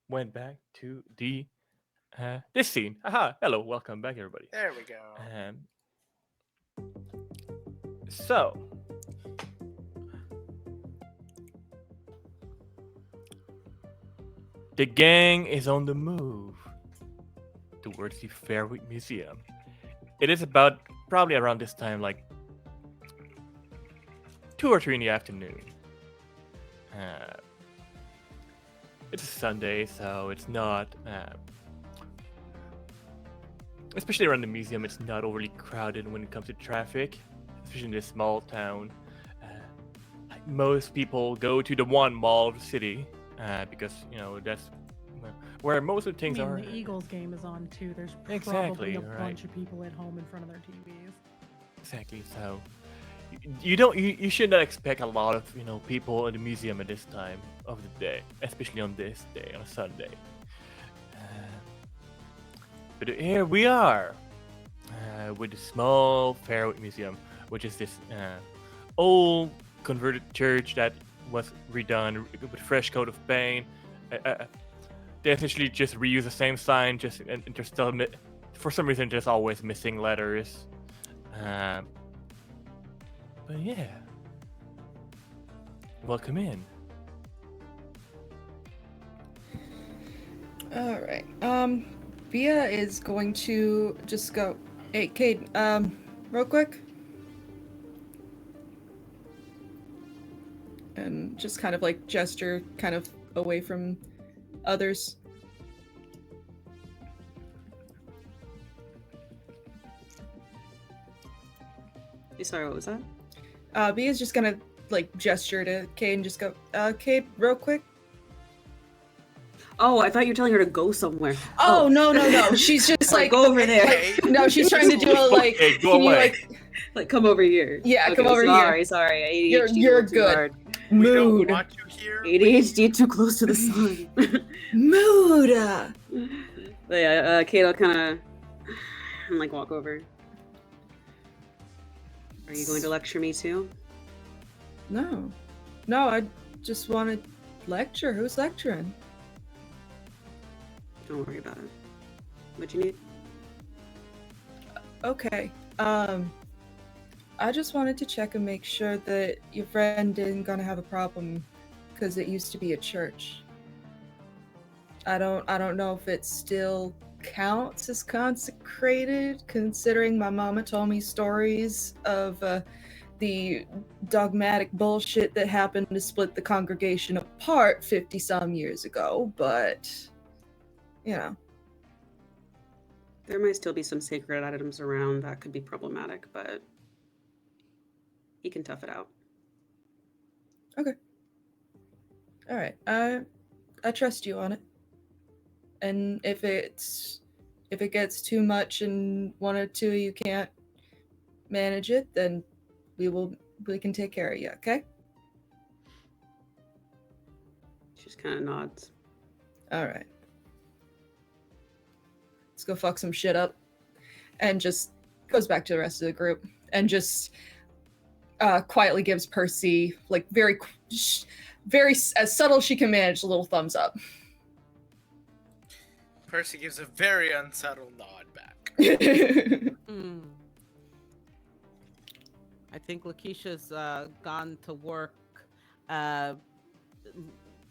went back to the this scene. Aha, hello, welcome back, everybody. There we go. So, the gang is on the move towards the Fairwick Museum. It is about probably around this time, like 2 or 3 in the afternoon. It's a Sunday, so it's not, especially around the museum, it's not overly crowded when it comes to traffic, especially in this small town. Most people go to the one mall of the city because, you know, that's where most of the things are. The Eagles game is on too. There's exactly probably a bunch of people at home in front of their TVs. Exactly. So you should not expect a lot of, you know, people in the museum at this time of the day, especially on this day, on a Sunday. But here we are with the small Fairwick Museum, which is this old converted church that was redone with a fresh coat of paint. They essentially just reuse the same sign, just and they're still for some reason just always missing letters. But yeah, welcome in. All right. Bia is going to just go. Hey, Cade. Real quick. And just kind of like gesture kind of away from others. Sorry, what was that? Bia's just gonna like gesture to Cade and just go, Cade, real quick. Oh, I thought you were telling her to go somewhere. Oh, no. She's just like go over there. No, she's trying to do a like. Hey, go away. Like come over here. Yeah, okay, come over here. Sorry. ADHD You're good. Mood. We don't want you here. ADHD too close to the sun. Mood. Yeah, Kate, I'll kind of like walk over. Are you going to lecture me too? No, I just want to lecture. Who's lecturing? Don't worry about it. What you need? Okay. I just wanted to check and make sure that your friend isn't gonna have a problem, because it used to be a church. I don't know if it still counts as consecrated, considering my mama told me stories of the dogmatic bullshit that happened to split the congregation apart 50-some years ago, but, you know. There might still be some sacred items around that could be problematic, but he can tough it out. Okay. All right. I trust you on it. And if it gets too much and one or two of you can't manage it, then we can take care of you, okay? She just kind of nods. All right. Let's go fuck some shit up. And just goes back to the rest of the group and just quietly gives Percy, like, very as subtle as she can manage, a little thumbs up. Percy gives a very unsettled nod back. I think Lakeisha's gone to work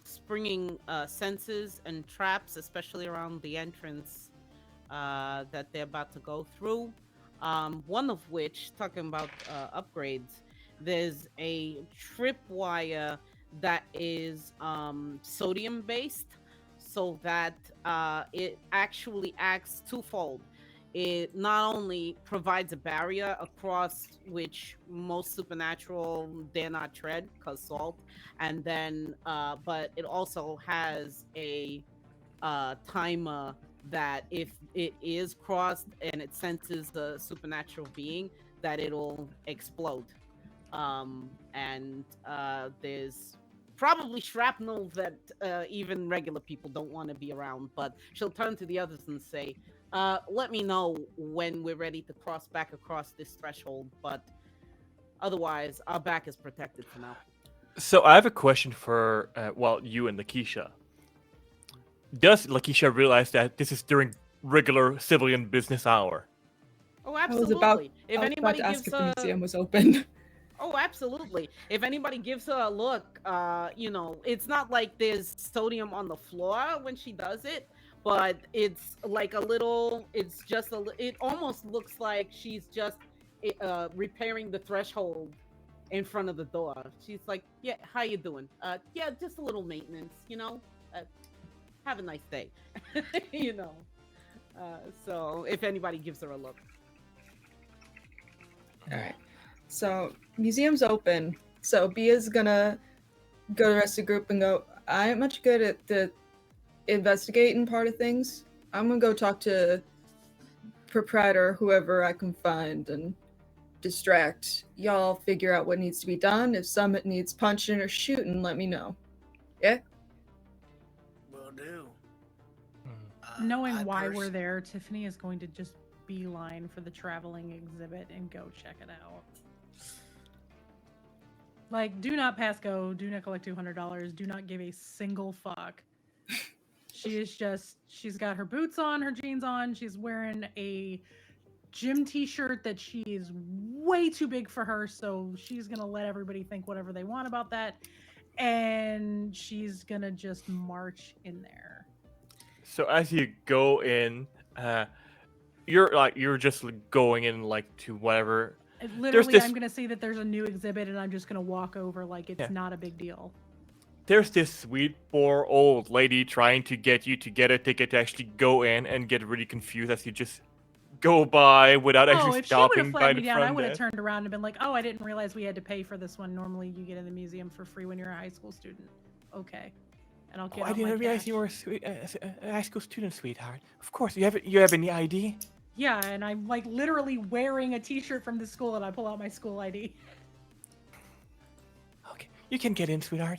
springing sensors and traps, especially around the entrance that they're about to go through. One of which, talking about upgrades, there's a tripwire that is sodium based, so that it actually acts twofold. It not only provides a barrier across which most supernatural dare not tread, cause salt, and then but it also has a timer that if it is crossed and it senses the supernatural being, that it'll explode. And there's probably shrapnel that even regular people don't want to be around, but she'll turn to the others and say, let me know when we're ready to cross back across this threshold, but otherwise our back is protected for now. So I have a question for you and Lakeisha. Does Lakeisha realize that this is during regular civilian business hour? Oh, I was absolutely. If about anybody to ask gives if the a museum was open. Oh, absolutely. If anybody gives her a look, it's not like there's sodium on the floor when she does it, but it's like it's just it almost looks like she's just repairing the threshold in front of the door. She's like, yeah, how you doing? Yeah, just a little maintenance, have a nice day, you know. So if anybody gives her a look. All right. So museum's open. So Bia's gonna go to the rest of the group and go, I ain't much good at the investigating part of things. I'm gonna go talk to proprietor, whoever I can find, and distract. Y'all figure out what needs to be done. If Summit needs punching or shooting, let me know. Yeah? Will do. Knowing why we're there, Tiffany is going to just beeline for the traveling exhibit and go check it out. Like, do not pass go, do not collect $200, do not give a single fuck. She's got her boots on, her jeans on, she's wearing a gym t-shirt that she is way too big for her, so she's gonna let everybody think whatever they want about that, and she's gonna just march in there. So as you go in, you're just going in like to whatever. Literally, I'm gonna see that there's a new exhibit, and I'm just gonna walk over like it's not a big deal. There's this sweet poor old lady trying to get you to get a ticket to actually go in and get really confused as you just go by without actually stopping by the front desk. If she would have flagged me down, I would have turned around and been like, "Oh, I didn't realize we had to pay for this one. Normally, you get in the museum for free when you're a high school student." Okay, and I'll get. I didn't realize you were a high school student, sweetheart. Of course, you have any ID? Yeah, and I'm like literally wearing a T-shirt from the school, and I pull out my school ID. Okay, you can get in, sweetheart.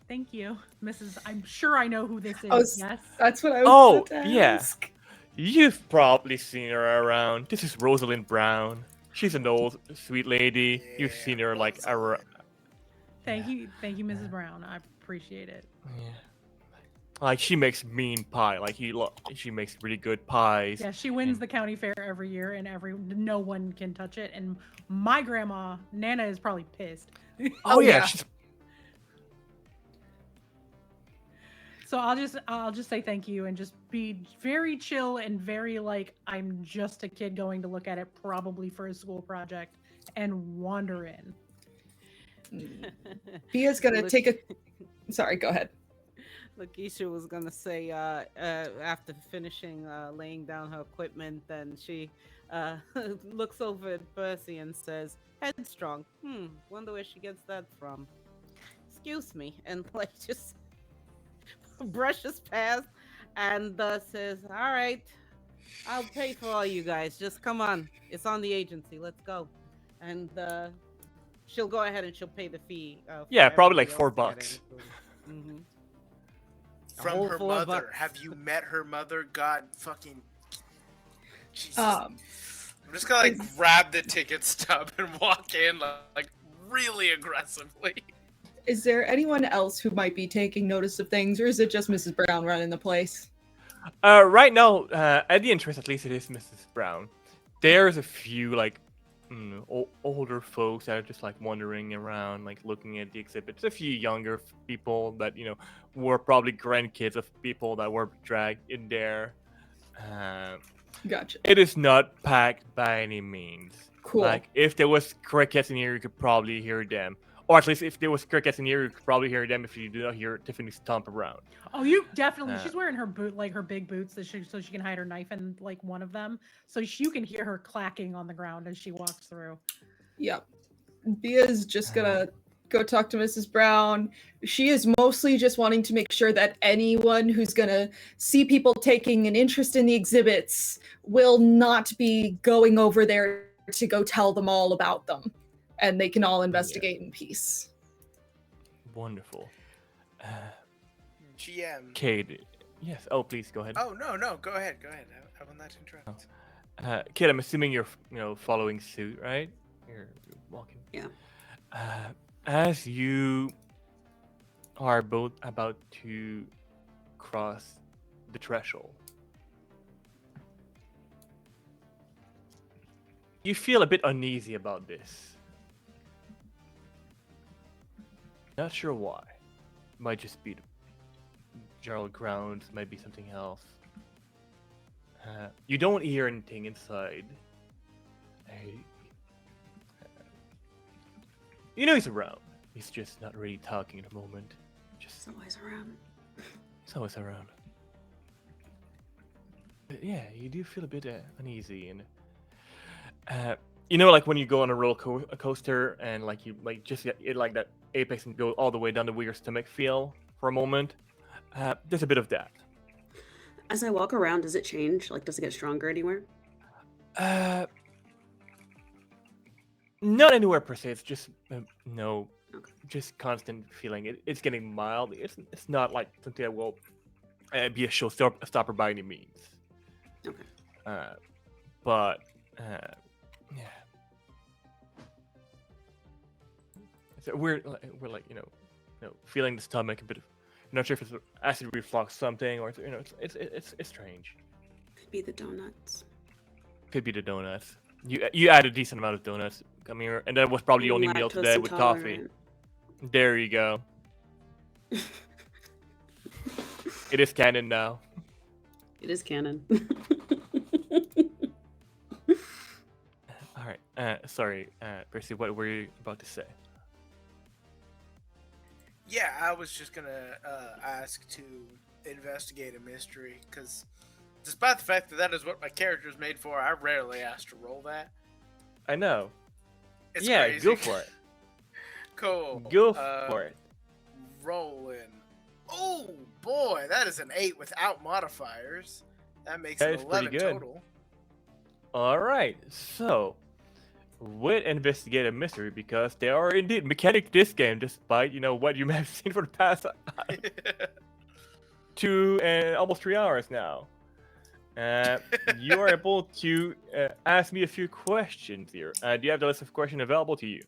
Thank you, Mrs. I'm sure I know who this is. Yes, that's what I was about to ask. You've probably seen her around. This is Rosalind Brown. She's an old sweet lady. You've seen her like around. Thank you, Mrs. Brown. I appreciate it. Yeah. Like she makes mean pie. Like she makes really good pies. Yeah, she wins the county fair every year, and no one can touch it. And my grandma Nana is probably pissed. Oh yeah. So I'll just say thank you and just be very chill and very like I'm just a kid going to look at it probably for a school project and wander in. Bia's gonna take a. Sorry, go ahead. Lakeisha was gonna say after finishing laying down her equipment, then she looks over at Percy and says, "Headstrong. Wonder where she gets that from." Excuse me, and like just brushes past and says, "All right, I'll pay for all you guys. Just come on. It's on the agency. Let's go." And she'll go ahead and she'll pay the fee. Yeah, probably like $4. Mm-hmm. From her mother. Have you met her mother? God fucking Jesus. I'm just gonna like grab the ticket stub and walk in like really aggressively. Is there anyone else who might be taking notice of things, or is it just Mrs. Brown running the place? Right now, at the entrance, at least it is Mrs. Brown. There's a few like older folks that are just like wandering around, like looking at the exhibits. A few younger people that were probably grandkids of people that were dragged in there. Gotcha. It is not packed by any means. Cool. Like if there was crickets in here, you could probably hear them. Or at least if there was crickets in here, you could probably hear them if you do not hear Tiffany stomp around. Oh, you definitely. She's wearing her her big boots so she can hide her knife in like one of them, so you can hear her clacking on the ground as she walks through. Yep. Bia's just gonna go talk to Mrs. Brown. She is mostly just wanting to make sure that anyone who's gonna see people taking an interest in the exhibits will not be going over there to go tell them all about them. And they can all investigate in peace. Wonderful. GM. Cade. Yes. Oh, please go ahead. Oh no. Go ahead. I will not interrupt. Cade, I'm assuming you're following suit, right? You're walking. Yeah. As you are both about to cross the threshold. You feel a bit uneasy about this. Not sure why. Might just be the general grounds, might be something else. You don't hear anything inside. You know he's around. He's just not really talking at the moment. He's always around. He's always around. But yeah, you do feel a bit uneasy, and you know, like when you go on a coaster and like you like just get like that apex and go all the way down to where your stomach feel for a moment. There's a bit of that. As I walk around, does it change? Like, does it get stronger anywhere? Not anywhere per se. It's just no, Okay. just constant feeling. It's getting mild. It's not like something that will be a showstopper by any means. Okay. But yeah. So we're like feeling the stomach a bit. I'm not sure if it's acid reflux something or it's strange. Could be the donuts. Could be the donuts. You add a decent amount of donuts. Come here, and that was probably the only meal today with coffee. There you go. It is canon now. It is canon. All right. Sorry, Percy. What were you about to say? Yeah, I was just gonna ask to investigate a mystery, because despite the fact that that is what my character is made for, I rarely ask to roll that. I know. It's yeah, crazy. Go for it. Cool. Go for it. Rolling. Oh boy, that is an 8 without modifiers. That makes it 11 total. All right, so with investigate a mystery, because there are indeed mechanics to this game, despite what you may have seen for the past 2 and almost 3 hours now. You are able to ask me a few questions here. Do you have the list of questions available to you?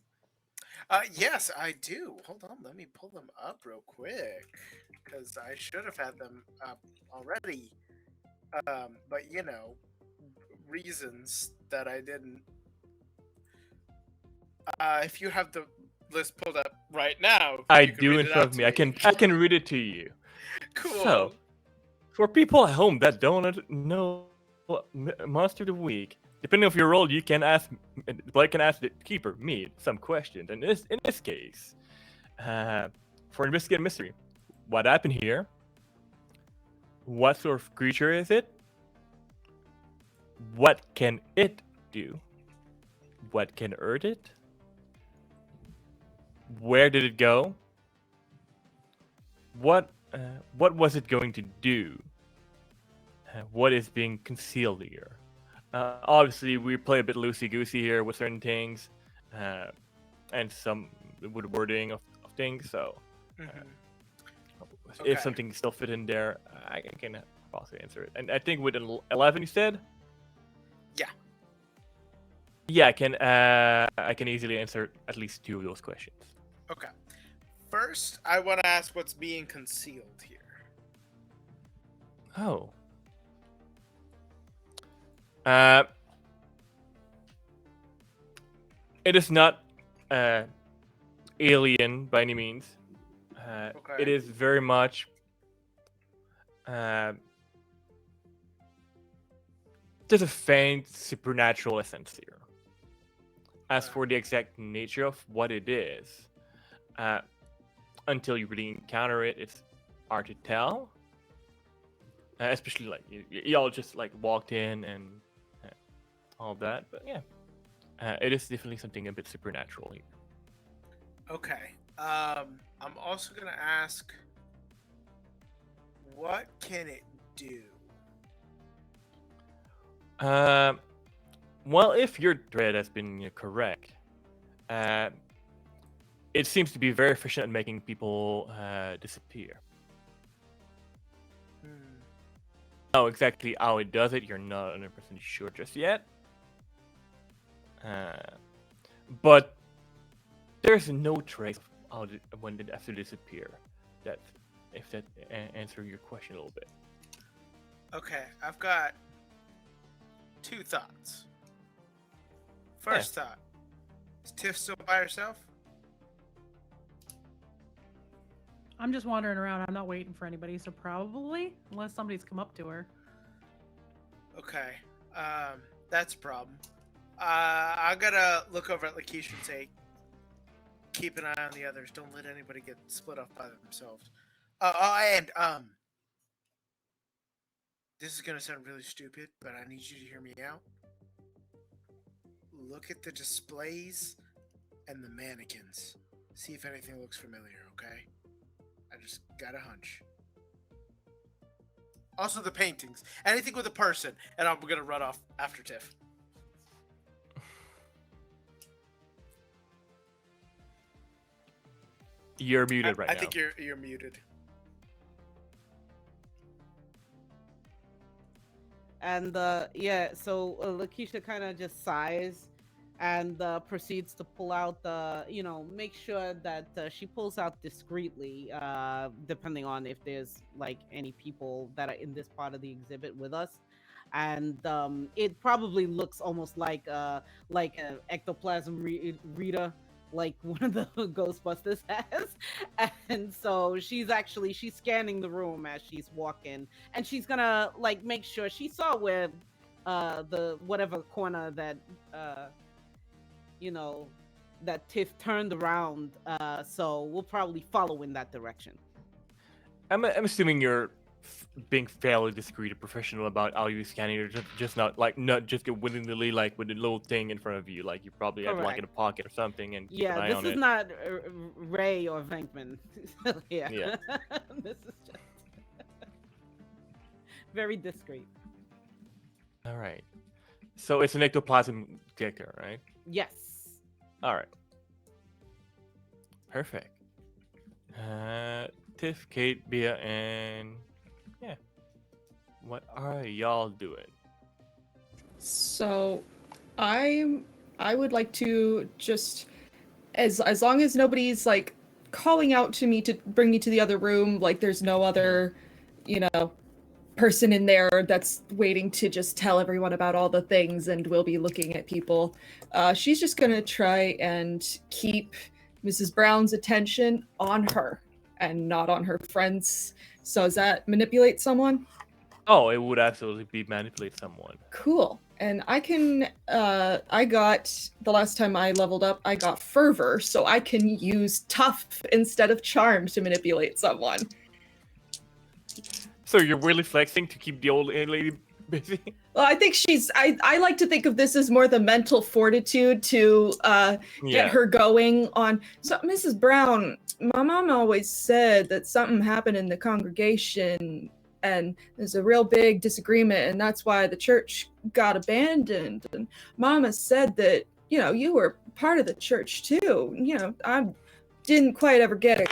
Yes, I do. Hold on, let me pull them up real quick, because I should have had them up already. But reasons that I didn't. If you have the list pulled up right now, I do in front of me. I can read it to you. Cool. So, for people at home that don't know Monster of the Week, depending on your role, you can ask. Blake can ask the keeper, me, some questions. And in this case, for investigate a mystery, what happened here? What sort of creature is it? What can it do? What can hurt it? Where did it go? What was it going to do? What is being concealed here? Obviously, we play a bit loosey-goosey here with certain things, and some with wording of things. So, if something still fit in there, I can possibly answer it. And I think with 11, you said. Yeah. Yeah, I can easily answer at least 2 of those questions. Okay. First, I want to ask what's being concealed here. Oh. It is not alien by any means. Okay. It is very much there's a faint supernatural essence here. As for the exact nature of what it is, until you really encounter it, it's hard to tell. Especially like y'all just like walked in and all that, but yeah, it is definitely something a bit supernatural here. Okay. I'm also gonna ask, what can it do? Well, if your dread has been correct, it seems to be very efficient at making people disappear. Know exactly how it does it, you're not 100% sure just yet. But there's no trace of when it has to disappear. that answers your question a little bit. Okay, I've got 2 thoughts. First thought: is Tiff still by herself? I'm just wandering around. I'm not waiting for anybody, so probably, unless somebody's come up to her. Okay, that's a problem. I'm gonna look over at Lakeisha and say, keep an eye on the others. Don't let anybody get split off by themselves. And this is gonna sound really stupid, but I need you to hear me out. Look at the displays and the mannequins. See if anything looks familiar, okay? I just got a hunch. Also the paintings. Anything with a person, and I'm gonna run off after Tiff. You're muted right now. I think you're muted. And so Lakeisha kind of just sighs and proceeds to pull out make sure that she pulls out discreetly, depending on if there's like any people that are in this part of the exhibit with us. And it probably looks almost like an ectoplasm reader, like one of the Ghostbusters has. And so she's scanning the room as she's walking, and she's gonna like make sure she saw where the whatever corner that that Tiff turned around, so we'll probably follow in that direction. I'm assuming you're being fairly discreet and professional about how you scanning, or just not just get willingly like with a little thing in front of you, like you probably have like in a pocket or something, and keep an eye on it. This is not Ray or Venkman. Yeah. This is just very discreet. All right, so it's an ectoplasm detector, right? Yes. All right. Perfect. Tiff, Kate, Bea, and what are y'all doing? So, I would like to just, as long as nobody's like calling out to me to bring me to the other room, like there's no other, person in there that's waiting to just tell everyone about all the things and will be looking at people. She's just gonna try and keep Mrs. Brown's attention on her and not on her friends. So does that manipulate someone? Oh, it would absolutely be manipulate someone. Cool. And I can, I got, the last time I leveled up, I got Fervor, so I can use Tough instead of Charm to manipulate someone. So you're really flexing to keep the old lady busy? Well, I think I like to think of this as more the mental fortitude to get her going on. So, Mrs. Brown, my mom always said that something happened in the congregation and there's a real big disagreement, and that's why the church got abandoned. And Mama said that, you were part of the church too. I didn't quite ever get a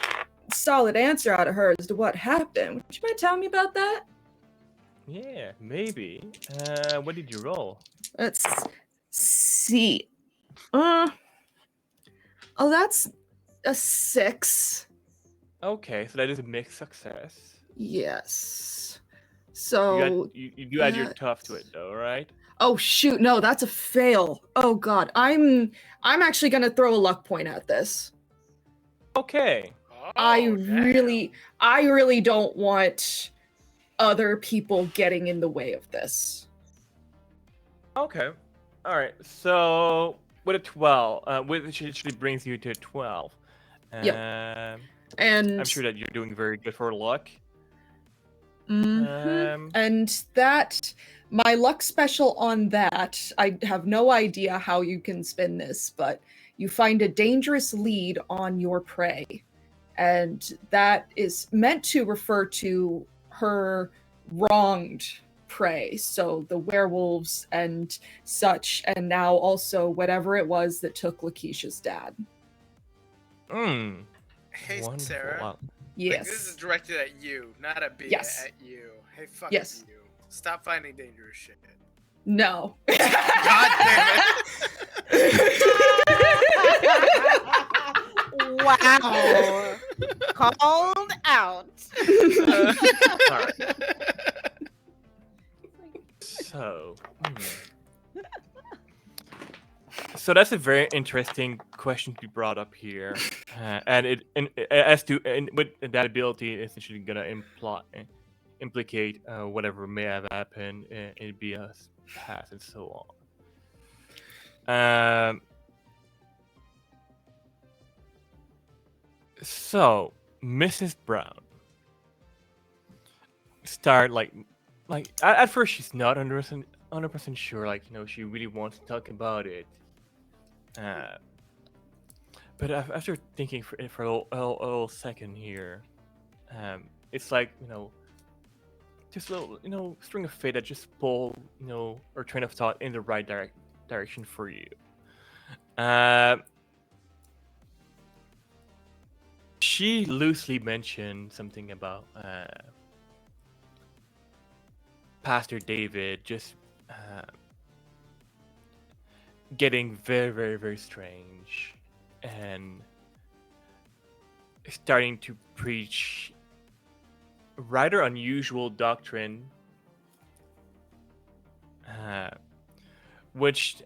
solid answer out of her as to what happened. Would you mind telling me about that? Yeah, maybe. What did you roll? Let's see. That's a 6. Okay, so that is a mixed success. Yes. So you do add your Tough to it though, right? Oh shoot, no, that's a fail. Oh god, I'm actually gonna throw a luck point at this. Okay. I really don't want other people getting in the way of this. Okay. All right. So with a 12, which actually brings you to 12. Yep. And I'm sure that you're doing very good for luck. Mm-hmm. And that, my luck special on that, I have no idea how you can spin this, but you find a dangerous lead on your prey. And that is meant to refer to her wronged prey. So the werewolves and such, and now also whatever it was that took Lakeisha's dad. Hey, wonderful. Sarah. Yes. This is directed at you, not at Bea. Yes. At you. Hey, fuck you. Stop finding dangerous shit. No. God damn it. Wow. Called out. All right. So, so that's a very interesting question to be brought up here, and with that ability, it's essentially gonna implicate whatever may have happened in Bia's past and so on. So Mrs. Brown start like at first she's not 100% sure, like, you know, she really wants to talk about it. But after thinking for a little second here, it's like, you know, just a little, you know, string of fate that just pull, you know, or train of thought in the right direction for you. She loosely mentioned something about Pastor David just getting very, very, very strange and starting to preach rather unusual doctrine, which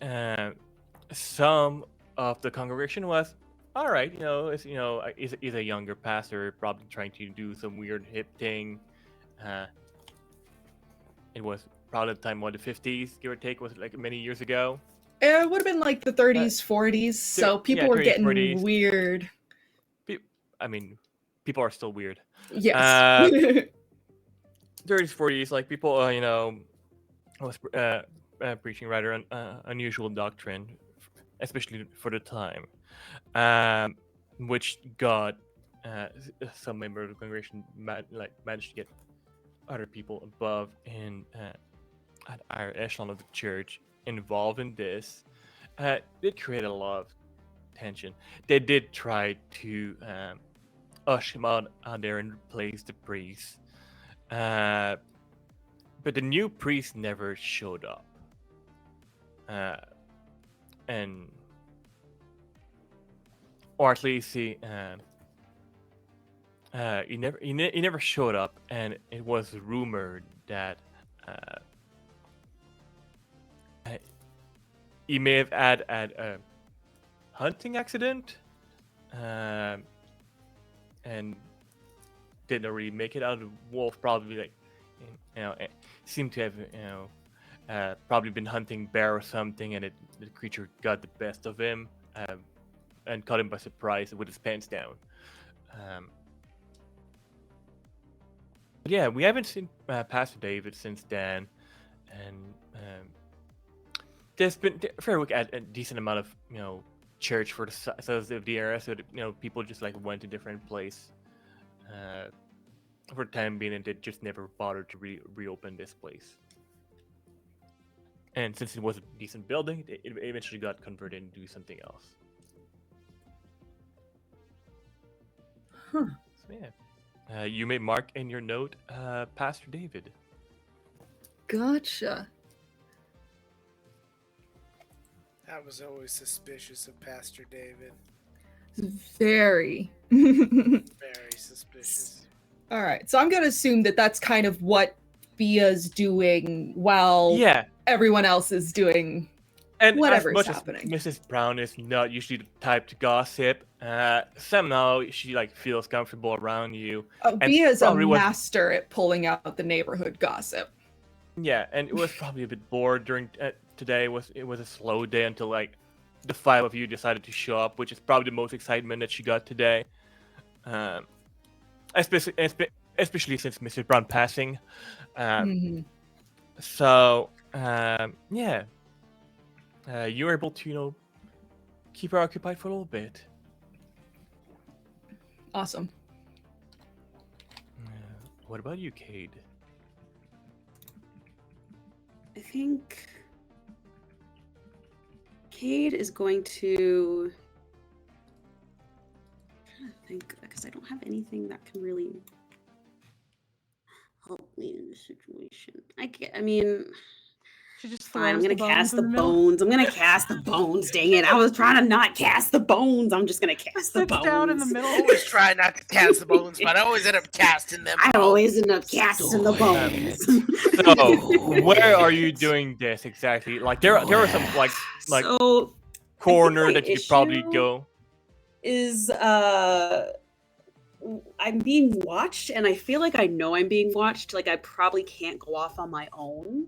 some of the congregation was, all right, you know, is a younger pastor probably trying to do some weird hip thing. It was probably the time, what, the 50s, give or take, was it like many years ago? It would have been like the 30s, 40s, so people were 30s, getting 40s. weird. I mean, people are still weird. Yes. 30s, 40s, like people, you know, was preaching rather unusual doctrine, especially for the time, which got some member of the congregation managed to get other people above in at higher echelon of the church involved in this. It created a lot of tension. They did try to usher him out there and replace the priest, but the new priest never showed up, and or at least he never showed up, and it was rumored that he may have had a hunting accident, and didn't really make it out. The wolf probably, like, you know, seemed to have, you know, probably been hunting bear or something, and the creature got the best of him and caught him by surprise with his pants down. But yeah, we haven't seen Pastor David since then, and there's been Fairwick at a decent amount of, you know, church for the size of the area, so that, you know, people just like went to different place for the time being, and they just never bothered to reopen this place. And since it was a decent building, it eventually got converted into something else. Huh. So yeah, you may mark in your note, Pastor David. Gotcha. I was always suspicious of Pastor David. Very. Very suspicious. All right, so I'm going to assume that that's kind of what Bia's doing while everyone else is doing whatever's happening. As Mrs. Brown is not usually the type to gossip, somehow she like feels comfortable around you. Bia's a master at pulling out the neighborhood gossip. Yeah, and it was probably a bit bored during today. It was a slow day until like the five of you decided to show up, which is probably the most excitement that she got today. Especially since Mrs. Brown passing. So yeah, you were able to, you know, keep her occupied for a little bit. Awesome. What about you, Cade? I think Cade is going to... I'm trying to think, because I don't have anything that can really help me in this situation. I mean, Fine, I'm gonna cast the bones. I'm gonna cast the bones. Dang it! I was trying to not cast the bones. I'm just gonna cast the bones. Down in the middle. I always try not to cast the bones, but I always end up casting them. I always end up casting the bones. So, where are you doing this exactly? Like, there are some like so, corner that you could probably go. Is I'm being watched, and I feel like I know I'm being watched. Like I probably can't go off on my own.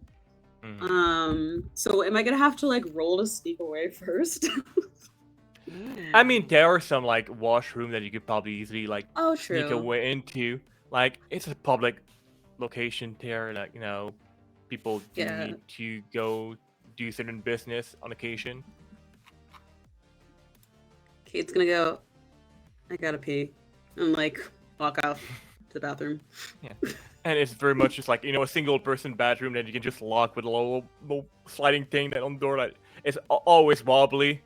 So am I gonna have to like roll to sneak away first? I mean, there are some like washroom that you could probably easily like sneak true. away into. Like, it's a public location there. Like, people do need to go do certain business on occasion. Kate's gonna go. I gotta pee, and like walk out to the bathroom. Yeah. And it's very much just like, a single person bathroom that you can just lock with a little sliding thing that on the door that is always wobbly.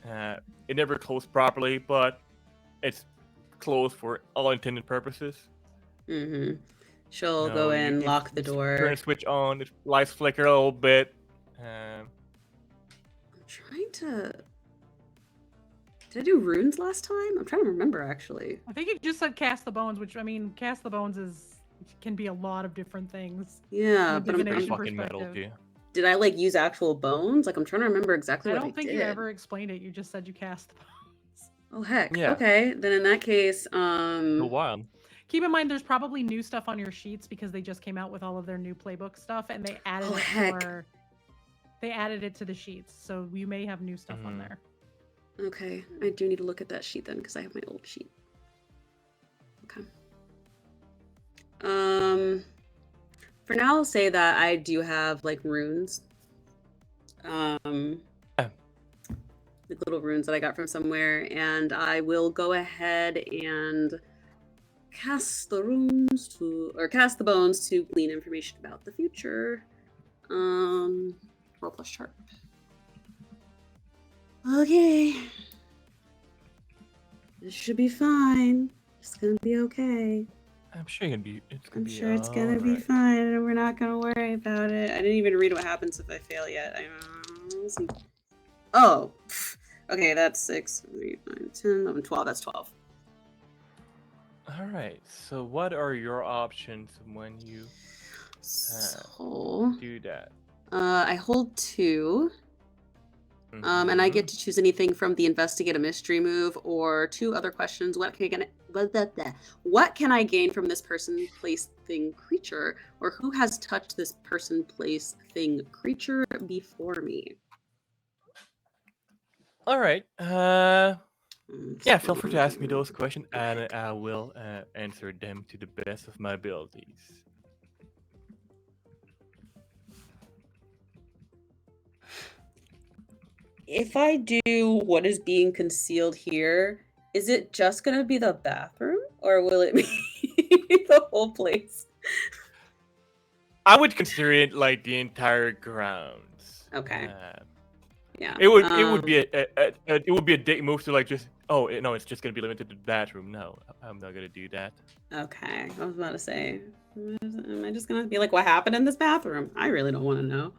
It never closed properly, but it's closed for all intended purposes. She'll go in, lock the door. Turn the switch on, the lights flicker a little bit. I'm trying to... Did I do runes last time? I'm trying to remember, actually. I think you just said cast the bones, which, I mean, cast the bones can be a lot of different things. Yeah, but I'm fucking metal too. Did I like use actual bones? Like I'm trying to remember exactly what I did. I don't think you ever explained it. You just said you cast the bones. Oh heck. Yeah. Okay, then in that case, A while. Keep in mind, there's probably new stuff on your sheets because they just came out with all of their new playbook stuff, and they added they added it to the sheets. So you may have new stuff on there. Okay, I do need to look at that sheet then because I have my old sheet. Okay. For now, I'll say that I do have like runes. Like little runes that I got from somewhere, and I will go ahead and cast the bones to glean information about the future. Roll plus sharp. Okay. This should be fine. It's gonna be okay. I'm sure it's gonna be fine, and we're not gonna worry about it. I didn't even read what happens if I fail yet. We'll see. Oh, okay, that's 6, 8, 9, 10, 11, 12. That's 12. All right. So, what are your options when you do that? I hold 2. And I get to choose anything from the investigate a mystery move or 2 other questions. What can I gain from this person, place, thing, creature? Or who has touched this person, place, thing, creature before me? All right. Yeah, feel free to ask me those questions, and I will answer them to the best of my abilities. If I do what is being concealed here, is it just going to be the bathroom, or will it be the whole place? I would consider it like the entire grounds. Okay. Yeah. It would be a dick move to like just no, it's just gonna be limited to the bathroom. No, I'm not gonna do that. Okay, I was about to say, am I just gonna be like, what happened in this bathroom? I really don't want to know.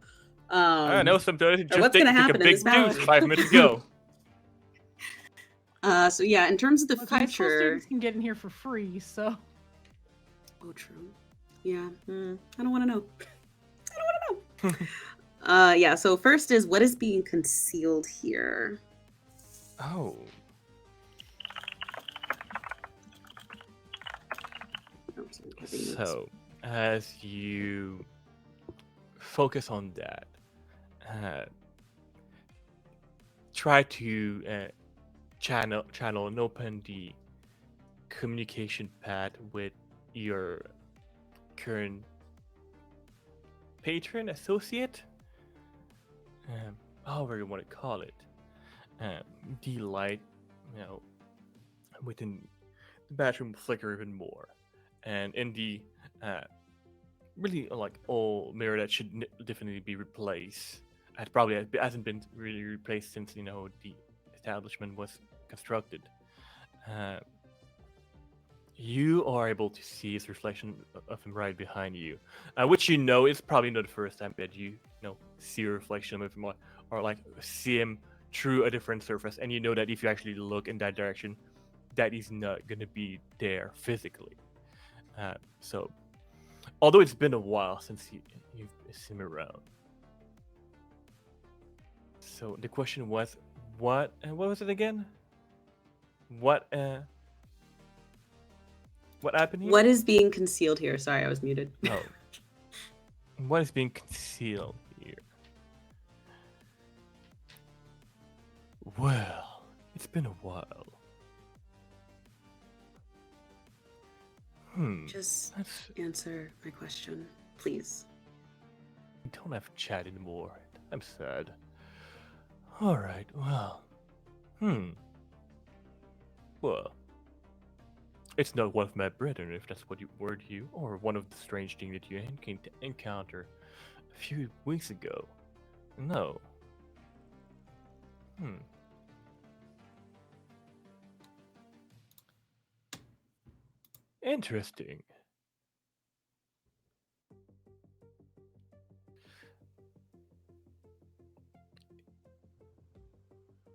I know sometimes just what's gonna happen take a big deuce 5 minutes ago. So yeah, in terms of the High school future, students can get in here for free, so. Oh, true. Yeah, I don't want to know. I don't want to know. Yeah. So first is what is being concealed here. Oh. So, as you focus on that, try to channel and open the communication path with your current patron, associate, however you want to call it. The light, within the bathroom will flicker even more. And in the really like old mirror that should definitely be replaced. It probably hasn't been really replaced since the establishment was constructed. You are able to see his reflection of him right behind you, which is probably not the first time that you see a reflection of him, or like see him through a different surface, and you know that if you actually look in that direction, that he's not gonna be there physically. So, although it's been a while since you've seen him around. So the question was, what was it again? What happened here? What is being concealed here? Sorry, I was muted. Oh. What is being concealed here? Well, it's been a while. Just answer my question, please. We don't have chat anymore. I'm sad. Alright, well. Well. It's not one of my brethren, if that's what you word you, or one of the strange things that you came to encounter a few weeks ago. No. Interesting.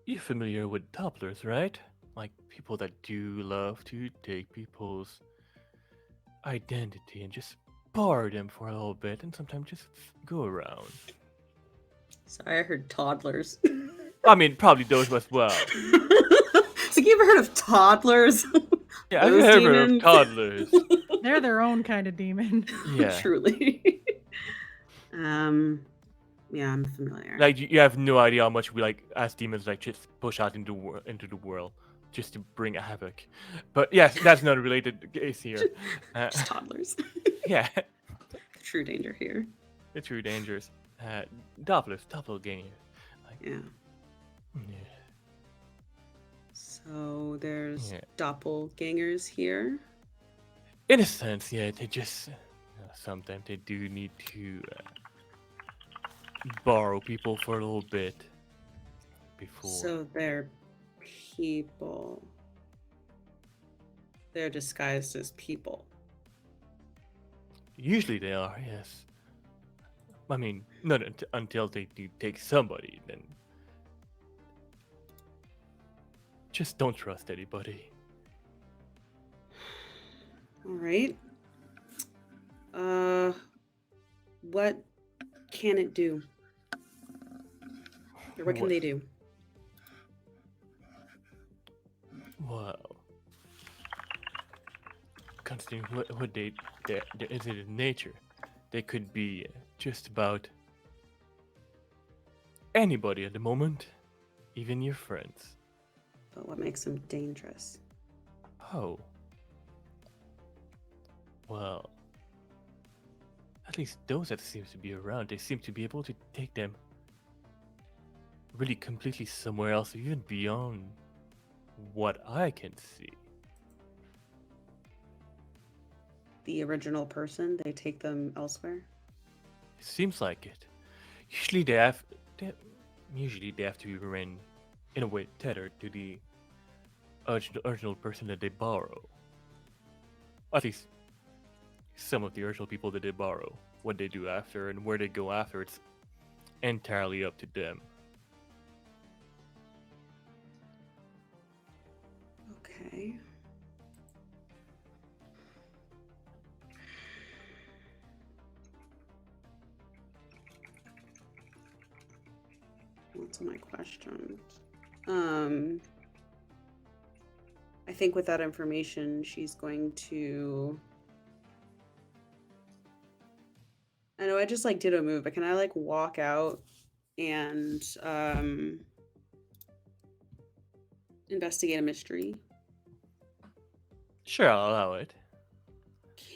You're familiar with Dopplers, right? Like people that do love to take people's identity and just borrow them for a little bit and sometimes just go around. Sorry, I heard toddlers. I mean, probably those as well. So you ever heard of toddlers? Yeah, I've heard of toddlers. They're their own kind of demon. Yeah. Truly. Yeah, I'm familiar. Like you have no idea how much we like as demons like just push out into the world just to bring havoc. But yes, that's not a related case here. Just toddlers. Yeah. True danger here. The true dangers. Doppelganger. Like, Yeah. Yeah. So there's doppelgangers here. In a sense, yeah, they just sometimes they do need to borrow people for a little bit before. So they're people. They're disguised as people. Usually they are, yes. I mean, not until they do take somebody, then just don't trust anybody. All right. What can it do? Or what can they do? Well, considering what they is it in nature, they could be just about anybody at the moment, even your friends. But what makes them dangerous? Oh. Well, at least those that seems to be around, they seem to be able to take them really completely somewhere else, even beyond what I can see. The original person, they take them elsewhere? It seems like it. Usually they have to remain, in a way, tethered to the original person that they borrow. At least some of the original people that they borrow. What they do after and where they go after, it's entirely up to them. Okay. What's my questions? I think with that information, she's going to... I know I just like did a move, but can I like walk out and investigate a mystery? Sure, I'll allow it.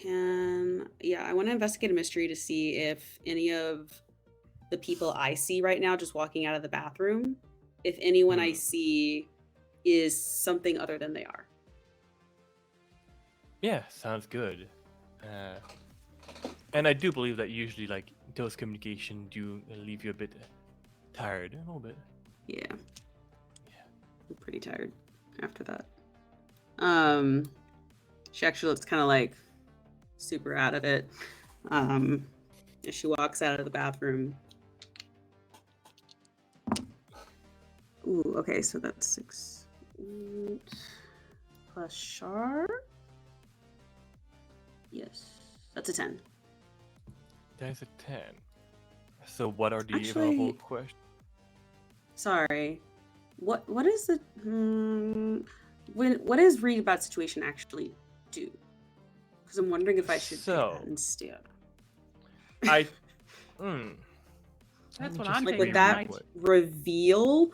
I want to investigate a mystery to see if any of the people I see right now just walking out of the bathroom, if anyone I see is something other than they are. Yeah, sounds good. And I do believe that usually, like, those communication do leave you a bit tired, a little bit. Yeah. I'm pretty tired after that. She actually looks kind of like super out of it. As she walks out of the bathroom, Ooh, okay, so that's 6 plus sharp. Yes, that's a 10. That's a 10. So what are the Actually, available questions? Sorry. What is the what does read about situation actually do? Because I'm wondering if I should pick that instead. I That's what just I'm Like, thinking. would that Might- reveal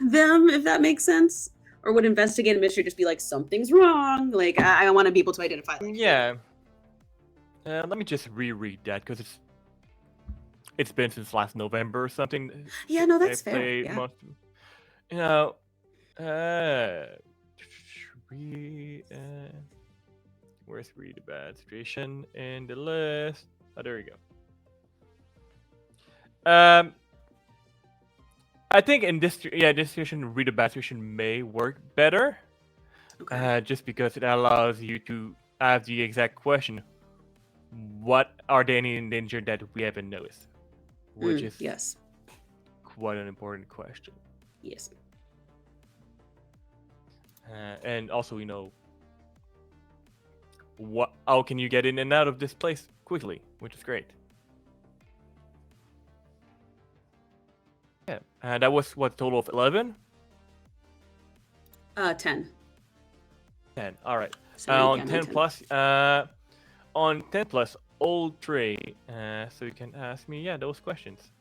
them, if that makes sense? Or would investigate a mystery just be like, something's wrong? Like, I want to be able to identify. Like, Yeah. Let me just reread that because it's been since last November or something. Yeah, no, that's I fair. played Yeah. most, you know, where's read about situation in the list? Oh, there we go. I think in this situation, read about situation may work better. Okay. Just because it allows you to ask the exact question: what are they in danger that we haven't noticed? Which is yes. quite an important question. Yes. And also, how can you get in and out of this place quickly, which is great. Yeah, that was what, total of 11? 10. 10. All right. So On yeah, 10 plus, on 10 plus, old Trey. So you can ask me, those questions.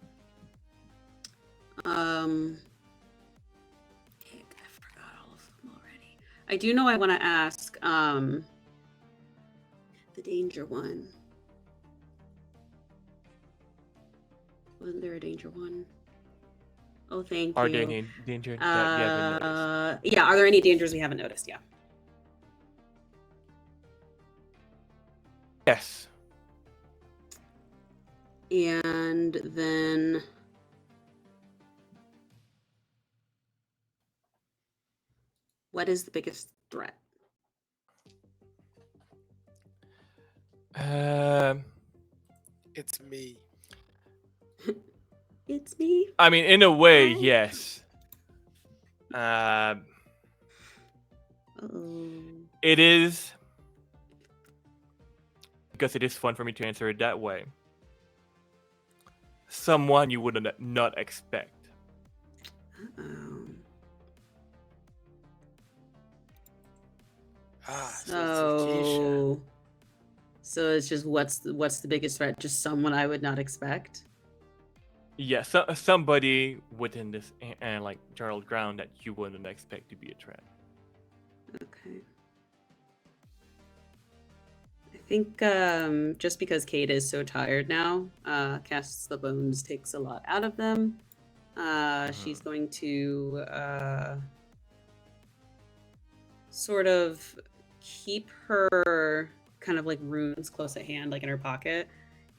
I forgot all of them already. I do know I want to ask the danger one. Wasn't there a danger one? Oh, thank you. Are there any danger that you haven't noticed? Yeah, are there any dangers we haven't noticed? Yeah. Yes. And then what is the biggest threat? It's me. It's me. I mean, in a way, yes. It is, because it is fun for me to answer it that way. Someone you would not expect. So it's just what's the biggest threat? Just someone I would not expect. Yeah, somebody within this and like Gerald ground that you wouldn't expect to be a threat. Okay. I think just because Kate is so tired now, casts the bones takes a lot out of them. She's going to sort of keep her kind of like runes close at hand, like in her pocket,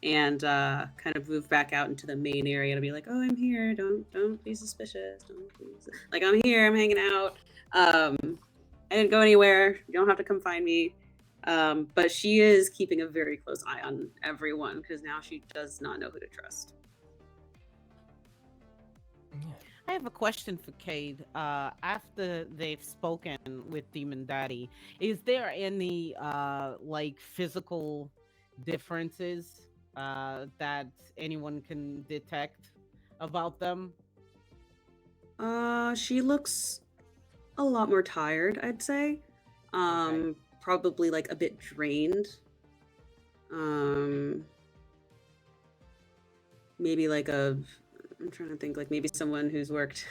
and kind of move back out into the main area to be like, oh, I'm here. Don't be suspicious. Like, I'm here. I'm hanging out. I didn't go anywhere. You don't have to come find me. But she is keeping a very close eye on everyone because now she does not know who to trust. I have a question for Cade. After they've spoken with Demon Daddy, is there any like physical differences that anyone can detect about them? She looks a lot more tired, I'd say. Okay. Probably like a bit drained. Maybe like I'm trying to think, like maybe someone who's worked.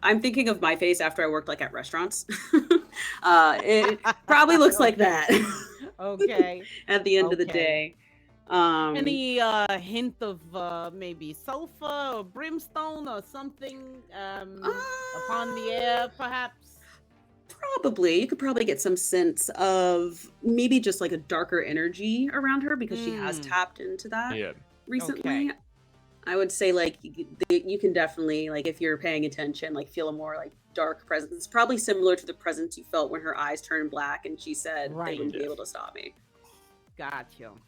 I'm thinking of my face after I worked like at restaurants. It probably looks like that. Okay. At the end of the day. Any hint of maybe sulfur or brimstone or something upon the air, perhaps? Probably. You could probably get some sense of maybe just like a darker energy around her because she has tapped into that recently. Okay. I would say like you can definitely, like, if you're paying attention, like feel a more like dark presence. It's probably similar to the presence you felt when her eyes turned black and she said they wouldn't be able to stop me. Got you.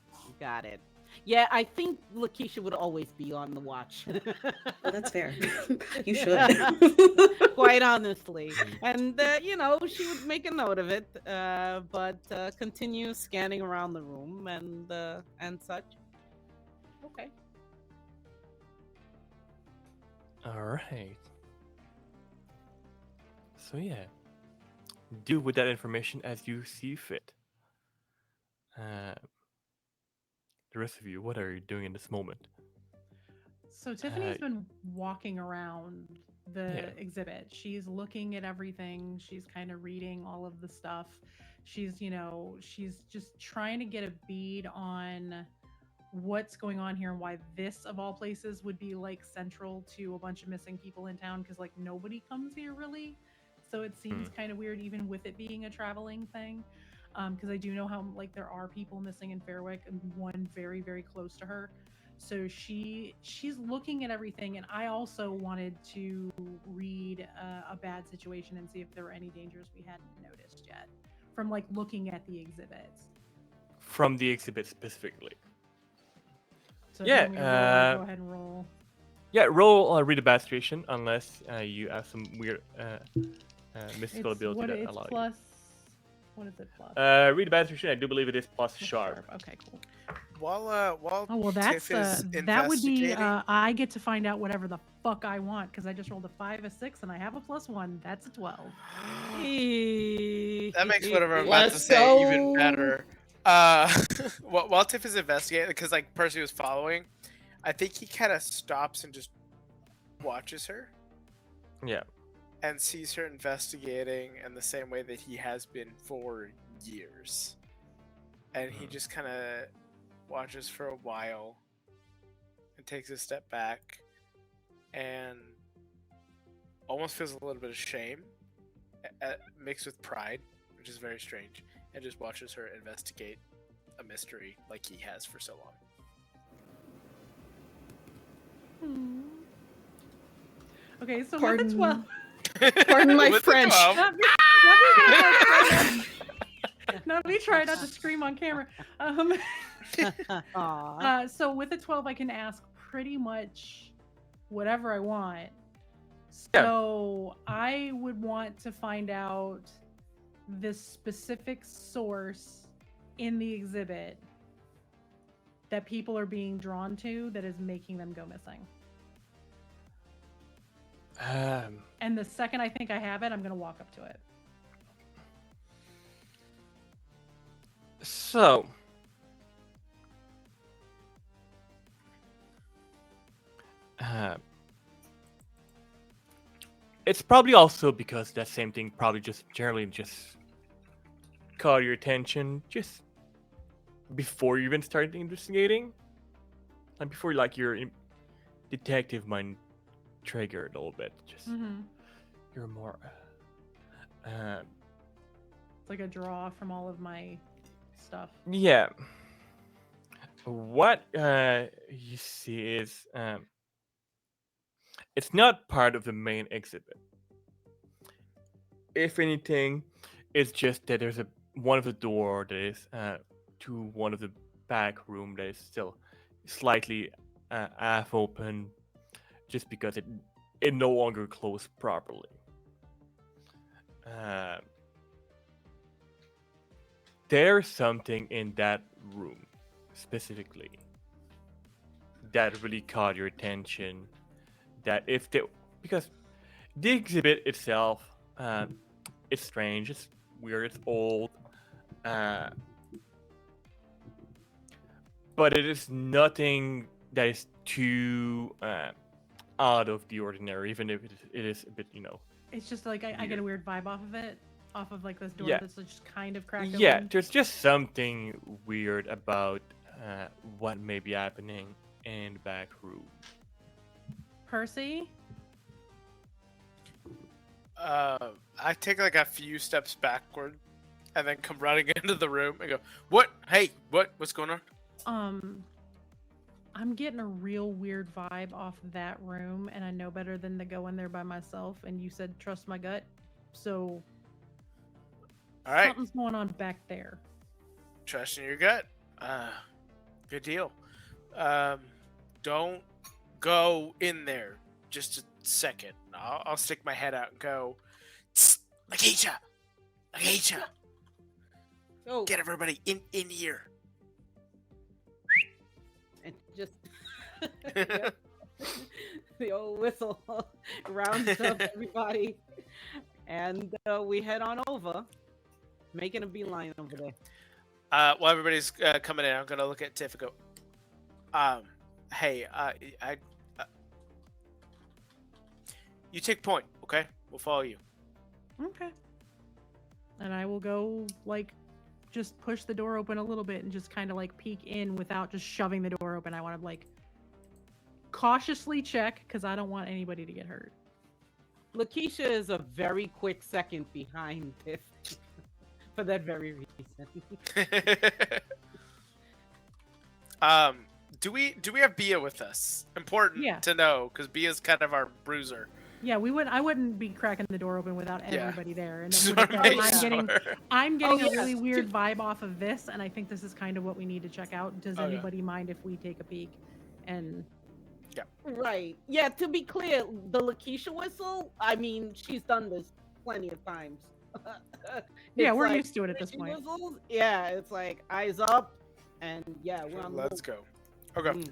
Got it. Yeah, I think Lakeisha would always be on the watch. Well, that's fair. You should. Quite honestly. And, she would make a note of it, but continue scanning around the room and such. Okay. All right. So yeah, do with that information as you see fit. The rest of you, what are you doing in this moment? So Tiffany's been walking around the exhibit. She's looking at everything. She's kind of reading all of the stuff. She's just trying to get a bead on what's going on here and why this of all places would be like central to a bunch of missing people in town, because like nobody comes here really. So it seems kind of weird even with it being a traveling thing. Because I do know how like there are people missing in Fairwick, and one very, very close to her. So she's looking at everything, and I also wanted to read a bad situation and see if there were any dangers we hadn't noticed yet from like looking at the exhibits. From the exhibit specifically. So go ahead and roll. Yeah, roll read a bad situation unless you have some weird mystical ability that allows you. What is it plus? Read a bad situation. I do believe it is plus sharp. Okay, cool. While oh well, that's that would be I get to find out whatever the fuck I want because I just rolled a 5, a 6, and I have a +1. That's a 12. That makes whatever I'm about to say even better. While Tiff is investigating, because like Percy was following, I think he kind of stops and just watches her. Yeah. And sees her investigating in the same way that he has been for years. And he just kind of watches for a while and takes a step back and almost feels a little bit of shame mixed with pride, which is very strange, and just watches her investigate a mystery like he has for so long. Okay, so with the 12... Pardon my French. Let me try not to scream on camera. So with a 12, I can ask pretty much whatever I want. So I would want to find out the specific source in the exhibit that people are being drawn to that is making them go missing. And the second I think I have it, I'm going to walk up to it. So, it's probably also because that same thing probably just generally just caught your attention just before you even started investigating, like before like your detective mind triggered a little bit. Just you're more it's like a draw from all of my stuff. Yeah. What you see is it's not part of the main exhibit. If anything, it's just that there's one of the door that is to one of the back room that is still slightly half open, just because it no longer closed properly. There's something in that room specifically that really caught your attention. That because the exhibit itself, it's strange, it's weird, it's old, but it is nothing that is too out of the ordinary, even if it is a bit, It's just like I get a weird vibe off of it, off of like this door that's just kind of cracked Yeah, open. there's just something weird about what may be happening in the back room. Percy? I take like a few steps backward and then come running into the room and go, "What? Hey, what's going on?" I'm getting a real weird vibe off that room, and I know better than to go in there by myself, and you said trust my gut, so all right, something's going on back there. Trusting your gut. Good deal. Don't go in there. Just a second. I'll stick my head out and go. Lakeisha! Lakeisha! Oh. Get everybody in here. And just the old whistle rounds up everybody, and we head on over, making a beeline over there. While everybody's coming in, I'm gonna look at Tiff and go. Hey, you take point, okay? We'll follow you. Okay. And I will go, like, just push the door open a little bit and just kind of, like, peek in without just shoving the door open. I want to, like, cautiously check, because I don't want anybody to get hurt. Lakeisha is a very quick second behind Tiff for that very reason. Do we have Bia with us? Important to know, because Bia's kind of our bruiser. Yeah, I wouldn't be cracking the door open without everybody there. And Just then I'm getting a yes. really weird vibe off of this, and I think this is kind of what we need to check out. Does anybody mind if we take a peek? And right, yeah. To be clear, the Lakeisha whistle. I mean, she's done this plenty of times. Yeah, we're used to it at this point. Whistles, yeah, it's like eyes up, and yeah, we're on. Let's go. Okay.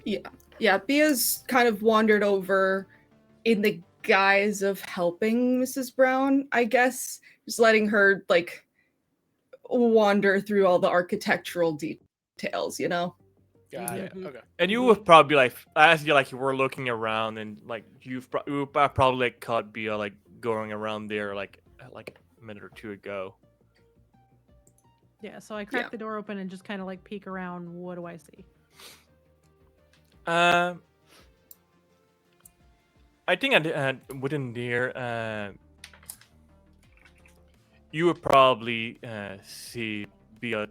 Yeah. Bia's kind of wandered over in the guise of helping Mrs. Brown, I guess, just letting her like wander through all the architectural details, you know. Got it. Okay. And you would probably like, as you were looking around, and like you probably like caught Bia like going around there like a minute or two ago. Yeah, so I crack the door open and just kind of like peek around. What do I see? I think within there, you would probably see Bia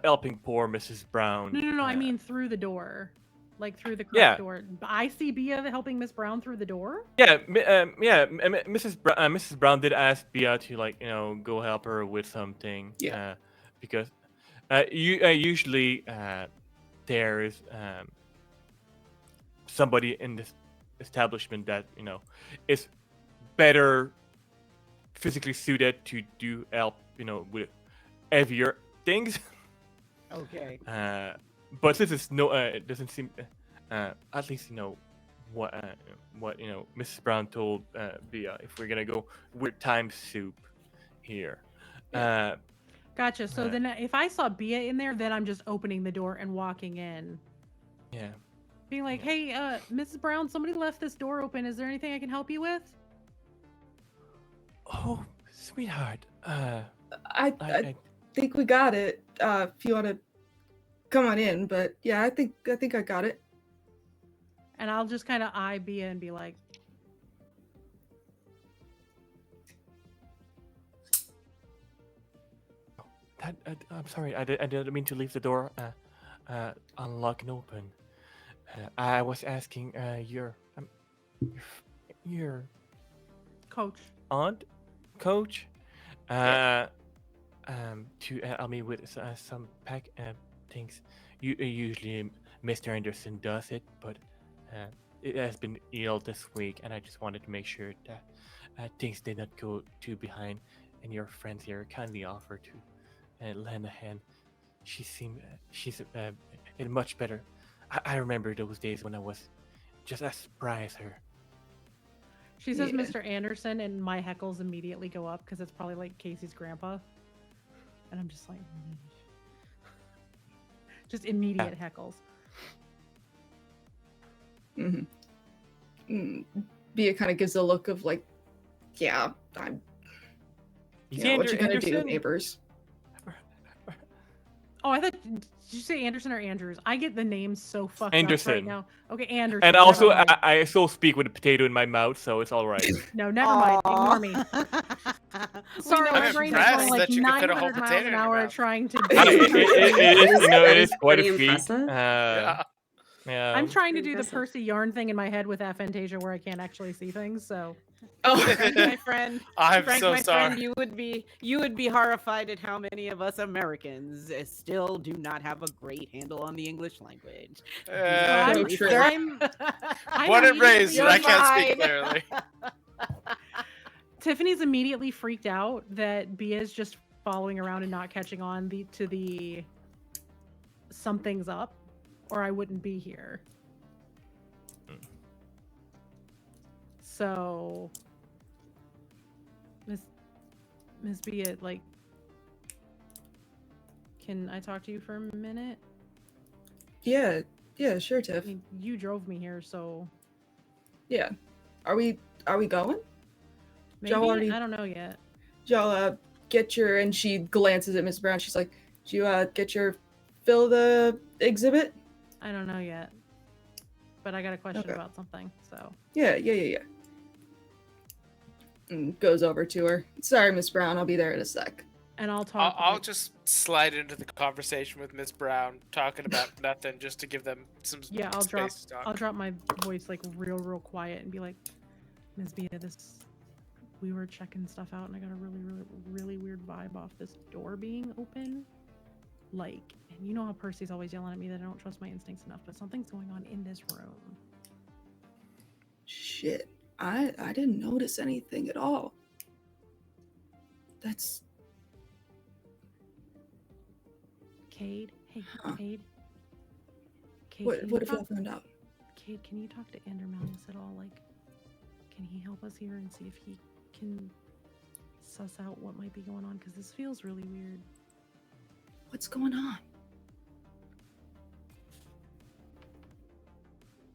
helping poor Mrs. Brown. No. I mean through the door, like through the cracked door. I see Bia helping Miss Brown through the door. Yeah, Mrs. Brown did ask Bia to go help her with something. Yeah. Because usually there is somebody in this establishment that is better physically suited to do help with heavier things. Okay. But since it's it doesn't seem at least what Mrs. Brown told Bia, if we're gonna go with time soup here. Gotcha. So then if I saw Bia in there, then I'm just opening the door and walking in. Yeah. Being like, hey, Mrs. Brown, somebody left this door open. Is there anything I can help you with? Oh, sweetheart. I think we got it. If you want to come on in, but yeah, I think I got it. And I'll just kind of eye Bia and be like, I'm sorry. I didn't mean to leave the door unlocked and open. I was asking your Coach. Aunt, Coach, to help me with some pack things. Usually Mr. Anderson does it, but it has been ill this week, and I just wanted to make sure that things did not go too behind. And your friends here kindly offered to lend a hand. She's in much better. I remember those days when I was just as spry as her. She says Mr. Anderson, and my heckles immediately go up because it's probably like Casey's grandpa. And I'm just like, just immediate heckles. Bia kind of gives a look of like, yeah, I'm. What you gonna do, neighbors? Oh, I thought, did you say Anderson or Andrews? I get the names so fucked Anderson. up right now. Okay, Anderson. And also, I still speak with a potato in my mouth, so it's all right. No, never mind. Ignore me. Sorry, my brain is going like 900 miles an hour trying to. It is quite a feat. I'm trying to do the Percy Yarn thing in my head with aphantasia where I can't actually see things, so. Oh, My friend. I'm Frank, so my sorry. friend, you would be horrified at how many of us Americans still do not have a great handle on the English language. So true. I'm Born and raised, immediately- and I can't speak You're clearly. Tiffany's immediately freaked out that Bia's just following around and not catching on to the something's up, or I wouldn't be here. So, Miss Bia, like, can I talk to you for a minute? Yeah, sure, I Tiff. mean, you drove me here, so Yeah. Are we going? maybe Joe already- I don't know yet. Y'all get your, and she glances at Miss Brown. She's like, "Did you get your fill of the exhibit?" I don't know yet, but I got a question Okay. about something. So Yeah. And goes over to her. "Sorry, Miss Brown. I'll be there in a sec." and I'll talk. I'll just slide into the conversation with Miss Brown, talking about nothing, just to give them some Yeah, I'll space to talk. I'll drop my voice like real quiet and be like, Ms. Bia, we were checking stuff out and I got a really weird vibe off this door being open. Like, and you know how Percy's always yelling at me that I don't trust my instincts enough, but something's going on in this room. Shit. I didn't notice anything at all. That's Cade? Hey, Huh. Cade? Cade, what can you if y'all talk- found out? Cade, can you talk to Andermalius at all? Like, can he help us here and see if he can suss out what might be going on? Because this feels really weird. What's going on?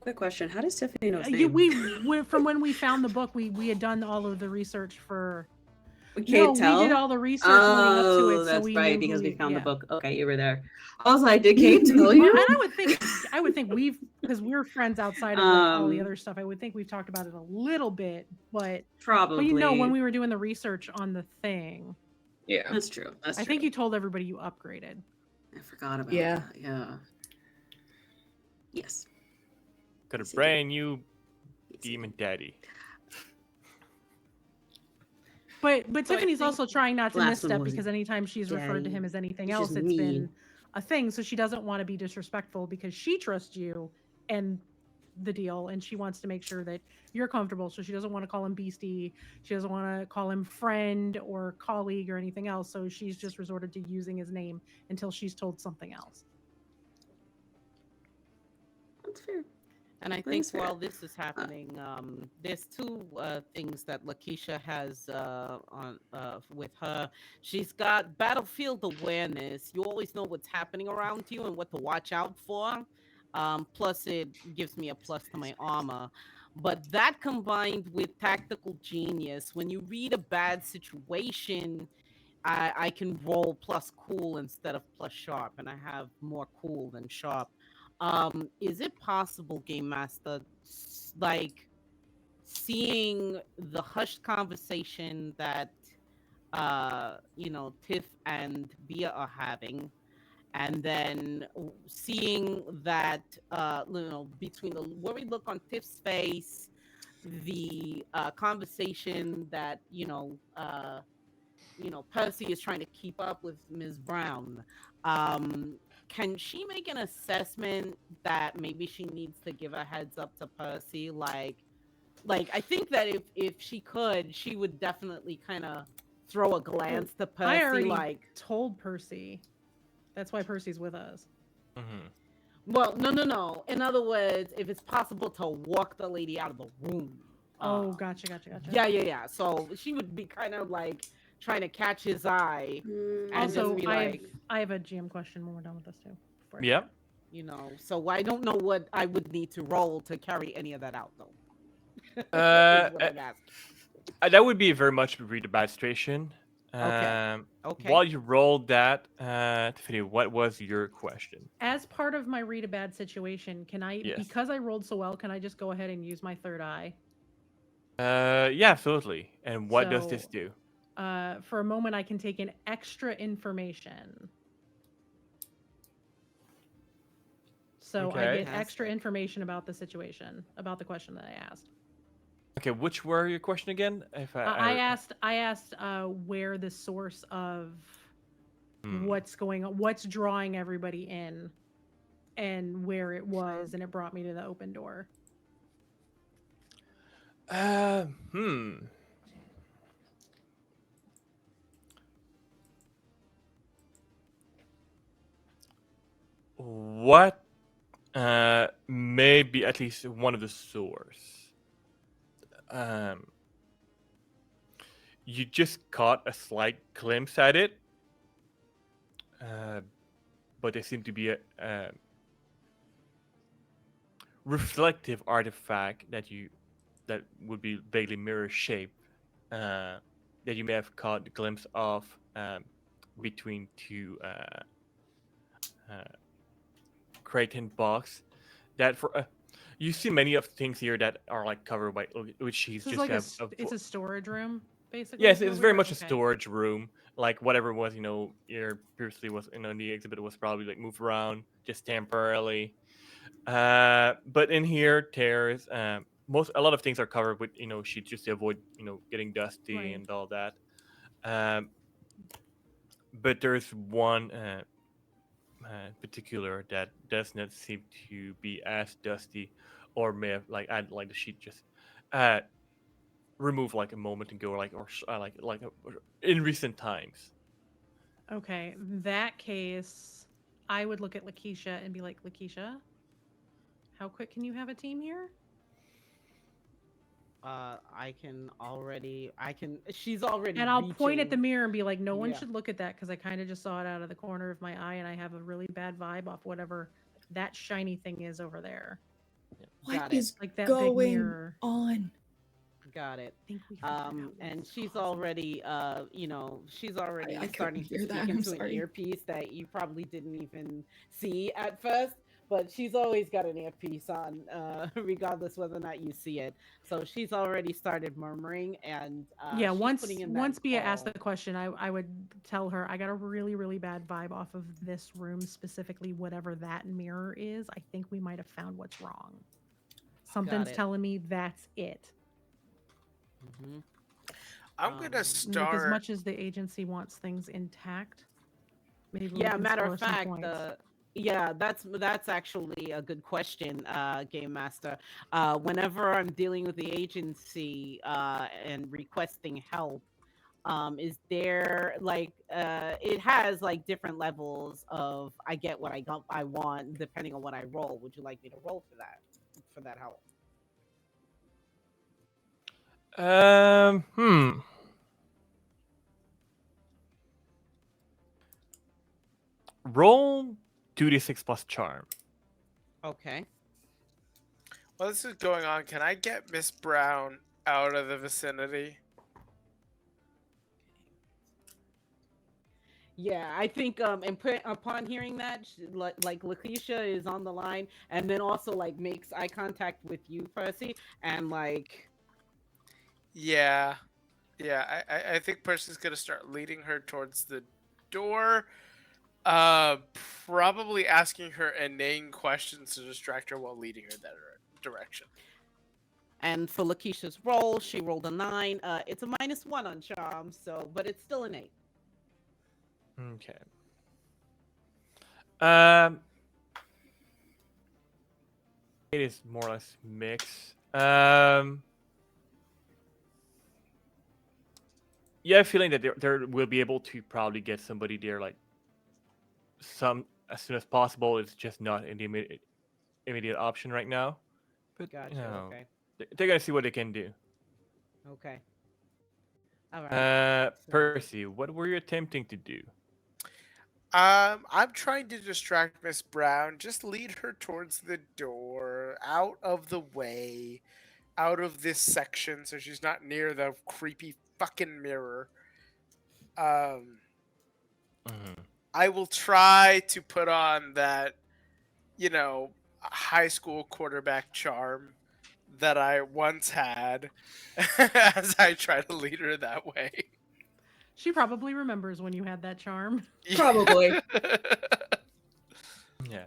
Quick question: how does Tiffany know his You, name? we from when we found the book, we had done all of the research for. We can't tell. We did all the research leading up to it, so that's we right, knew because who we found yeah. the book. Okay, you were there. I was like, did Kate tell you? Well, and I would think we've, because we're friends outside of like all the other stuff. I would think we've talked about it a little bit, but Probably. you know, when we were doing the research on the thing, Yeah. That's true. That's I true. think you told everybody you upgraded. I forgot about Yeah. that. Yeah. Yes. Got a Yes, you brand new Yes, you demon daddy. But I Tiffany's think also trying not to last one misstep was because anytime she's referred to daddy. him as anything It's else, just it's been mean. a thing. So she doesn't want to be disrespectful because she trusts you and the deal, and she wants to make sure that you're comfortable. So she doesn't want to call him beastie. She doesn't want to call him friend or colleague or anything else. So she's just resorted to using his name until she's told something else. That's fair. And I That think is fair. while this is happening, there's two things that Lakeisha has on with her. She's got battlefield awareness. You always know what's happening around you and what to watch out for. Plus, it gives me a plus to my armor. But that combined with tactical genius, when you read a bad situation, I can roll plus cool instead of plus sharp, and I have more cool than sharp. Is it possible, Game Master, like seeing the hushed conversation that Tiff and Bia are having, and then seeing that between the worried look on Tiff's face, the conversation that Percy is trying to keep up with Ms. Brown. Can she make an assessment that maybe she needs to give a heads up to Percy? Like I think that if she could, she would definitely kind of throw a glance to Percy. I already like, told Percy. That's why Percy's with us. Mm-hmm. well, no. In other words, if it's possible to walk the lady out of the room. Oh, gotcha. Yeah. So she would be kind of like trying to catch his eye. And Also, just be like, I have a GM question when we're done with this too. before I Yep. So I don't know what I would need to roll to carry any of that out, though. Uh, Is what I'm asking. That would be very much to read a bad situation. Okay. While you rolled that, Tiffany, what was your question? As part of my read a bad situation, can I, Yes. because I rolled so well, can I just go ahead and use my third eye? Yeah, absolutely. And what does this So- do? For a moment, I can take in extra information. So I Okay. get extra information about the situation, about the question that I asked. Okay, which were your question again? If I asked where the source of what's going on, what's drawing everybody in, and where it was, and it brought me to the open door. What may be at least one of the source. You just caught a slight glimpse at it, but there seemed to be a reflective artifact that would be vaguely mirror shaped that you may have caught a glimpse of between two crate and box. That for you see many of things here that are like covered by which she's just like it's a storage room basically. Yes, it's very much a storage room. Like whatever was here previously was the exhibit was probably like moved around just temporarily. But in here, there's a lot of things are covered with sheets just to avoid getting dusty and all that. But there's one particular that does not seem to be as dusty, or may have the sheet just removed like a moment ago, in recent times. Okay, in that case, I would look at Lakeisha and be like, Lakeisha, how quick can you have a team here? She's already. And I'll point at the mirror and be like, no one should look at that because I kind of just saw it out of the corner of my eye and I have a really bad vibe off whatever that shiny thing is over there. What is like that going big mirror on? Got it. And she's already, she's already starting to speak into an earpiece that you probably didn't even see at first. But she's always got an earpiece on, regardless whether or not you see it. So she's already started murmuring, and once Bia asked the question, I would tell her I got a really, really bad vibe off of this room, specifically whatever that mirror is. I think we might have found what's wrong. Something's telling me that's it. Mm-hmm. I'm gonna start. As much as the agency wants things intact, maybe. Matter of fact, that's actually a good question, Game Master. Whenever I'm dealing with the agency and requesting help, is there it has like different levels of I get what I want depending on what I roll. Would you like me to roll for that help? Roll 2d6 plus charm. Okay. While this is going on, can I get Miss Brown out of the vicinity? Yeah, I think upon hearing that, like Lakeisha is on the line, and then also like makes eye contact with you, Percy, and like. Yeah, I think Percy's gonna start leading her towards the door. Probably asking her inane questions to distract her while leading her that direction. And for Lakeisha's roll, she rolled a 9. It's a -1 on charm, but it's still an 8. Okay. It is more or less mixed. Yeah, I have a feeling that there will be able to probably get somebody there like as soon as possible. It's just not in the immediate option right now. But gotcha. Okay. They're gonna see what they can do. Okay. All right. Percy, what were you attempting to do? I'm trying to distract Miss Brown. Just lead her towards the door, out of the way, out of this section, so she's not near the creepy fucking mirror. I will try to put on that, high school quarterback charm that I once had as I try to lead her that way. She probably remembers when you had that charm. Probably. Yeah.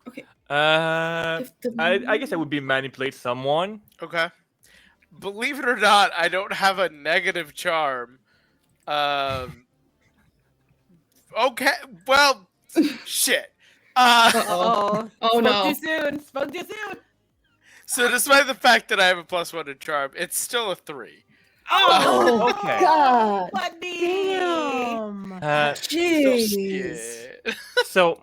Okay. I guess I would be manipulate someone. Okay. believe it or not, I don't have a negative charm. Okay, well, shit. Oh Oh no. Spoke too soon. Spoke too soon. So despite the fact that I have a +1 in charm, it's still a 3. Oh, Okay. God. buddy. Damn. Jeez. Yeah. So,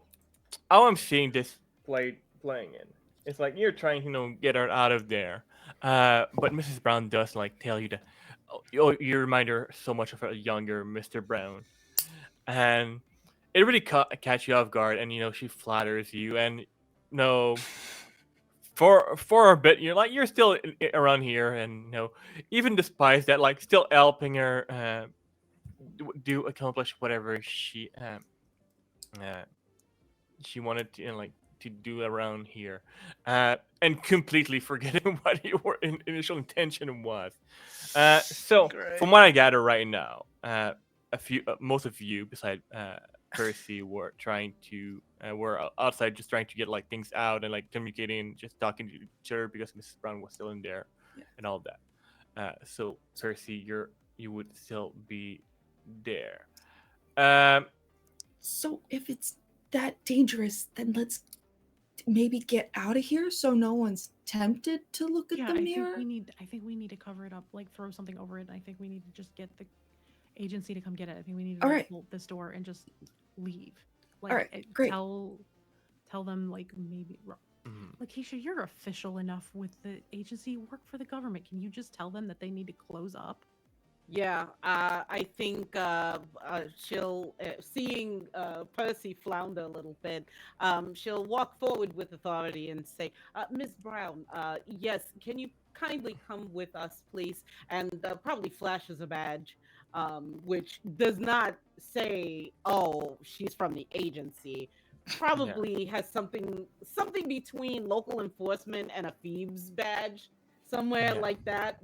how I'm seeing this playing in, it's like you're trying to get her out of there, but Mrs. Brown does like tell you that you remind her so much of a younger Mr. Brown, and it really catch you off guard, and she flatters you, and for a bit you're still around here, and even despite that, like still helping her do accomplish whatever she wanted to to do around here, and completely forgetting what your initial intention was. So Great. from what I gather right now, most of you, beside Percy, were trying to were outside, just trying to get like things out and like communicating, just talking to each other because Mrs. Brown was still in there, and all that. So Percy, you would still be there. So if it's that dangerous, then let's maybe get out of here so no one's tempted to look at the mirror. I think we need to cover it up, like throw something over it. I think we need to just get the agency to come get it. I think we need to bolt this door and just leave. Like, all right, great. Tell them like maybe. Like, Keisha, you're official enough with the agency. You work for the government. Can you just tell them that they need to close up? Yeah, I think she'll, seeing Percy flounder a little bit, she'll walk forward with authority and say, Ms. Brown, yes, can you kindly come with us, please? And probably flashes a badge, which does not say, oh, she's from the agency. Probably has something between local enforcement and a Phoebes badge, somewhere like that,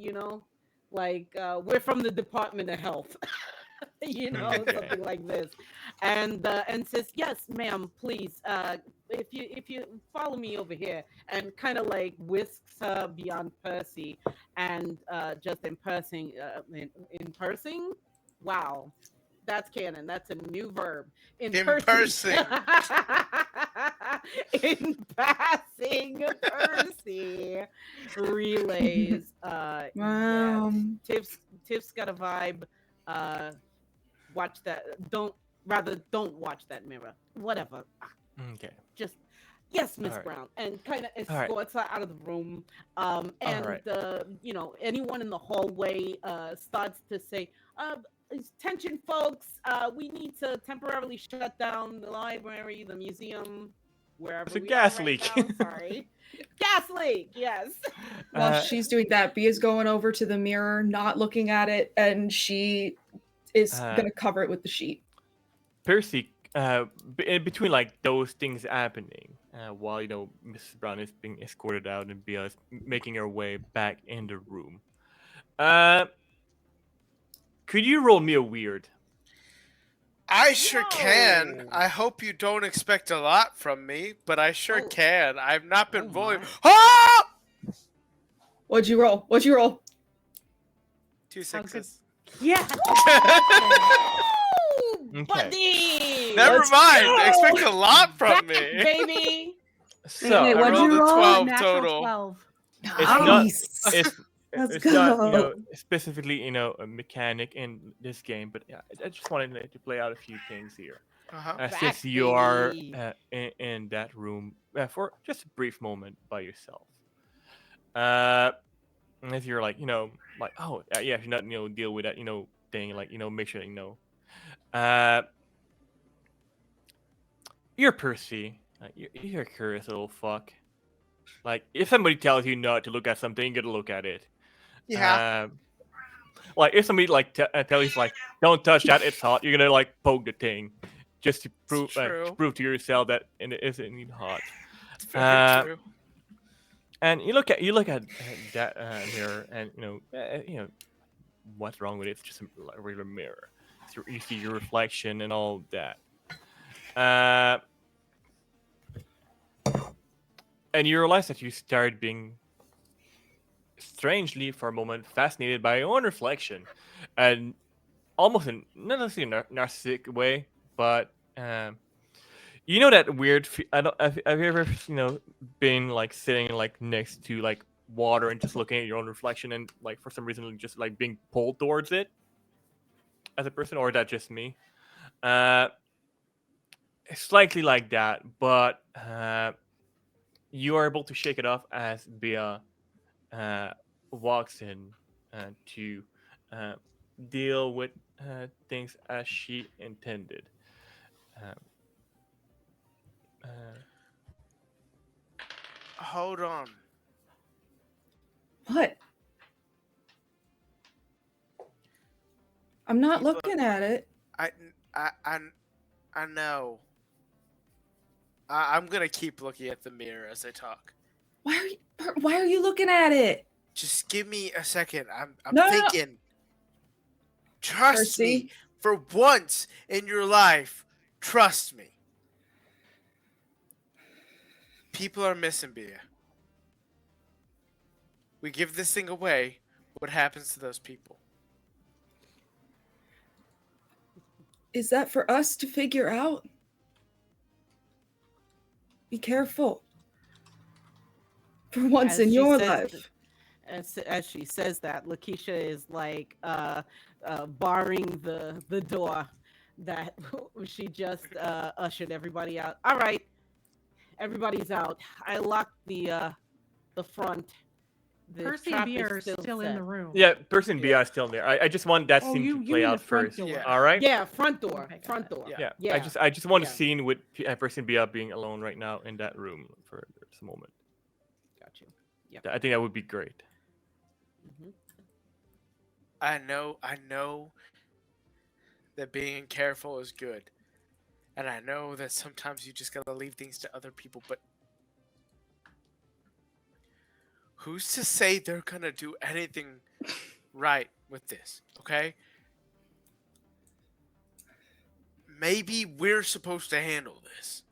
like we're from the Department of Health, something like this, and says, yes, ma'am, please, if you follow me over here, and kind of like whisks her beyond Percy, and just in person, wow. That's canon. That's a new verb. In person. In passing, Percy relays. Wow. Yeah. Tiff's got a vibe. Watch that. Don't watch that mirror. Whatever. Okay. Just yes, Miss Brown, and kind of escorts her out of the room. And anyone in the hallway starts to say, attention, folks. We need to temporarily shut down the library, the museum, wherever. It's a gas leak. Sorry. Gas leak, yes. While she's doing that, B is going over to the mirror, not looking at it, and she is going to cover it with the sheet. Percy, in between like those things happening, while Mrs. Brown is being escorted out and Bia is making her way back in the room, could you roll me a weird? I sure can. I hope you don't expect a lot from me, but I sure can. I've not been rolling. Ah! What'd you roll? 2 6s. Yeah. Buddy. Never mind. Expect a lot from me, baby. So wait, I rolled a 12 total. 12. It's not specifically a mechanic in this game, but I just wanted to play out a few things here. Since you are in that room for just a brief moment by yourself, as you're like oh yeah, if you're not deal with that thing, like make sure you're Percy, you're a curious little fuck. Like if somebody tells you not to look at something, you gotta look at it. Yeah. Like if somebody tells you like don't touch that, it's hot, you're gonna like poke the thing just to prove to yourself that it isn't indeed hot. It's very true. And you look at that mirror, and what's wrong with it? It's just a regular mirror. So you see your reflection and all that. And you realize that you started being strangely, for a moment, fascinated by your own reflection, and almost in not necessarily a narcissistic way, but you know that weird. I don't. Have you ever been like sitting like next to like water and just looking at your own reflection and like for some reason just like being pulled towards it as a person, or is that just me? It's slightly like that, but you are able to shake it off as Bea uh, walks in to uh, deal with things as she intended. Um, Hold on. What? I'm not People- looking at it. I know. I'm gonna keep looking at the mirror as I talk. Why are you looking at it? Just give me a second. I'm No. thinking. Trust Percy? me. For once in your life, trust me. People are missing Bea. We give this thing away. What happens to those people? Is that for us to figure out? Be careful. For once As in she your says- life. As she says that, Lakeisha is like barring the door that she just ushered everybody out. All right, everybody's out. I locked the front. The Percy trap and is Bea are still in set. the room. yeah, person Bea is still there. I just want that Oh, scene you to play mean out the front first. door. Yeah. All right. Yeah, front door. Okay, got Front it. door. Yeah. Yeah. Yeah. I just want a Yeah. scene with person Bea being alone right now in that room for this moment. Got you. Yep. I think that would be great. Mhm. I know that being careful is good. And I know that sometimes you just gotta leave things to other people, but who's to say they're gonna do anything right with this, okay? Maybe we're supposed to handle this.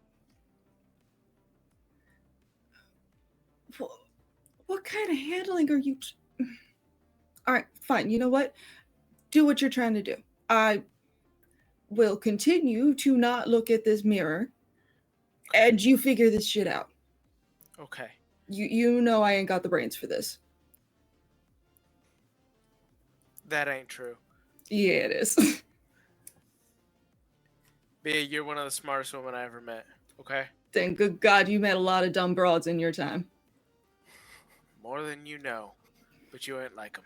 What kind of handling are you? All right, fine. You know what? Do what you're trying to do. I will continue to not look at this mirror, and you figure this shit out. Okay. You know I ain't got the brains for this. That ain't true. Yeah, it is. Bea, you're one of the smartest women I ever met, okay? Thank good God you met a lot of dumb broads in your time. More than you know, but you ain't like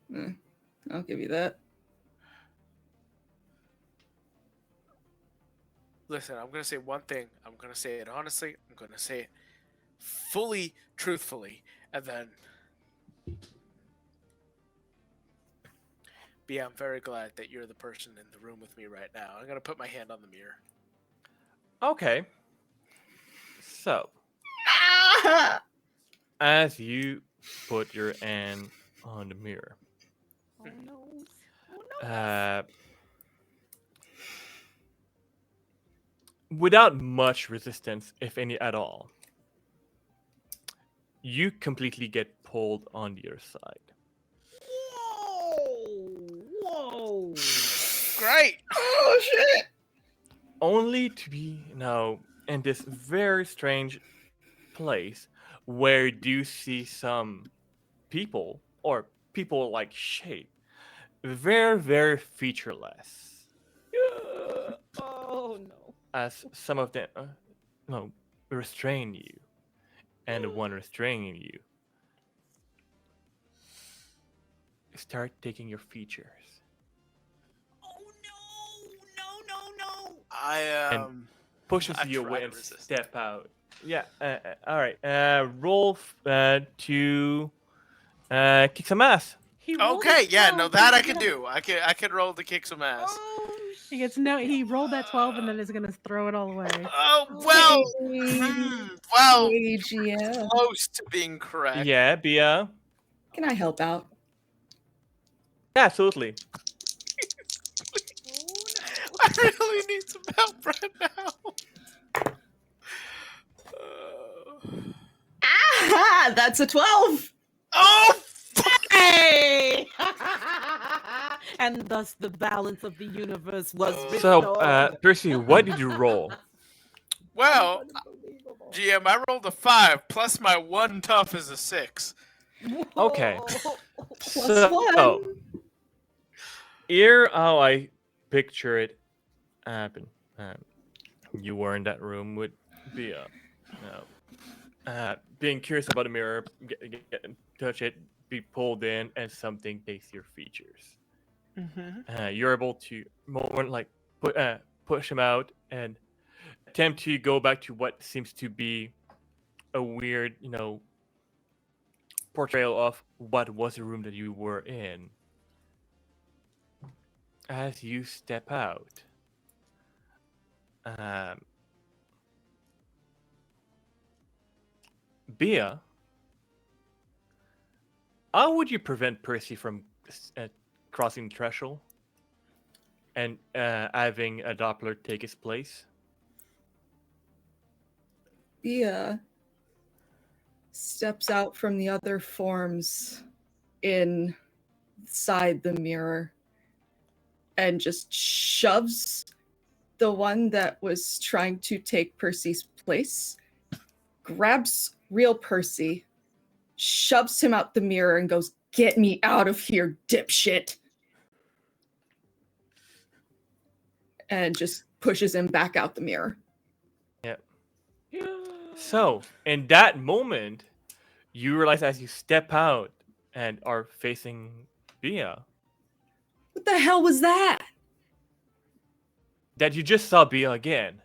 them. I'll give you that. Listen, I'm gonna say one thing. I'm gonna say it honestly. I'm gonna say it fully, truthfully, and then Bea, I'm very glad that you're the person in the room with me right now. I'm gonna put my hand on the mirror. Okay. So, as you put your hand on the mirror, Oh no. Oh no. without much resistance, if any at all, you completely get pulled on the other side. Whoa. Great. Oh shit! Only to be now in this very strange place where you do see some people or people like shape very, very featureless. Oh no. As some of them restrain you, and the one restraining you start taking your features. Oh no. I Pushes I you try away to and resist. step out. Yeah. All right. Roll to kick some ass. He rolled a Okay, yeah, 12, no, that I he's can gonna- do. I can roll to kick some ass. Oh, He gets no. He rolled that 12 and then is gonna throw it all away. Oh well, well, AGL. close to being correct. Yeah, Bea. Can I help out? Yeah, absolutely. I really need some help right now. That's a 12. Oh, Hey! And thus the balance of the universe was restored. So, Percy, what did you roll? well, GM, I rolled a 5 plus my 1 tough is a 6. Okay. Plus 1. Here, how I picture it happen. You were in that room with Bia. Being curious about the mirror, touch it, be pulled in, and something takes your features. You're able to more like push him out and attempt to go back to what seems to be a weird, portrayal of what was the room that you were in. As you step out, Bia, how would you prevent Percy from crossing the threshold and having a Doppler take his place? Bia steps out from the other forms inside the mirror and just shoves the one that was trying to take Percy's place, grabs real Percy, shoves him out the mirror and goes, "Get me out of here, dipshit." And just pushes him back out the mirror. Yep. So, in that moment, you realize as you step out and are facing Bia, What the hell was that? that you just saw Bia again.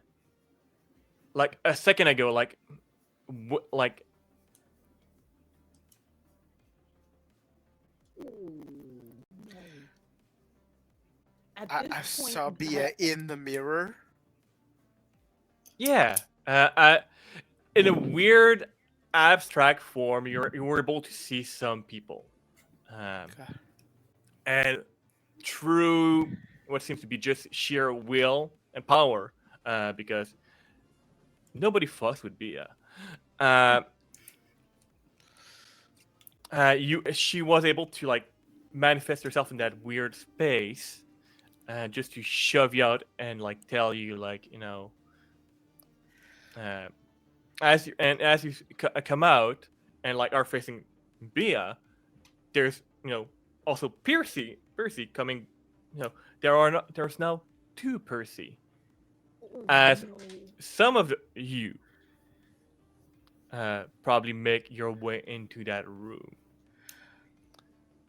Like a second ago, like I saw Bia in the mirror. yeah, in a weird abstract form, you were able to see some people, and through what seems to be just sheer will and power, because nobody fucks with Bia. She was able to like manifest herself in that weird space, just to shove you out and like tell you like as you come out and like are facing Bia, there's also Percy coming. There's now two Percy, as some of you probably make your way into that room.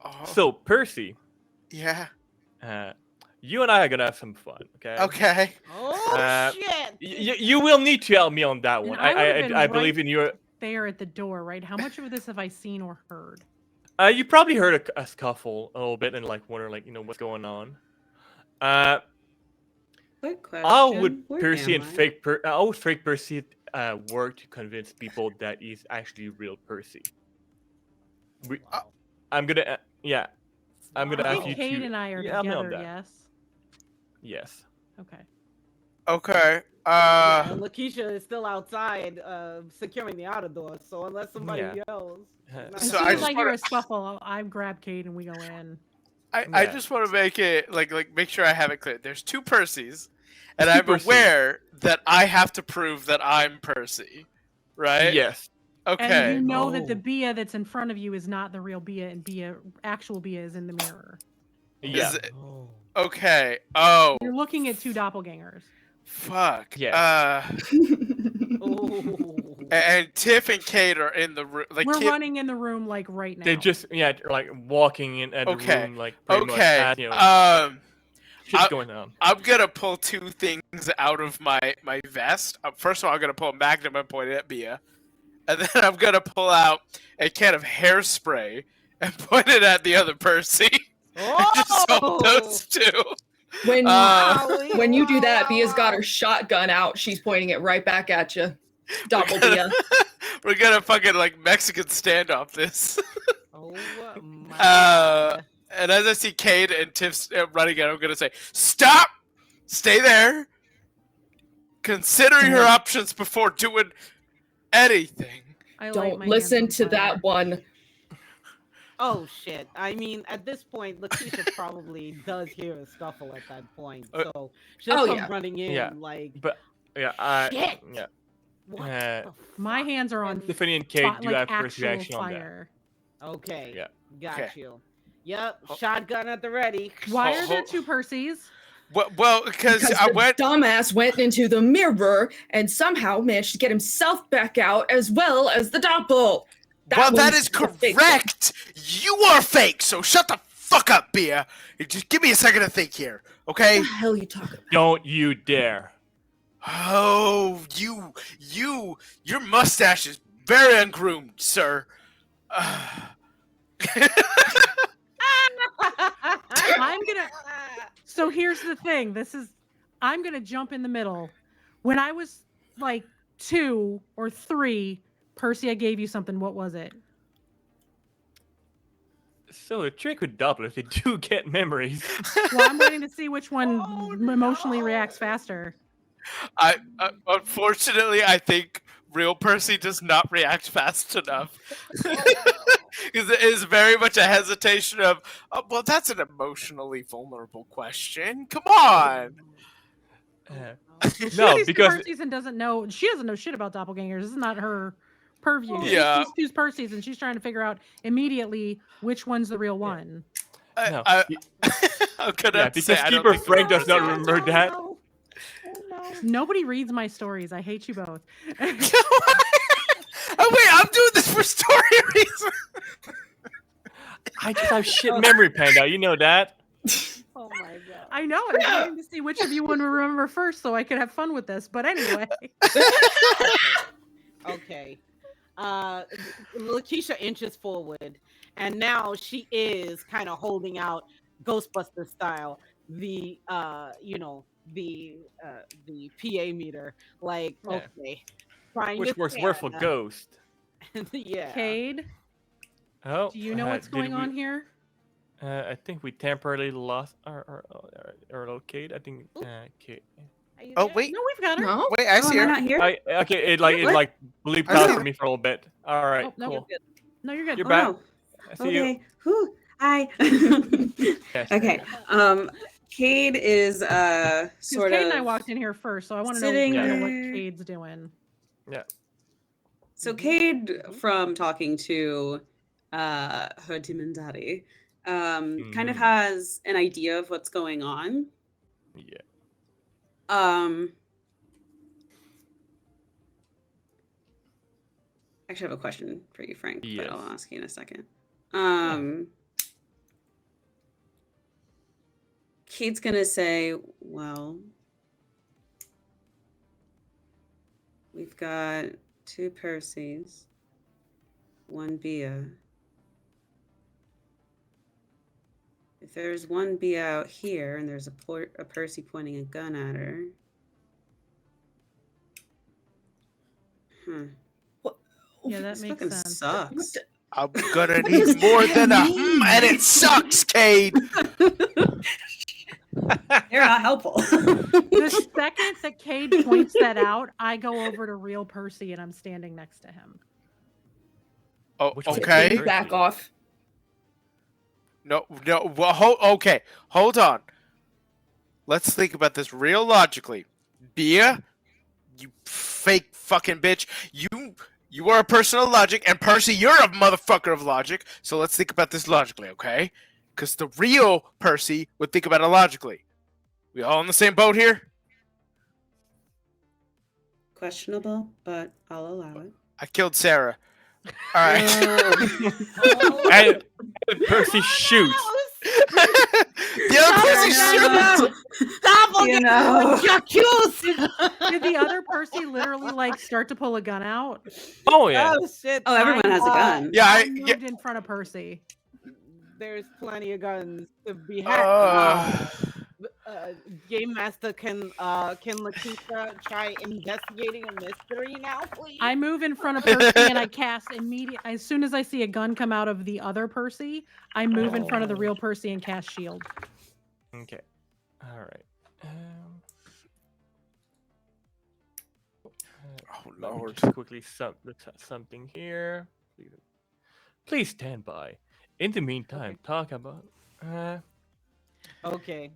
Oh. So Percy, Yeah. you and I are gonna have some fun. Okay. Oh shit! You will need to help me on that one. I believe in your. There at the door, right? How much of this have I seen or heard? You probably heard a scuffle a little bit and like wonder like what's going on. Quick question. How would Where Percy am and I? how would fake Percy work to convince people that he's actually real Percy? I'm gonna I'm gonna I ask you think Kate to. and I are help me on together. that. Yes. Yes. Okay. Okay. And Lakeisha is still outside, securing the outer door. So unless somebody yells, As So soon I as just I hear wanna- a scuffle, I grab Kate and we go in. I just want to make it like make sure I have it clear. There's two Percys, and There's I'm two Percys. aware that I have to prove that I'm Percy, right? Yes. And Okay. you know that the Bia that's in front of you is not the real Bia, and actual Bia is in the mirror. Yeah. Is it- Okay. Oh. You're looking at two doppelgangers. Fuck. Yes. And Tiff and Kate are in the room. Like We're running in the room like right now. They just like walking in at the Okay. room like pretty much Okay. as, shit's going on. I'm gonna pull two things out of my vest. First of all, I'm gonna pull a magnum and point it at Bia, and then I'm gonna pull out a can of hairspray and point it at the other Percy. And just hold those two. When you do that, Bia's got her shotgun out. She's pointing it right back at you. Double Bia. We're gonna fucking like Mexican standoff this. Oh my. And as I see Cade and Tiff running in, I'm gonna say, "Stop! Stay there. Consider your options before doing anything." Don't listen to that one. Oh shit! I mean, at this point, Lakeisha probably does hear a scuffle at that point, so she'll come running in like. But shit. Yeah. My hands are on Tiffany and Kate do have first actual reaction fire. on that. Okay. Yeah. Got you. Yep. Shotgun at the ready. Why are there two Percys? Well, because dumbass went into the mirror and somehow managed to get himself back out as well as the doppel. That is correct. You are fake, so shut the fuck up, Bia. Just give me a second to think here, okay? What the hell are you talking about? Don't you dare. Oh, your mustache is very ungroomed, sir. So here's the thing. I'm gonna jump in the middle. When I was like 2 or 3, Percy, I gave you something. What was it? So the trick with doublers, they do get memories. Well, I'm waiting to see which one emotionally reacts faster. Unfortunately, I think real Percy does not react fast enough. Because it is very much a hesitation of, well, that's an emotionally vulnerable question. Come on. No, because Percy's and doesn't know. She doesn't know shit about doppelgangers. This is not her purview. Yeah. She's Percy's, and she's trying to figure out immediately which one's the real one. no. Because Keeper Frank does not remember that. Oh, no. Nobody reads my stories. I hate you both. Oh wait, I'm doing this for story reasons. I just have shit memory, Panda. You know that. Oh my god! I know. I'm waiting to see which of you would remember first, so I could have fun with this. But anyway. Okay. Lakeisha inches forward, and now she is kind of holding out Ghostbuster style the PA meter. Like, okay. Which works well for Ghost. Yeah. Cade, do you know what's going on here? I think we temporarily lost our little Cade. I think Cade. Oh wait, no, we've got her. No? Wait, I see her. Not here? It bleeped out for me for a little bit. All right, Oh, no, cool. No, you're good. You're back. I see you. Okay. Whew. Hi. Yes. Okay. Cade is sort Cade of. and I walked in here first, so I want to sitting know there. what Cade's doing. Yeah. So Cade, from talking to her demon daddy, kind of has an idea of what's going on. Yeah. Actually, I have a question for you, Frank, Yes. but I'll ask you in a second. Cade's gonna say, well, we've got 2 Percys, 1 Bia. If there's 1 Bia out here and there's a Percy pointing a gun at her. Yeah, that this makes fucking sense. sucks. I'm gonna need more than and it sucks, Cade. You're not helpful. The second that Cade points that out, I go over to real Percy and I'm standing next to him. Oh, Which one's okay. Percy? Back off. No. Well, okay. Hold on. Let's think about this real logically. Bia, you fake fucking bitch. You are a person of logic, and Percy, you're a motherfucker of logic. So let's think about this logically, okay? Because the real Percy would think about it logically. We all in the same boat here? Questionable, but I'll allow it. I killed Sarah. All right. And Percy shoots. The other Percy shoots. Did the other Percy literally start to pull a gun out? Oh yeah. Oh shit! Oh, everyone has a gun. Yeah, I moved in front of Percy. There's plenty of guns to be had. Game Master, can Lakeisha try investigating a mystery now, please? I move in front of Percy and I cast immediate. As soon as I see a gun come out of the other Percy, I move in front of the real Percy and cast shield. Okay. All right. Oh Let me Lord. just quickly look at something here. Please stand by. In the meantime, talk about. Okay.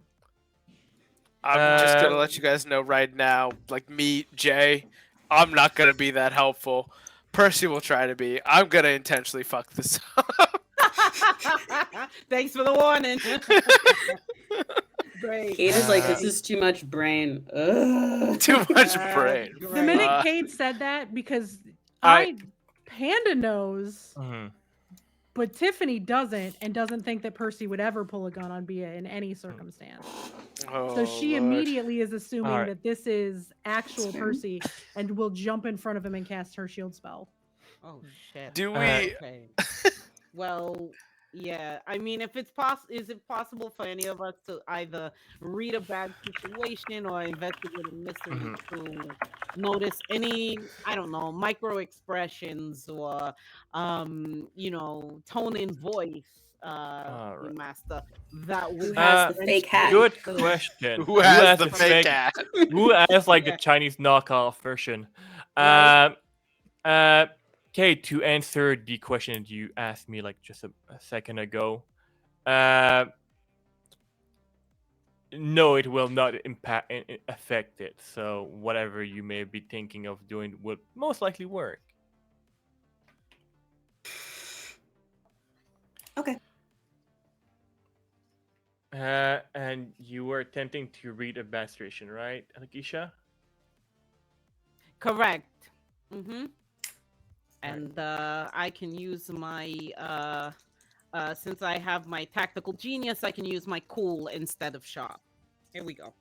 I'm just gonna let you guys know right now, like me, Jay, I'm not gonna be that helpful. Percy will try to be. I'm gonna intentionally fuck this up. Thanks for the warning. Great. Kate is like, this is too much brain. Ugh. Too much brain. The minute Kate said that, because Panda knows, but Tiffany doesn't, and doesn't think that Percy would ever pull a gun on Bia in any circumstance. So she immediately is assuming that this is actual Percy and will jump in front of him and cast her shield spell. Oh shit. Do we? Okay. Well, yeah. I mean, if it's is it possible for any of us to either read a bad situation or investigate a mystery to notice any, I don't know, micro expressions or, you know, tone in voice, master? That would has the fake hat? Good question. Who has the fake hat? Who has like the Chinese knockoff version? Kate, to answer the question that you asked me like just a second ago, no, it will not affect it. So whatever you may be thinking of doing will most likely work. Okay. And you were attempting to read a bad situation, right, Anisha? Correct. And I can use my since I have my tactical genius, I can use my cool instead of sharp. Here we go.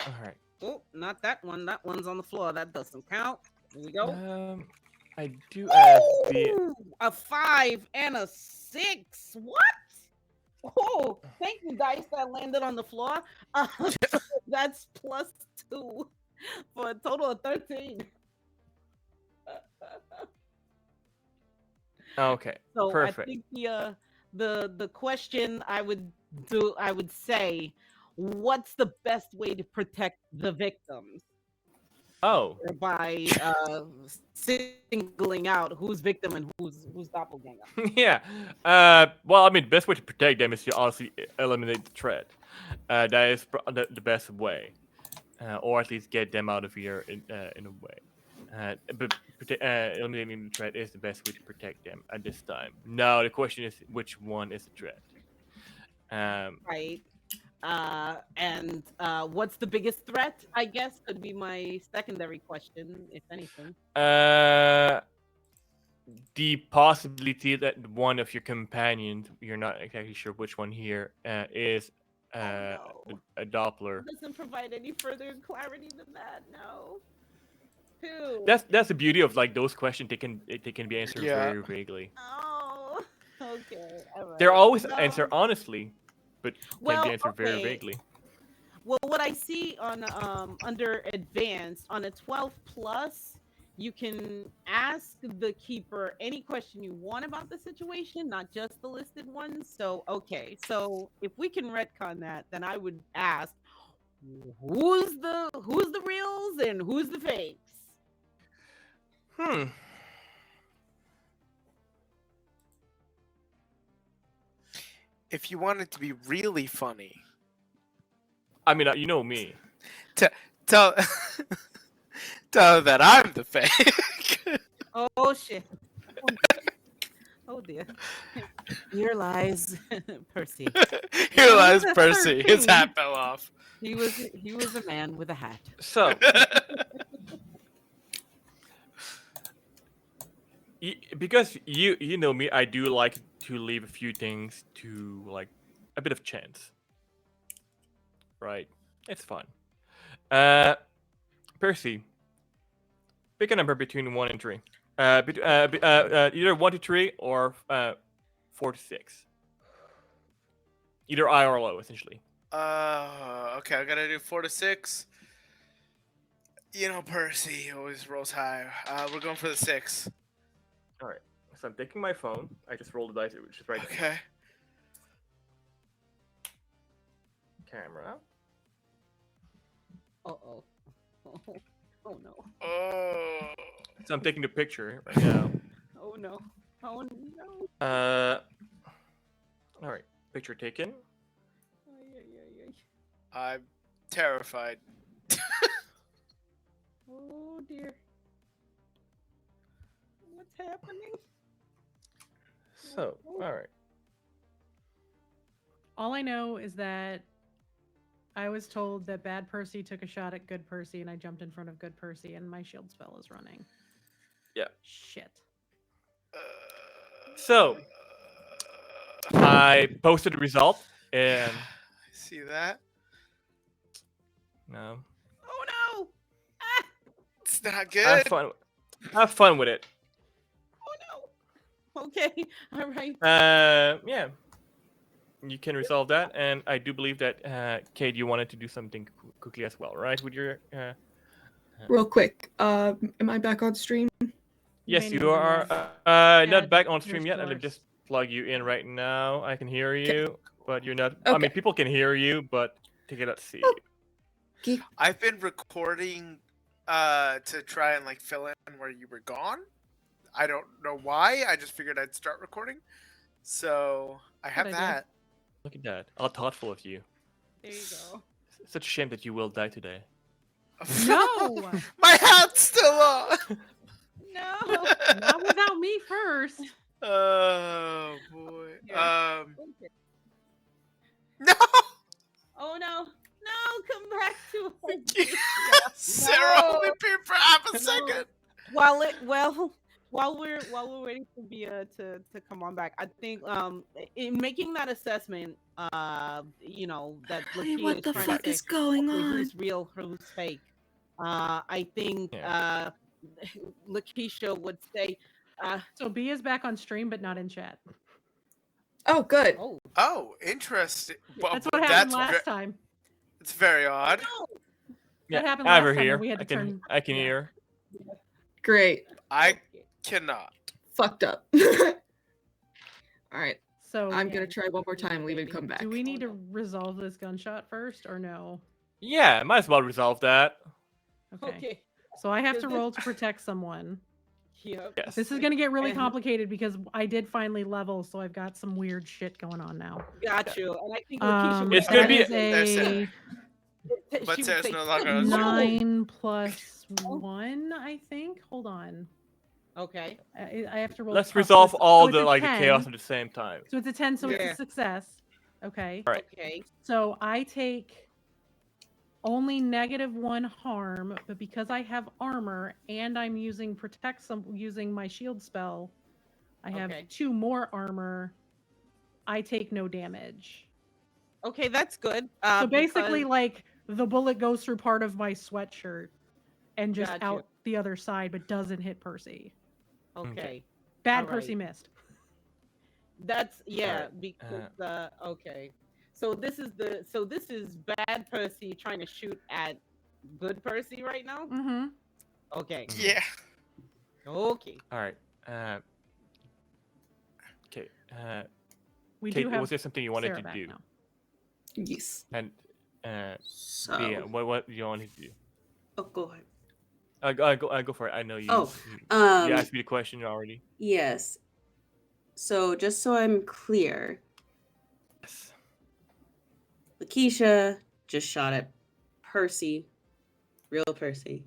All right. Oh, not that one. That one's on the floor. That doesn't count. Here we go. I do have a 5 and a 6. What? Oh, thank you, dice that landed on the floor. That's +2 for a total of 13. Okay. So perfect. I think the question I would say, what's the best way to protect the victims? Oh. By singling out who's victim and who's doppelganger. Yeah. Well, I mean, the best way to protect them is to honestly eliminate the threat. That is the best way, or at least get them out of here in a way. But eliminating the threat is the best way to protect them at this time. Now the question is, which one is the threat? Right. And what's the biggest threat? I guess could be my secondary question, if anything. The possibility that one of your companions, you're not exactly sure which one here, is a Doppler. It doesn't provide any further clarity than that. No. Who? That's the beauty of like those questions. They can be answered very vaguely. Oh. Okay. All right. They're always answered honestly, but can be answered very vaguely. Well, what I see on under advanced on a 12+, you can ask the keeper any question you want about the situation, not just the listed ones. So okay, so if we can retcon that, then I would ask, who's the reals and who's the fakes? If you want it to be really funny, I mean, you know me. Tell that I'm the fake. Oh shit! Oh dear! Here lies Percy. Here lies Percy. His hat fell off. He was a man with a hat. So. Because you know me, I do like to leave a few things to like a bit of chance. Right? It's fun. Percy, pick a number between 1 and 3. Either 1 to 3 or 4 to 6. Either high or low, essentially. Okay, I gotta do 4 to 6. You know, Percy always rolls high. We're going for the 6. All right. So I'm taking my phone. I just rolled the dice, which is right. Okay. Camera. Uh-oh. Oh no. Oh. So I'm taking the picture right now. Oh no. Oh no. All right, picture taken. I'm terrified. Oh dear. What's happening? So, all right. All I know is that I was told that Bad Percy took a shot at Good Percy, and I jumped in front of Good Percy, and my shield spell is running. Yeah. Shit. So, I posted the result, and see that? No. Oh no! Ah! It's not good. Have fun with it. Oh no! Okay. All right. Yeah. You can resolve that, and I do believe that Kate, you wanted to do something quickly as well, right? With your real quick. Am I back on stream? yes, you are. Not back on stream yet. Let me just plug you in right now. I can hear you, but you're not. Okay. I mean, people can hear you, but they cannot see you. I've been recording to try and like fill in where you were gone. I don't know why. I just figured I'd start recording. So I have that. Look at that. How thoughtful of you. There you go. Such a shame that you will die today. No! My hat's still on! No! Not without me first. Oh, boy. Yeah. No! Oh, no. No, come back to us. Sarah, only been for half a second. While we're waiting for Bia to come on back, I think in making that assessment, you know, that Hey, what the fuck is going on? Who's real, who's fake? I think Lakeisha would say. So Bia's back on stream, but not in chat. Oh, good. Oh, interesting. That's what happened last time. It's very odd. Yeah, that happened I have her last time here. when we had to turn. I can hear. Great. I cannot. Fucked up. All right. So I'm gonna try one more time, leave and come back. Do we need to resolve this gunshot first, or no? Yeah, might as well resolve that. Okay. So I have to roll to protect someone. Yep. Yes. This is gonna get really complicated because I did finally level, so I've got some weird shit going on now. Got you. And I think Lakeisha it's gonna be a but Sarah's no longer 9 plus 1, I think. Hold on. Okay. I have to roll. Let's resolve all the chaos at the same time. So it's a 10, so it's a success. Okay. All right. Okay. So I take only -1 harm, but because I have armor and I'm using using my shield spell, I have 2 more armor. I take no damage. Okay, that's good. So basically, like the bullet goes through part of my sweatshirt and just out the other side, but doesn't hit Percy. Okay. Bad Percy missed. That's because okay. So this is Bad Percy trying to shoot at Good Percy right now? Mm-hmm. Okay. Yeah. Okay. All right. Okay. We Kate, do have was there something you wanted Sarah to do? now. Yes. And So yeah, what do you wanted to do? Oh, go ahead. I go for it. I know you. Oh, you asked me the question already. Yes. So just so I'm clear, Yes. Lakeisha just shot at Percy, real Percy.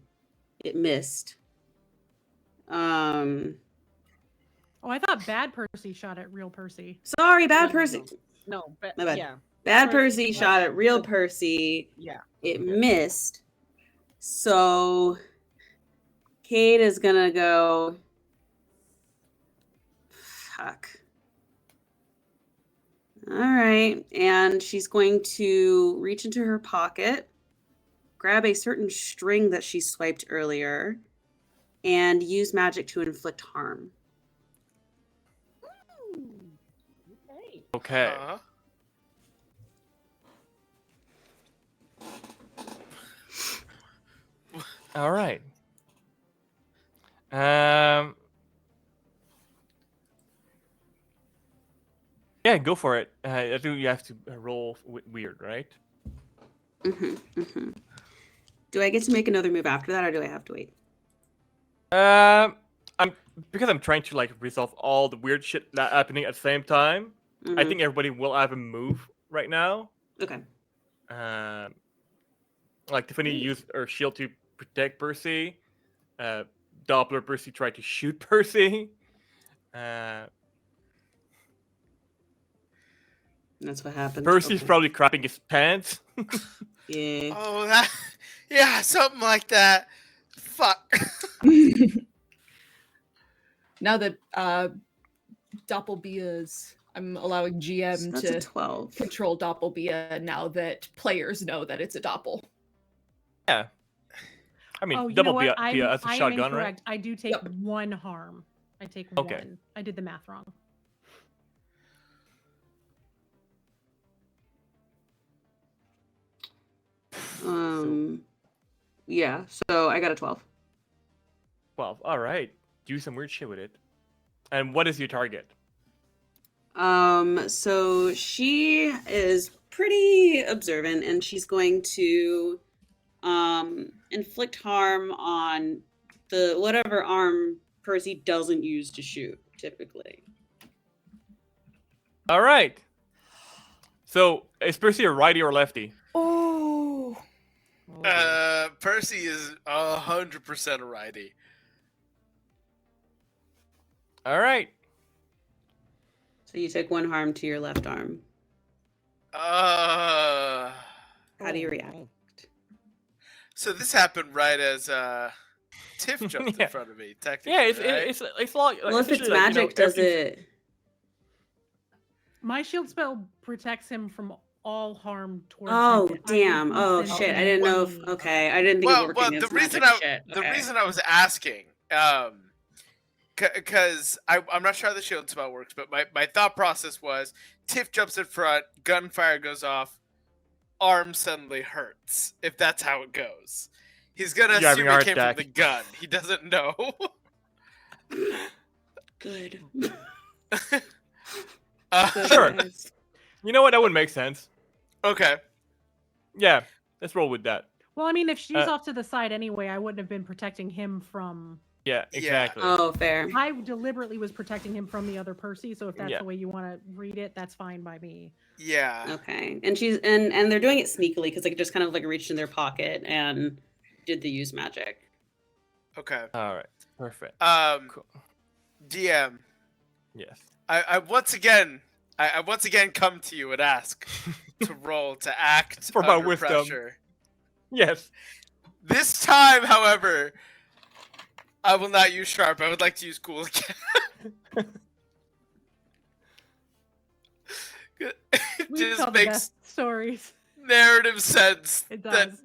It missed. Oh, I thought Bad Percy shot at real Percy. Sorry, Bad Percy. No, My bad. yeah. Bad Percy shot at real Percy. Yeah. It missed. So Kate is gonna go. Fuck. All right. And she's going to reach into her pocket, grab a certain string that she swiped earlier, and use magic to inflict harm. Okay. All right. Yeah, go for it. I think you have to roll weird, right? Do I get to make another move after that, or do I have to wait? Because I'm trying to like resolve all the weird shit that happening at the same time. I think everybody will have a move right now. Okay. Like Tiffany used her shield to protect Percy. Doppler Percy tried to shoot Percy. That's what happened. Percy's probably crapping his pants. Yeah. Oh, yeah, something like that. Fuck. Now that Doppelbia's, I'm allowing GM So to 12. control Doppelbia now that players know that it's a Doppel. Yeah. I mean, Oh, you double know what? Bia as a I am shotgun, incorrect. right? I do take 1 harm. I take Okay. 1. I did the math wrong. Yeah, so I got a 12. 12. All right. Do some weird shit with it. And what is your target? So she is pretty observant, and she's going to inflict harm on the whatever arm Percy doesn't use to shoot typically. All right. So is Percy a righty or lefty? Oh. Percy is 100% a righty. All right. So you take 1 harm to your left arm. How do you react? So this happened right as Tiff jumped in front of me. Technically, Yeah, right? it's like. Well, if it's magic, does it? My shield spell protects him from all harm towards Oh, him. damn. Oh, shit. I didn't know if... Okay, I didn't think you were working against magic shit. The reason I was asking, because I'm not sure how the shield spell works, but my thought process was Tiff jumps in front, gunfire goes off, arm suddenly hurts, if that's how it goes. He's gonna assume it came from the gun. He doesn't know. Good. Sure. You know what? That would make sense. Okay. Yeah, let's roll with that. Well, I mean, if she's off to the side anyway, I wouldn't have been protecting him from... Yeah, exactly. Oh, fair. I deliberately was protecting him from the other Percy, so if that's the way you want to read it, that's fine by me. Yeah. Okay. And she's and they're doing it sneakily because they just kind of like reached in their pocket and did the use magic. Okay. All right. Perfect. Cool. DM. Yes. I once again come to you and ask to roll to act for my under wisdom. pressure. Yes. This time, however, I will not use sharp. I would like to use cool again. It just makes stories. Narrative sense It that does.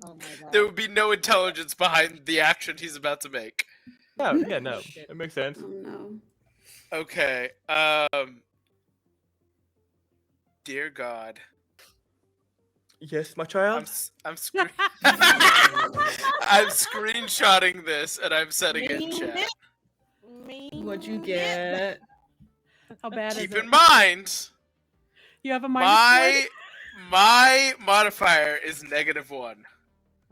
there would be no intelligence behind the action he's about to make. No, yeah, no. It makes sense. Oh no. Okay. Dear God. Yes, my child. I'm screenshotting this and I'm setting it in chat. What'd you get? How bad Keep is it? in mind, You have a minus my modifier is -1.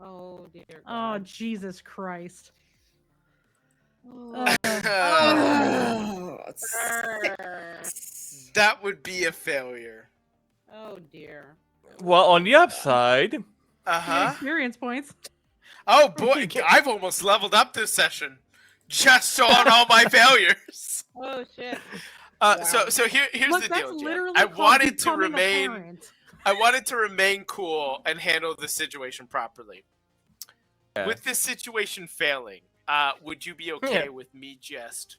Oh dear God. Oh Jesus Christ. That would be a failure. Oh dear. Well, on the upside, Experience points. Oh boy, I've almost leveled up this session, just on all my failures. Oh shit. So here's Look, the that's deal, Jen. literally I called wanted to becoming a remain. parent. I wanted to remain cool and handle the situation properly. Yeah. With this situation failing, would you be okay with me just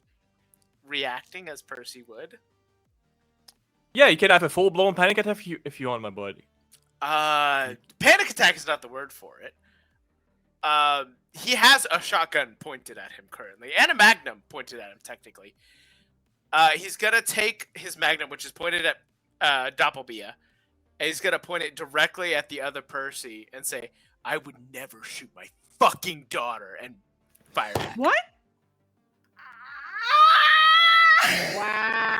reacting as Percy would? yeah, you can have a full-blown panic attack if you want, my buddy. Panic attack is not the word for it. He has a shotgun pointed at him currently, and a magnum pointed at him, technically. He's gonna take his magnum, which is pointed at Doppelbia, and he's gonna point it directly at the other Percy and say, I would never shoot my fucking daughter, and fire it. What? Wow.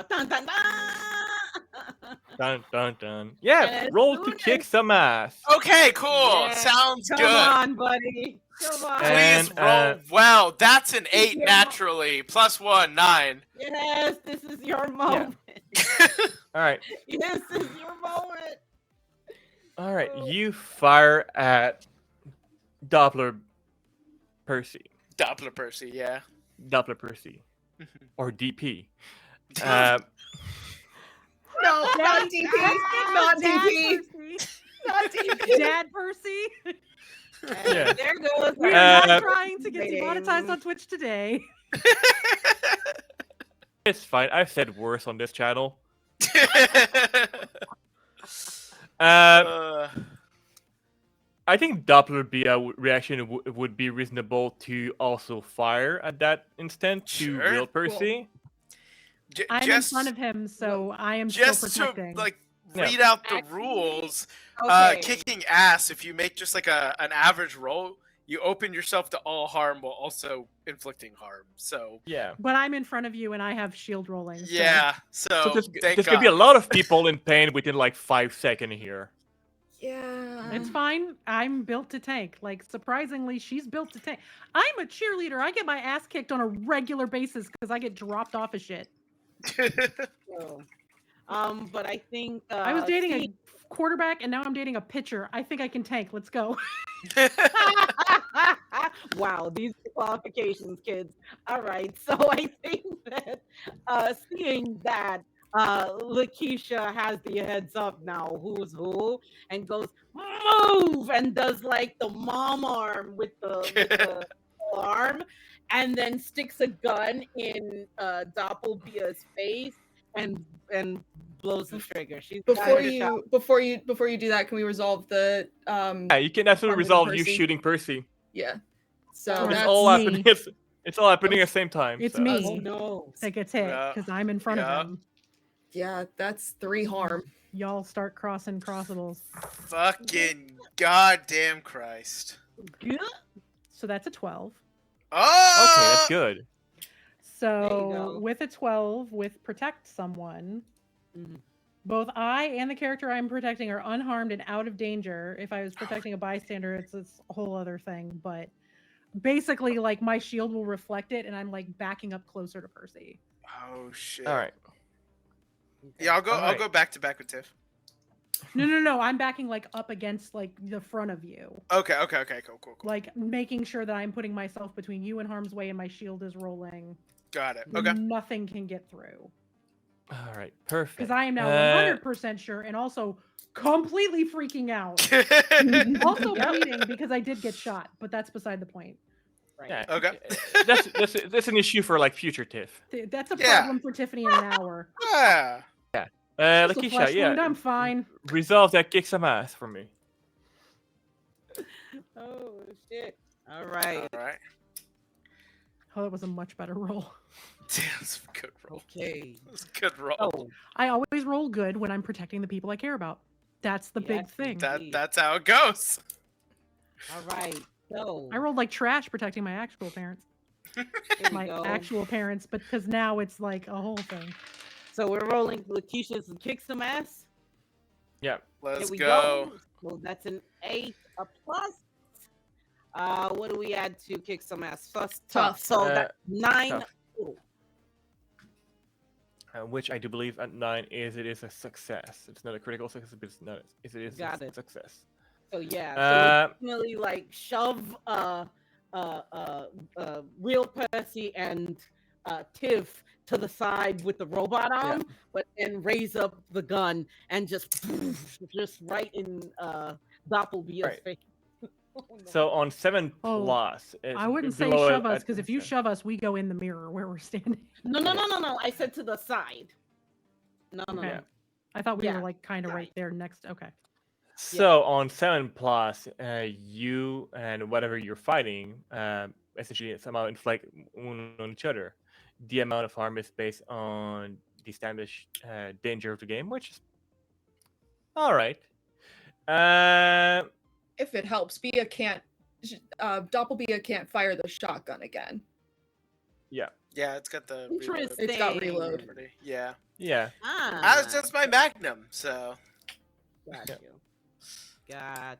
Dun, dun, dun. Dun dun dun. Yeah, As roll to soon kick as- some ass. Okay, cool. Yeah, Sounds Come good. on, buddy. Come on. And, Please roll well. That's an 8 Yeah. naturally. +1, 9. Yes, this is your moment. All right. Yes, this is your moment. All right. You fire at Doppler Percy. Doppler Percy, yeah. Doppler Percy. Or DP. No, not DP. Not DP. Not DP. Dad Percy. Yeah. There goes. We are not trying to get demonetized on Twitch today. It's fine. I've said worse on this channel. I think Doppler Bia reaction would be reasonable to also fire at that instant to Sure. real Percy. I'm in front of him, so I am still Just protecting. to Yeah. read out the Actually, rules. Okay. Kicking ass, if you make just like an average roll, you open yourself to all harm while also inflicting harm. So Yeah. But I'm in front of you and I have shield rolling. So. yeah. So So there's thank gonna be a God. lot of people in pain within like 5 seconds here. Yeah. It's fine. I'm built to tank. Like, surprisingly, she's built to tank. I'm a cheerleader. I get my ass kicked on a regular basis because I get dropped off of shit. So, but I think I was dating a quarterback and now I'm dating a pitcher. I think I can tank. Let's go. Wow, these qualifications, kids. All right, so I think that seeing that Lakeisha has the heads up now, who's who, and goes move and does like the mom arm with the arm, and then sticks a gun in Doppelbia's face and blows the trigger. She's Before you do that, can we resolve the Yeah, you can absolutely harming resolve you Percy? shooting Percy. Yeah. So Oh, It's that's all me. happening. It's all happening at the same time. It's so. me. Oh no. That gets hit Yeah. because I'm in front Yeah. of him. yeah, that's 3 harm. Y'all start crossing crossables. Fucking goddamn Christ. Good. So that's a 12. Oh. Okay, that's good. So go. with a 12, with protect someone, Mhm. both I and the character I'm protecting are unharmed and out of danger. If I was protecting a bystander, it's this whole other thing. But basically, like, my shield will reflect it, and I'm like backing up closer to Percy. Oh shit. All right. Yeah, I'll Alright. go back to back with Tiff. No. I'm backing like up against like the front of you. Okay, cool. Like making sure that I'm putting myself between you and harm's way and my shield is rolling. Got it. where Okay. Nothing can get through. All right. Perfect. Because I am now 100% sure and also completely freaking out. Also bleeding because I did get shot, but that's beside the point. Right. Yeah. Okay. That's an issue for like future Tiff. That's a Yeah. problem for Tiffany in an hour. Yeah. Just a Lakeisha, flesh yeah. wound, I'm fine. Resolve that kick some ass for me. Oh shit. All right. All right. Oh, that was a much better roll. Damn, that's a good roll. Okay. That's a good roll. Oh, I always roll good when I'm protecting the people I care about. That's the big Yes, thing. That's how it goes. all right. So I rolled like trash protecting my actual parents. here we My go. actual parents, but because now it's like a whole thing. So we're rolling Lakeisha's kick some ass. Yeah. Let's Here we go. Well, that's an 8, a plus. What do we add to kick some ass? Plus tough. Tough. So that's 9. tough. total. Which I do believe at 9 it is a success. It's not a critical success, but it's not. It is Got a it. success. So yeah, Uh, so we definitely like shove real Percy and Tiff to the side with the robot arm, but then raise up the gun and just right in Doppelbia's Right. face. Oh, no. So on 7 Oh, plus, it's I wouldn't say below shove at- us because if you shove us, we go in the mirror where we're standing. No. I said to the side. No. Okay. I thought we Yeah, were like kind of right. right there next. Okay. So on 7 plus, you and whatever you're fighting, essentially somehow inflict wound on each other. The amount of harm is based on the established danger of the game, which is all right. If it helps, Bia can't. Doppelbia can't fire the shotgun again. Yeah. Yeah, it's got the reload. Interesting. It's got reload. property. Yeah. Yeah. That's just my Magnum, so. Got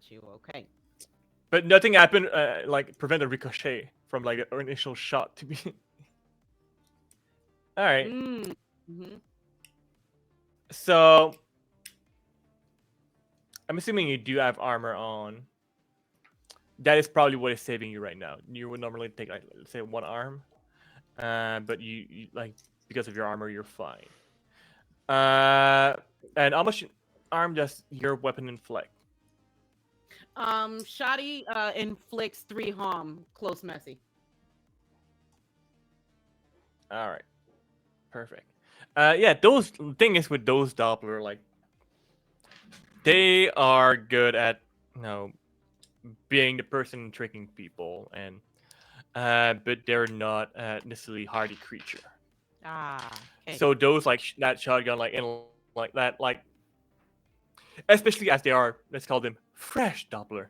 you. Okay. But nothing happened, like, prevent a ricochet from, like, an initial shot to be... Alright. So... I'm assuming you do have armor on. That is probably what is saving you right now. You would normally take, like, let's say, one arm. But you like, because of your armor, you're fine. And how much arm does your weapon inflict? Shoddy inflicts 3 harm, close messy. All right, perfect. Yeah, those thing is with those Doppler, like, they are good at, you know, being the person tricking people, and but they're not necessarily hardy creature. Okay. So those, like, that shotgun, like, in like that, like, especially as they are, let's call them fresh Doppler,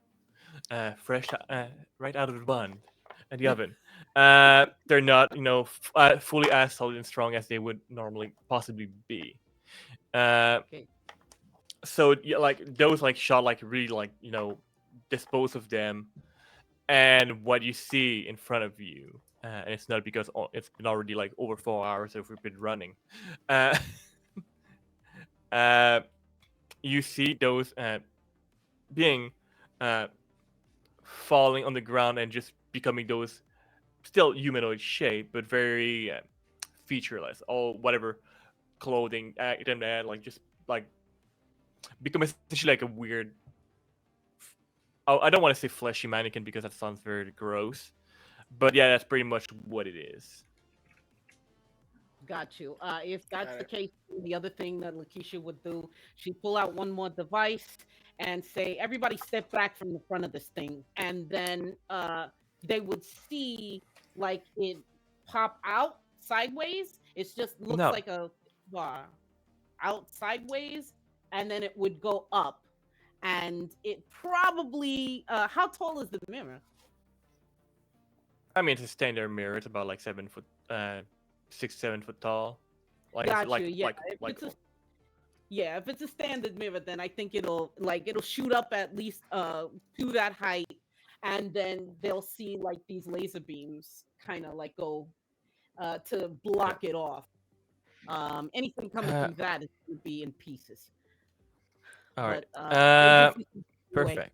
fresh, right out of the bun, and the oven. They're not, you know, fully as solid and strong as they would normally possibly be. Okay. So yeah, like, those, like, shot, like, really, like, you know, dispose of them, and what you see in front of you, and it's not because it's been already, like, over 4 hours if we've been running. You see those being falling on the ground and just becoming those still humanoid shape, but very featureless. All whatever clothing item they had, like, just like become essentially like a weird. I don't want to say fleshy mannequin because that sounds very gross, but yeah, that's pretty much what it is. Got you. If that's the case, the other thing that Lakeisha would do, she'd pull out one more device and say, "Everybody, step back from the front of this thing," and then they would see, like, it pop out sideways. It just looks like a out sideways, and then it would go up, and it probably how tall is the mirror? I mean, it's a standard mirror. It's about, like, 7 foot, 6-7 foot tall. Like, Got like, you. Yeah. If it's a standard mirror, then I think it'll shoot up at least to that height, and then they'll see, like, these laser beams kind of, like, go to block it off. Anything coming through that is going to be in pieces. All right. But, perfect.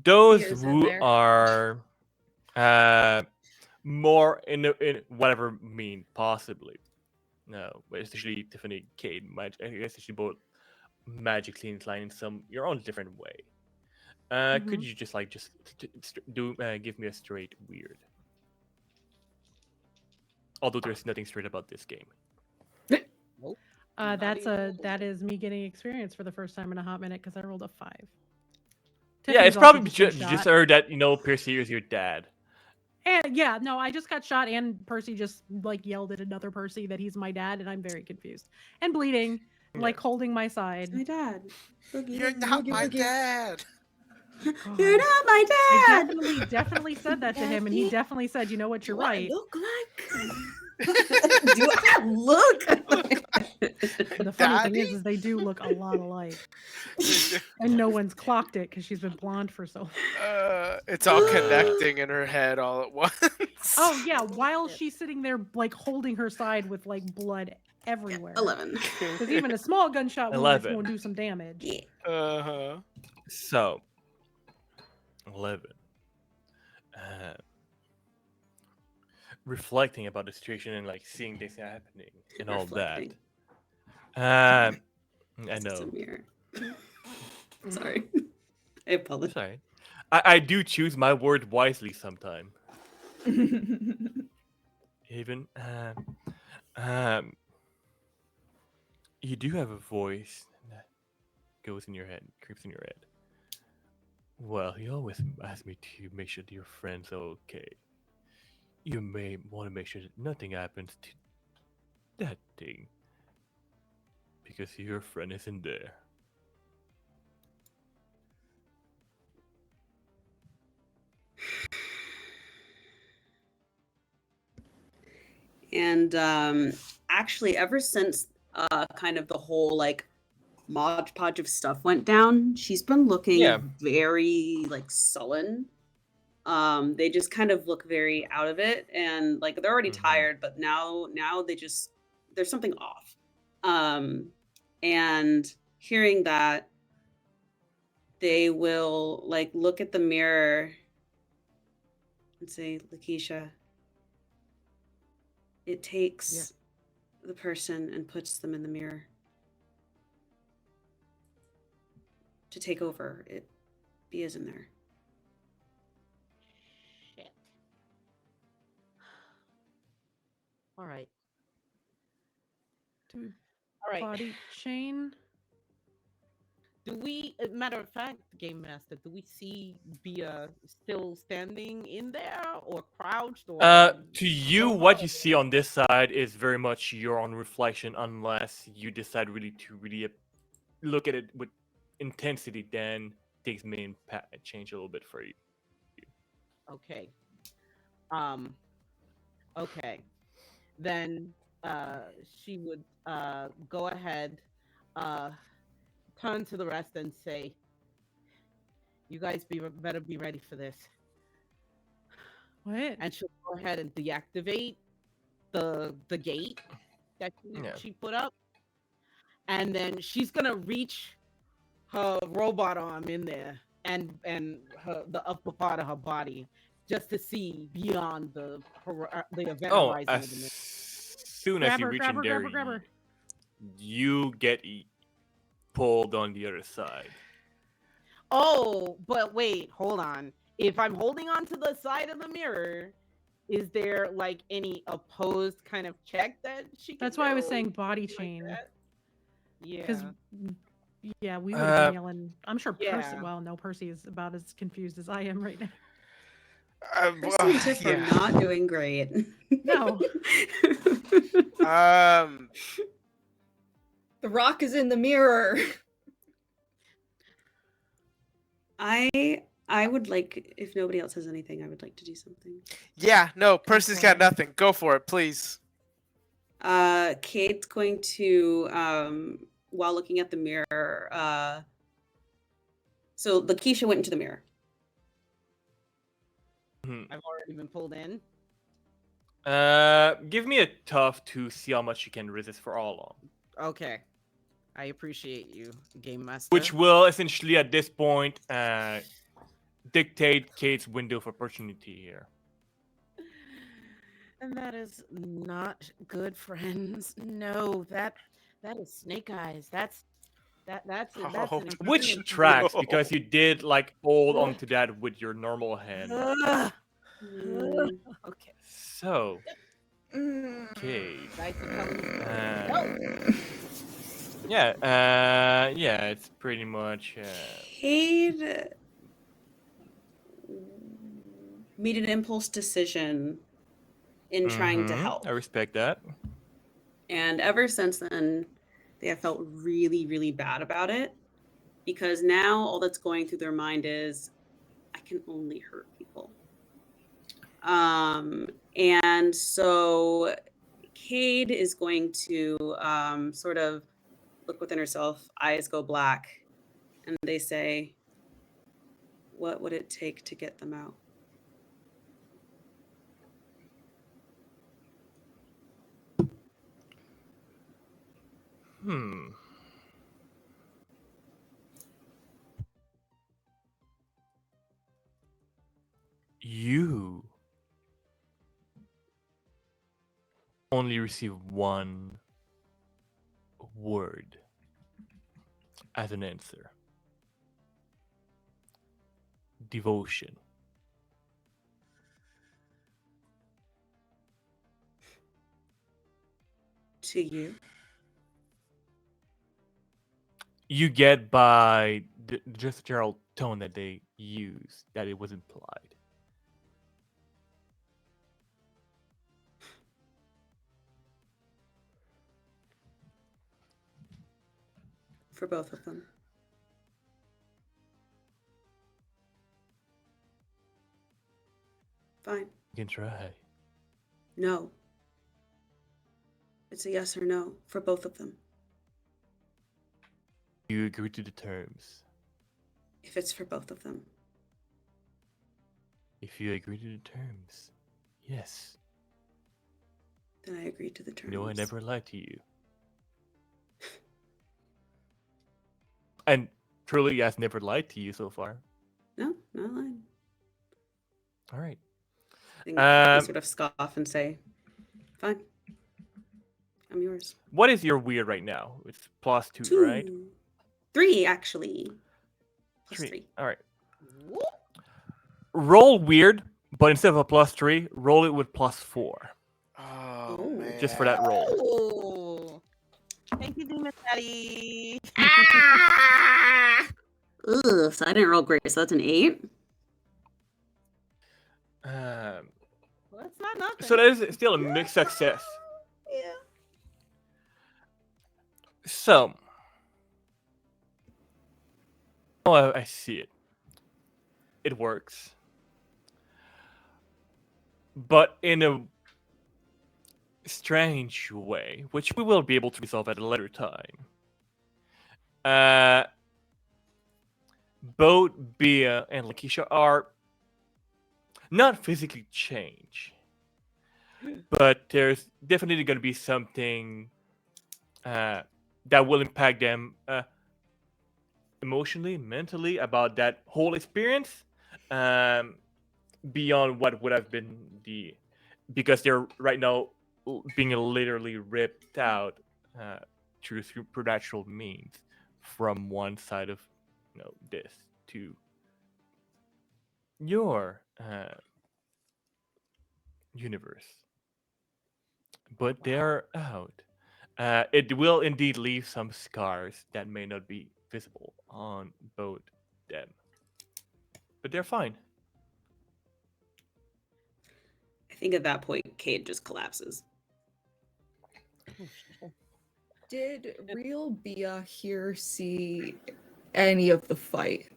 Those who are more in whatever mean possibly. No, but especially Tiffany, Cade, especially both magically inclined in some your own different way. Could you just give me a straight weird? Although there's nothing straight about this game. That is me getting experience for the first time in a hot minute because I rolled a 5. Yeah, it's probably just her that, you know, Percy is your dad. And yeah, no, I just got shot, and Percy just, like, yelled at another Percy that he's my dad, and I'm very confused and bleeding, like, holding my side. My dad. You're not my dad. God. You're not my dad. I definitely said that to him, and he definitely said, "You know what? You're right." Look like. Do I look? The funny thing is they do look a lot alike, and no one's clocked it because she's been blonde for so long. It's all connecting in her head all at once. Oh yeah, while she's sitting there, like, holding her side with, like, blood everywhere. 11. Because even a small gunshot wound will do some damage. Yeah. So 11. Reflecting about the situation and, like, seeing this happening and all that. I know. Sorry. I apologize. Sorry. I do choose my word wisely sometime. Even you do have a voice that goes in your head, creeps in your head. Well, he always asks me to make sure that your friends are okay. You may want to make sure that nothing happens to that thing, because your friend isn't there. And actually, ever since kind of the whole like Mod Podge of stuff went down, she's been looking very like sullen. They just kind of look very out of it, and like they're already tired, but now there's something off. And hearing that, they will like look at the mirror and say, Lakeisha, it takes the person and puts them in the mirror to take over. It Bia's in there. Shit. All right. Dude, All right. body chain. Do we, matter of fact, Game Master, do we see Bia still standing in there or crouched? Or To you, what you see on this side is very much your own reflection, unless you decide really to look at it with intensity, then things may change a little bit for you. Okay. Okay. Then she would go ahead, turn to the rest and say, you guys better be ready for this. What? And she'll go ahead and deactivate the gate that she put up. And then she's gonna reach her robot arm in there and the upper part of her body just to see beyond the event horizon. As soon as you reach in there, grab her. You get pulled on the other side. Oh, but wait, hold on. If I'm holding on to the side of the mirror, is there like any opposed kind of check that she can That's why I was do? saying body chain. Like yeah. Because we would have been yelling. I'm sure Percy. Well, no, Percy is about as confused as I am right now. Percy and Tiff are not doing great. No. The rock is in the mirror. I would like, if nobody else has anything, I would like to do something. Yeah, no, Percy's got nothing. Go for it, please. Kate's going to, while looking at the mirror, so Lakeisha went into the mirror. I've already been pulled in. Give me a tough to see how much you can resist for all along. Okay. I appreciate you, Game Master. Which will essentially, at this point, dictate Kate's window of opportunity here. And that is not good, friends. No, that is Snake Eyes. That's which tracks because you did like hold onto that with your normal hand. Okay. So, Kate. Yeah, it's pretty much. Kate made an impulse decision in trying to help. I respect that. And ever since then, they have felt really, really bad about it because now all that's going through their mind is, I can only hurt people. And so Cade is going to sort of look within herself, eyes go black, and they say, what would it take to get them out? You only receive one word as an answer. Devotion. To you? You get by just the general tone that they use, that it was implied. For both of them. Fine. You can try. No. It's a yes or no for both of them. You agree to the terms. If it's for both of them. If you agree to the terms, yes. Then I agree to the terms. No, I never lied to you. And truly, has never lied to you so far. No, not lying. All right. I think I sort of scoff and say, fine. I'm yours. What is your weird right now? It's +2, right? 3, actually. +3. All right. Roll weird, but instead of a +3, roll it with +4. Oh, man. Just for that roll. Oh. Thank you, Demon Daddy. Ugh, so I didn't roll great, so that's an 8. Well, that's not nothing. So that is still a mixed success. Yeah. So, I see it. It works. But in a strange way, which we will be able to resolve at a later time. Both Bia and Lakeisha are not physically changed, but there's definitely going to be something that will impact them emotionally, mentally about that whole experience, beyond what would have been because they're right now being literally ripped out through supernatural means from one side of this to your universe, but they're out. It will indeed leave some scars that may not be visible on both them, but they're fine. I think at that point, Cade just collapses. Did real Bia here see any of the fight?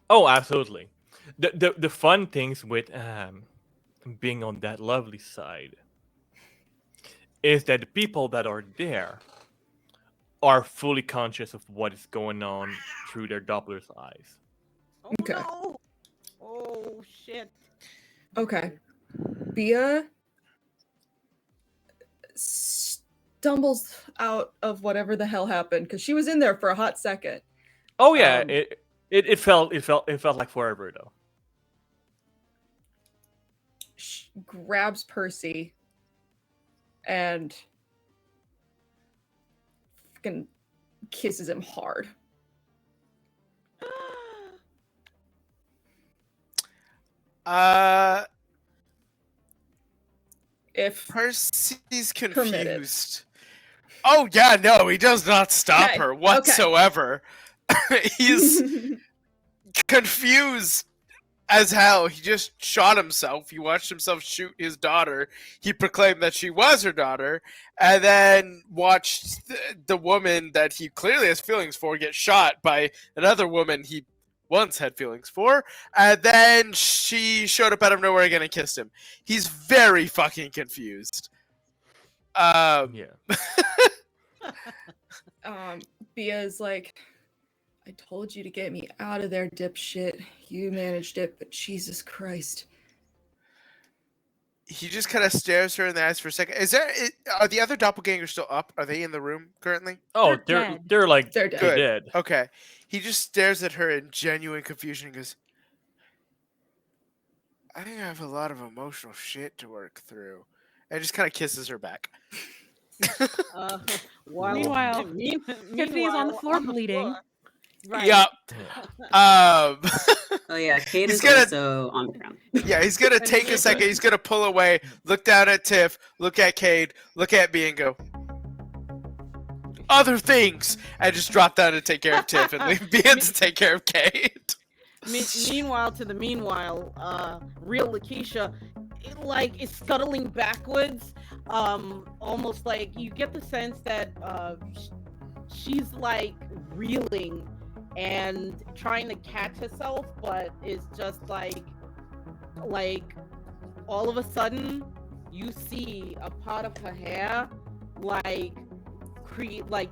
Oh, absolutely. The fun things with being on that lovely side is that the people that are there are fully conscious of what is going on through their Doppler's eyes. Oh, Okay. no. Oh, shit. Okay. Bia stumbles out of whatever the hell happened because she was in there for a hot second. Oh yeah, it felt like forever though. She grabs Percy and fucking kisses him hard. If Percy's confused. permitted. Oh yeah, no, he does not stop Okay, her whatsoever. He's confused as hell. He just shot himself. He watched himself shoot his daughter. He proclaimed that she was her daughter, and then watched the woman that he clearly has feelings for get shot by another woman he once had feelings for, and then she showed up out of nowhere again and kissed him. He's very fucking confused. Yeah. Bia's like, I told you to get me out of there, dipshit. You managed it, but Jesus Christ. He just kind of stares her in the eyes for a second. Are the other doppelgangers still up? Are they in the room currently? Oh, They're they're like They're dead. they're dead. Okay. He just stares at her in genuine confusion and goes, I think I have a lot of emotional shit to work through. And just kind of kisses her back. Meanwhile, Tiffany's on the floor bleeding. Right. Yep. Oh yeah, Cade He's is gonna- also on the ground. Yeah, he's going to take a second. He's going to pull away, look down at Tiff, look at Cade, look at me and go, other things! And just drop down to take care of Tiff and leave Bian to take care of Cade. Meanwhile, real Lakeisha, is scuttling backwards. Almost like you get the sense that she's like reeling and trying to catch herself, but it's just like all of a sudden you see a part of her hair, like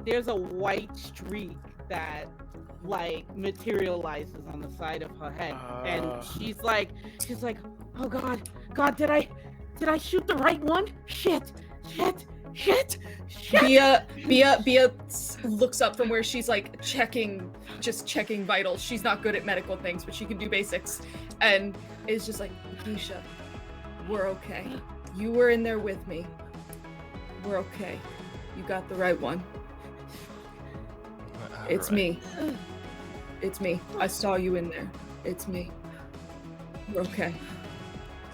there's a white streak that like materializes on the side of her head, and she's like, oh God, did I shoot the right one? Shit. Bia looks up from where she's like checking vitals. She's not good at medical things, but she can do basics, and is just like, Keisha, we're okay. You were in there with me. We're okay. You got the right one. It's me. It's me. I saw you in there. It's me. We're okay.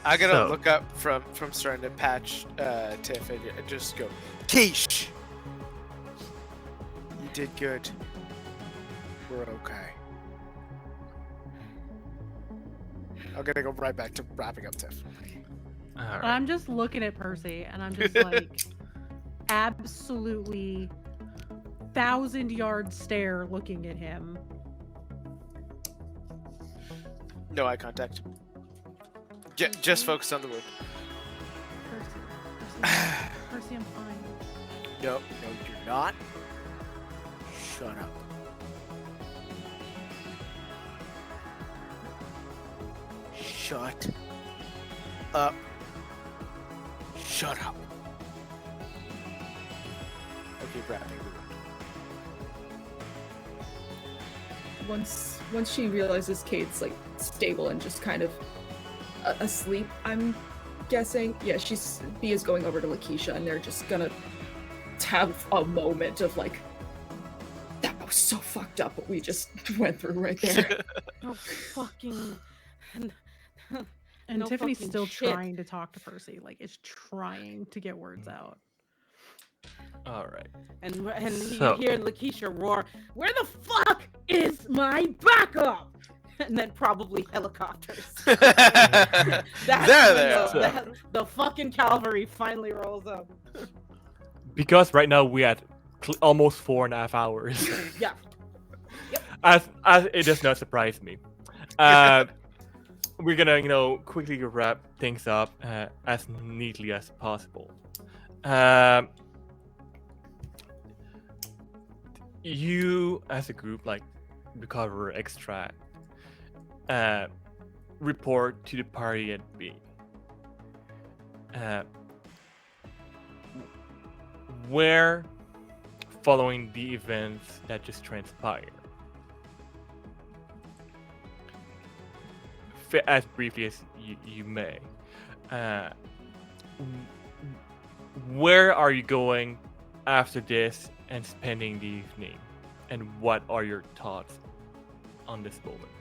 I gotta look up from starting to patch Tiff and just go, Keish! You did good. We're okay. I'm gonna go right back to wrapping up Tiff. Right. I'm just looking at Percy and I'm just like, absolutely 1,000-yard stare looking at him. No eye contact. Just focus on the wound. Percy, I'm fine. No, you're not. Shut up. Shut up. Shut up. Okay, wrapping the wound. Once she realizes Kate's like stable and just kind of asleep, I'm guessing. Yeah, Bia's going over to Lakeisha and they're just gonna have a moment of like, that was so fucked up what we just went through right there. No fucking. And No Tiffany's fucking still shit. trying to talk to Percy, like is trying to get words out. All right. And you hear Lakeisha roar, "Where the fuck is my backup?" And then probably helicopters. That's there. The fucking cavalry finally rolls up. Because right now we had almost 4.5 hours. Yeah. As it does not surprise me. We're gonna, quickly wrap things up as neatly as possible. You, as a group, like recover, extract, report to the party at B. Where, following the events that just transpired, as briefly as you may, where are you going after this and spending the evening, and what are your thoughts on this moment?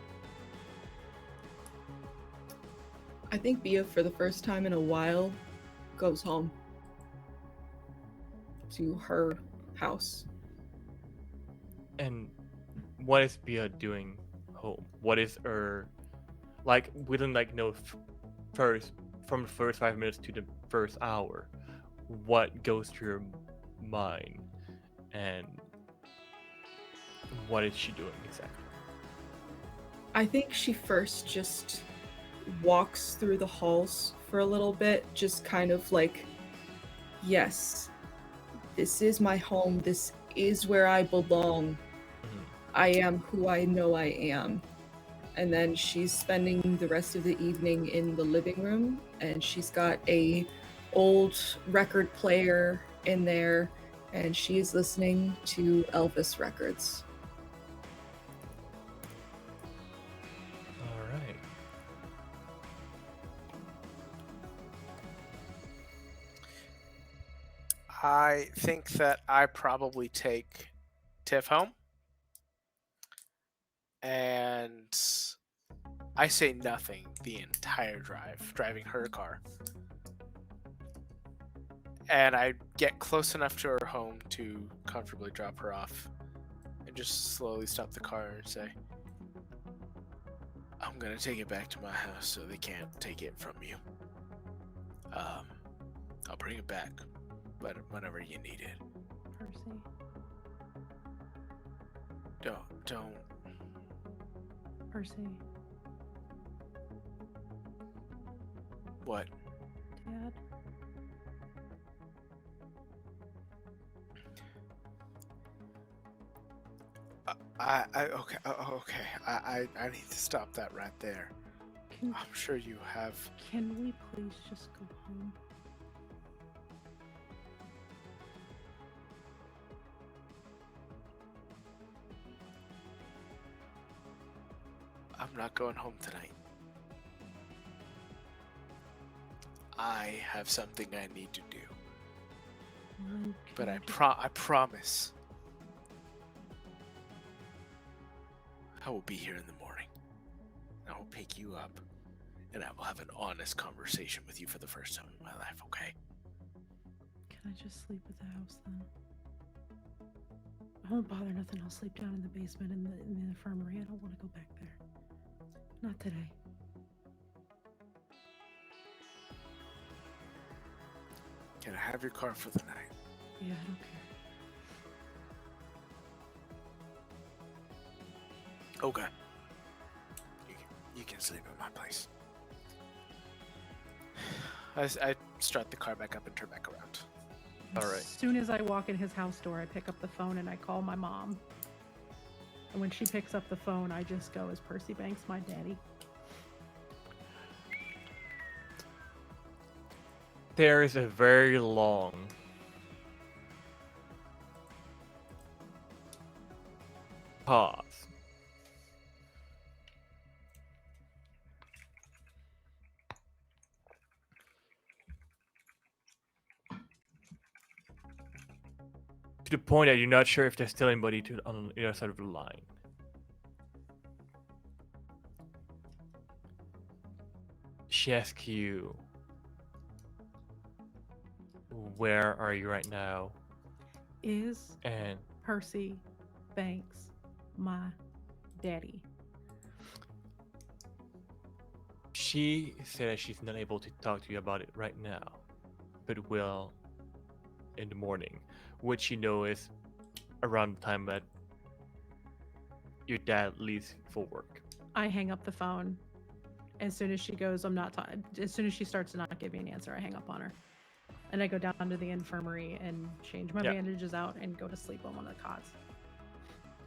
I think Bia, for the first time in a while, goes home to her house. And what is Bia doing home? What is her, like, within from the first 5 minutes to the first hour, what goes through your mind, and what is she doing exactly? I think she first just walks through the halls for a little bit, just kind of like, yes, this is my home, this is where I belong. Mm-hmm. I am who I know I am. And then she's spending the rest of the evening in the living room, and she's got a old record player in there, and she is listening to Elvis records. All right. I think that I probably take Tiff home. And I say nothing the entire drive, driving her car. And I get close enough to her home to comfortably drop her off. And just slowly stop the car and say, I'm gonna take it back to my house so they can't take it from you. I'll bring it back, but whenever you need it. Percy. Don't. Percy. What? Dad. Okay. Okay. I need to stop that right there. I'm sure you have. Can we please just go home? I'm not going home tonight. I have something I need to do. But I promise I will be here in the morning. I will pick you up, and I will have an honest conversation with you for the first time in my life, okay? Can I just sleep at the house then? I won't bother nothing. I'll sleep down in the basement in the infirmary. I don't want to go back there. Not today. Can I have your car for the night? Yeah, I don't care. Okay. You can sleep at my place. I start the car back up and turn back around. All right. As soon as I walk in his house door, I pick up the phone and I call my mom. And when she picks up the phone, I just go, "Is Percy Banks my daddy?" There is a very long pause. To the point that you're not sure if there's still anybody on the other side of the line. She asks you, where are you right now? Is And Percy Banks my daddy? she said that she's not able to talk to you about it right now, but will in the morning, which you know is around the time that your dad leaves for work. I hang up the phone. As soon as she goes, as soon as she starts to not give me an answer, I hang up on her. And I go down to the infirmary and change my bandages out and go to sleep on one of the cots.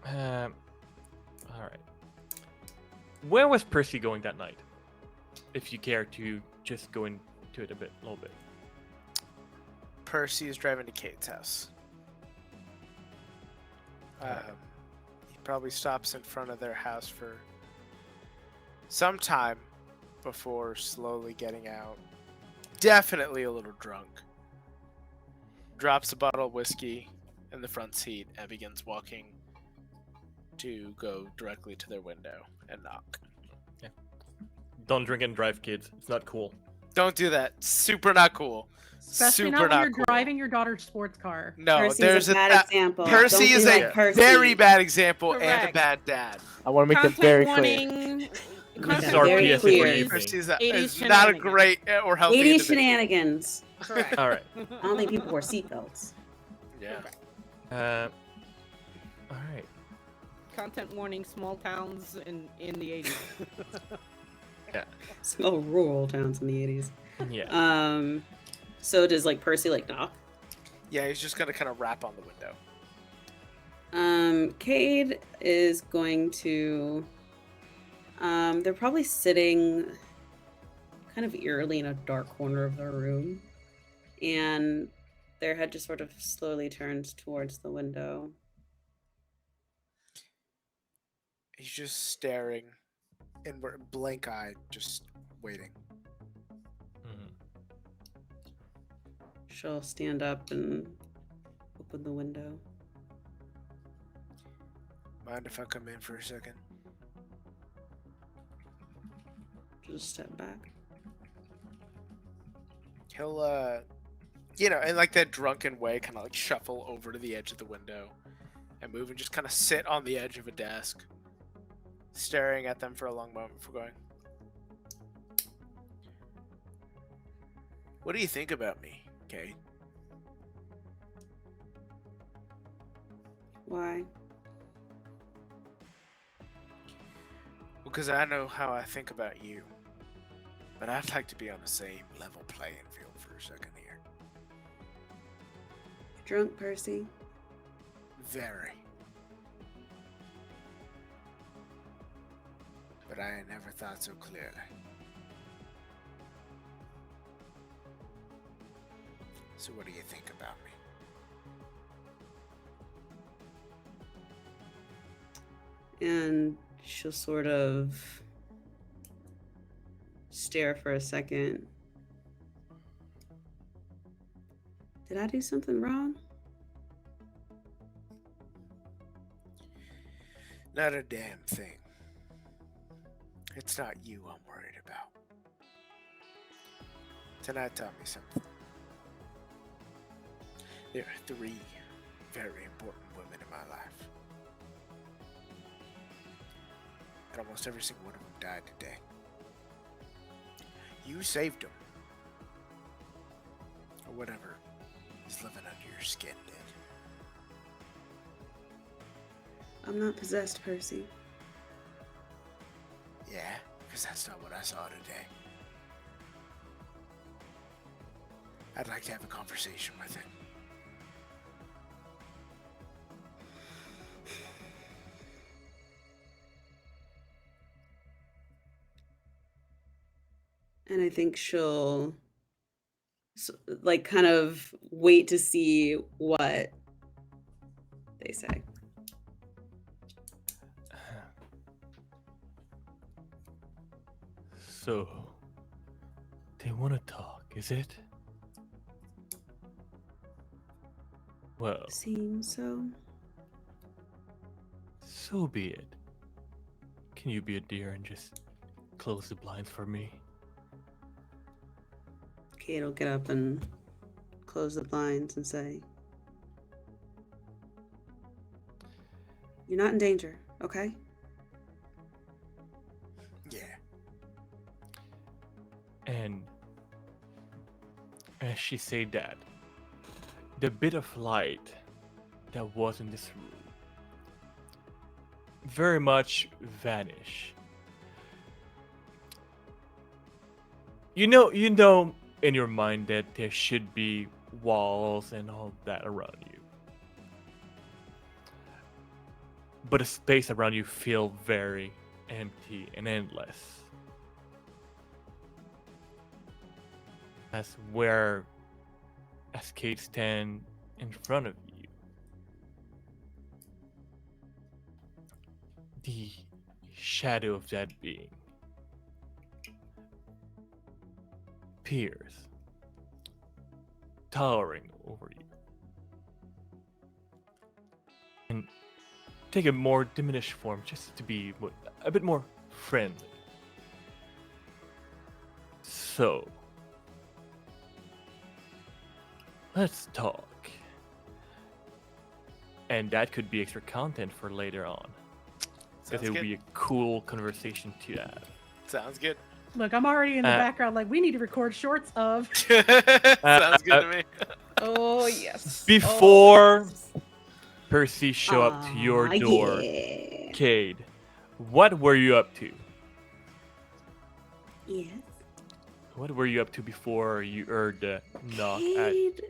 All right. Where was Percy going that night? If you care to just go into it a little bit. Percy is driving to Kate's house. He probably stops in front of their house for some time before slowly getting out. Definitely a little drunk. Drops a bottle of whiskey in the front seat and begins walking to go directly to their window and knock. Yeah. Don't drink and drive, kids. It's not cool. Don't do that. Super not cool. Especially Super not when you're cool. driving your daughter's sports car. No, Percy's there's a bad example. Percy Don't is be a like Percy. very bad example and a Correct. bad dad. I want to make that very clear. This is Yeah, our very PSA for clear. the evening. Percy's 80s is not a shenanigans. great or healthy 80s individual. shenanigans. Correct. All right. I don't think people wear seatbelts. Yeah. All right. Content warning: small towns in the 80s. Small rural towns in the 80s. Yeah. So does like Percy like knock? Yeah, he's just gonna kind of rap on the window. Cade is going to they're probably sitting kind of eerily in a dark corner of their room, and their head just sort of slowly turns towards the window. He's just staring inward, blank-eyed, just waiting. Mhm. She'll stand up and open the window. Mind if I come in for a second? Just step back. He'll, you know, in like that drunken way, kind of like shuffle over to the edge of the window and move and just kind of sit on the edge of a desk, staring at them for a long moment before going, "What do you think about me, Kate?" Why? Because I know how I think about you, but I'd like to be on the same level playing field for a second here. Drunk, Percy? Very. but I ain't never thought so clearly. So what do you think about me? And she'll sort of stare for a second. Did I do something wrong? Not a damn thing. It's not you I'm worried about. Tonight taught me something. There are 3 very important women in my life. And almost every single one of them died today. You saved them. Or whatever is living under your skin did. I'm not possessed, Percy. Yeah, because that's not what I saw today. I'd like to have a conversation with him. And I think she'll like kind of wait to see what they say. So, they want to talk, is it? Well, Seems so. so be it. Can you be a dear and just close the blinds for me? Kate will get up and close the blinds and say, "You're not in danger, okay?" Yeah. And as she said that, the bit of light that was in this room very much vanish. You know in your mind that there should be walls and all that around you. But the space around you feel very empty and endless. As Kate stand in front of you, the shadow of that being appears, towering over you, and take a more diminished form just to be a bit more friendly. So, let's talk. And that could be extra content for later on. Because it would be a cool conversation to have. Sounds good. Look, I'm already in the background like, we need to record shorts of. Sounds good to me. Oh, yes. Before Percy show up to your door, yeah. Cade, what were you up to? Yes. What were you up to before you heard the knock at... Cade.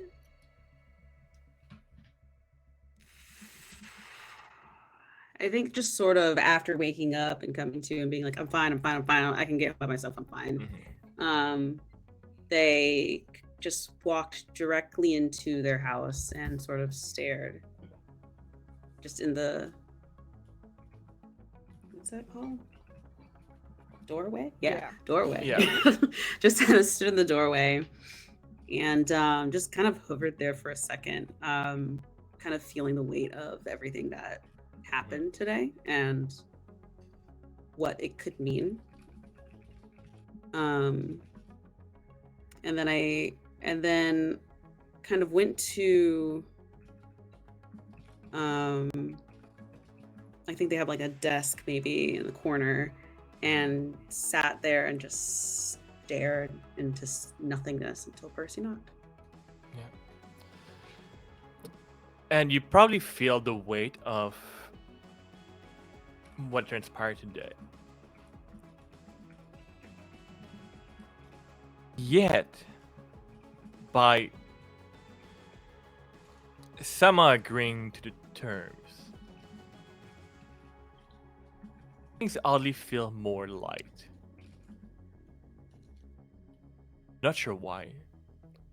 I think just sort of after waking up and coming to and being like, I'm fine, I can get by myself, I'm fine. Mm-hmm. They just walked directly into their house and sort of stared just in the, what's that called? Doorway? Yeah. Doorway. Yeah. Just kind of stood in the doorway and just kind of hovered there for a second, kind of feeling the weight of everything that happened today and what it could mean. And then kind of went to I think they have like a desk maybe in the corner and sat there and just stared into nothingness until Percy knocked. Yeah. And you probably feel the weight of what transpired today. Yet, by somehow agreeing to the terms, things oddly feel more light. Not sure why.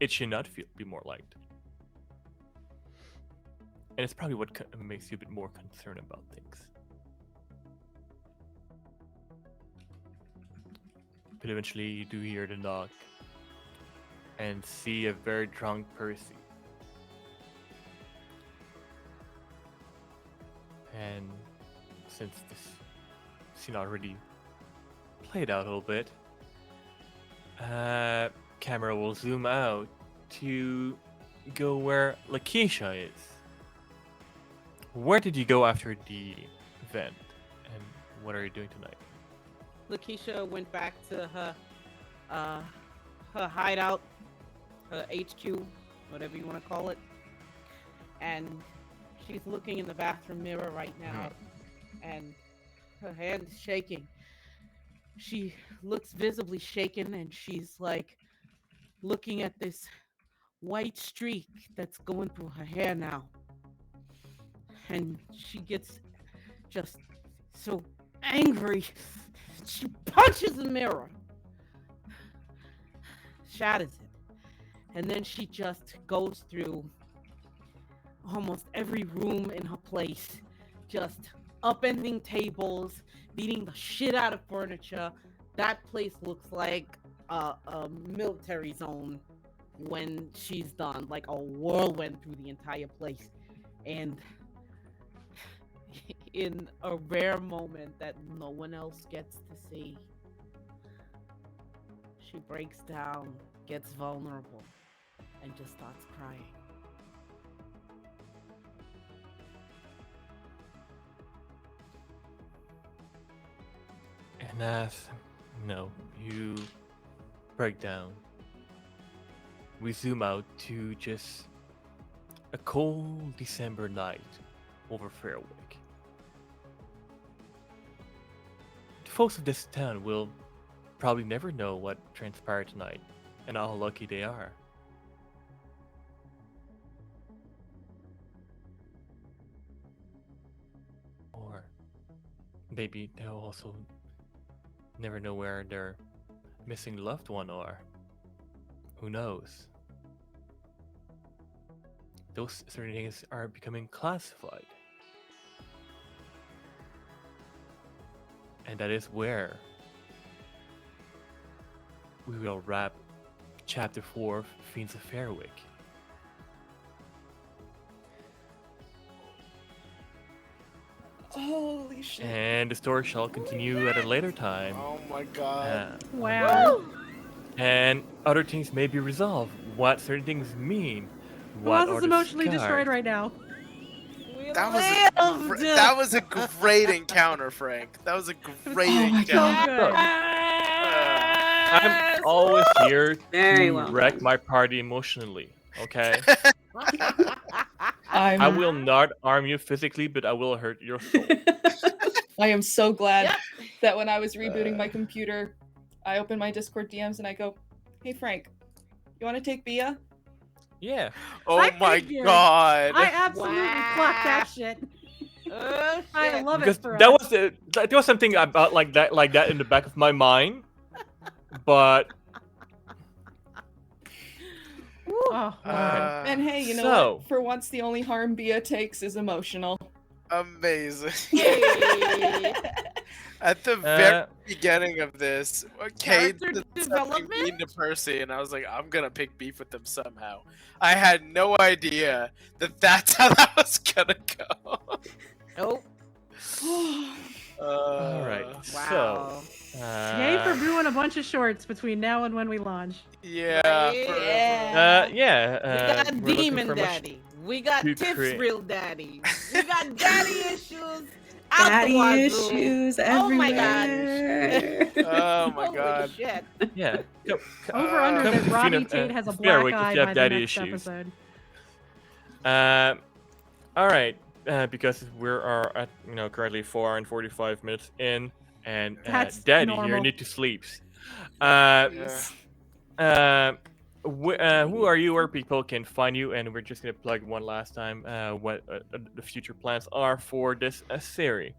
It should not be more light. And it's probably what makes you a bit more concerned about things. But eventually you do hear the knock and see a very drunk Percy. And since this scene already played out a little bit, camera will zoom out to go where Lakeisha is. Where did you go after the event, and what are you doing tonight? Lakeisha went back to her hideout, her HQ, whatever you want to call it, and she's looking in the bathroom mirror right now, and her hand is shaking. She looks visibly shaken, and she's like looking at this white streak that's going through her hair now. And she gets just so angry. She punches the mirror, shatters it, and then she just goes through almost every room in her place, just upending tables, beating the shit out of furniture. That place looks like a military zone when she's done, like a whirlwind through the entire place. And in a rare moment that no one else gets to see, she breaks down, gets vulnerable, and just starts crying. And as you break down, we zoom out to just a cold December night over Fairwick. The folks of this town will probably never know what transpired tonight and how lucky they are. Or maybe they'll also never know where their missing loved one are. Who knows? Those certain things are becoming classified. And that is where we will wrap Chapter 4 of Fiends of Fairwick. Holy shit. And the story shall continue at a later time. Oh my god. Wow. And other things may be resolved. What certain things mean. Who else is emotionally destroyed right now? That was a great encounter, Frank. That was a great encounter. I'm always here to wreck my party emotionally, okay? I will not harm you physically, but I will hurt your soul. I am so glad that when I was rebooting my computer, I opened my Discord DMs and I go, "Hey Frank, you want to take Bia?" Yeah. Oh my god. I absolutely clocked that shit. I love because it for that us. there was something about like that in the back of my mind, but and hey, you know what? For once, the only harm Bia takes is emotional. Amazing. At the very beginning of this, Cade said something mean to Percy, and I was like, I'm gonna pick beef with them somehow. I had no idea that that's how that was gonna go. Nope. Alright, wow. so... Yay for brewing a bunch of shorts between now and when we launch. Yeah. We got Demon Daddy. We got Tiff's Real Daddy. We got Daddy Issues. Daddy issues everywhere. Oh my god. Oh my god. Shit. Yeah. Over under that Robbie Tate has a black eye by the next episode. Alright, because we are at currently 4 hours and 45 minutes in, and Daddy here need to sleep. Who are you? Where people can find you? And we're just gonna plug one last time what the future plans are for this series.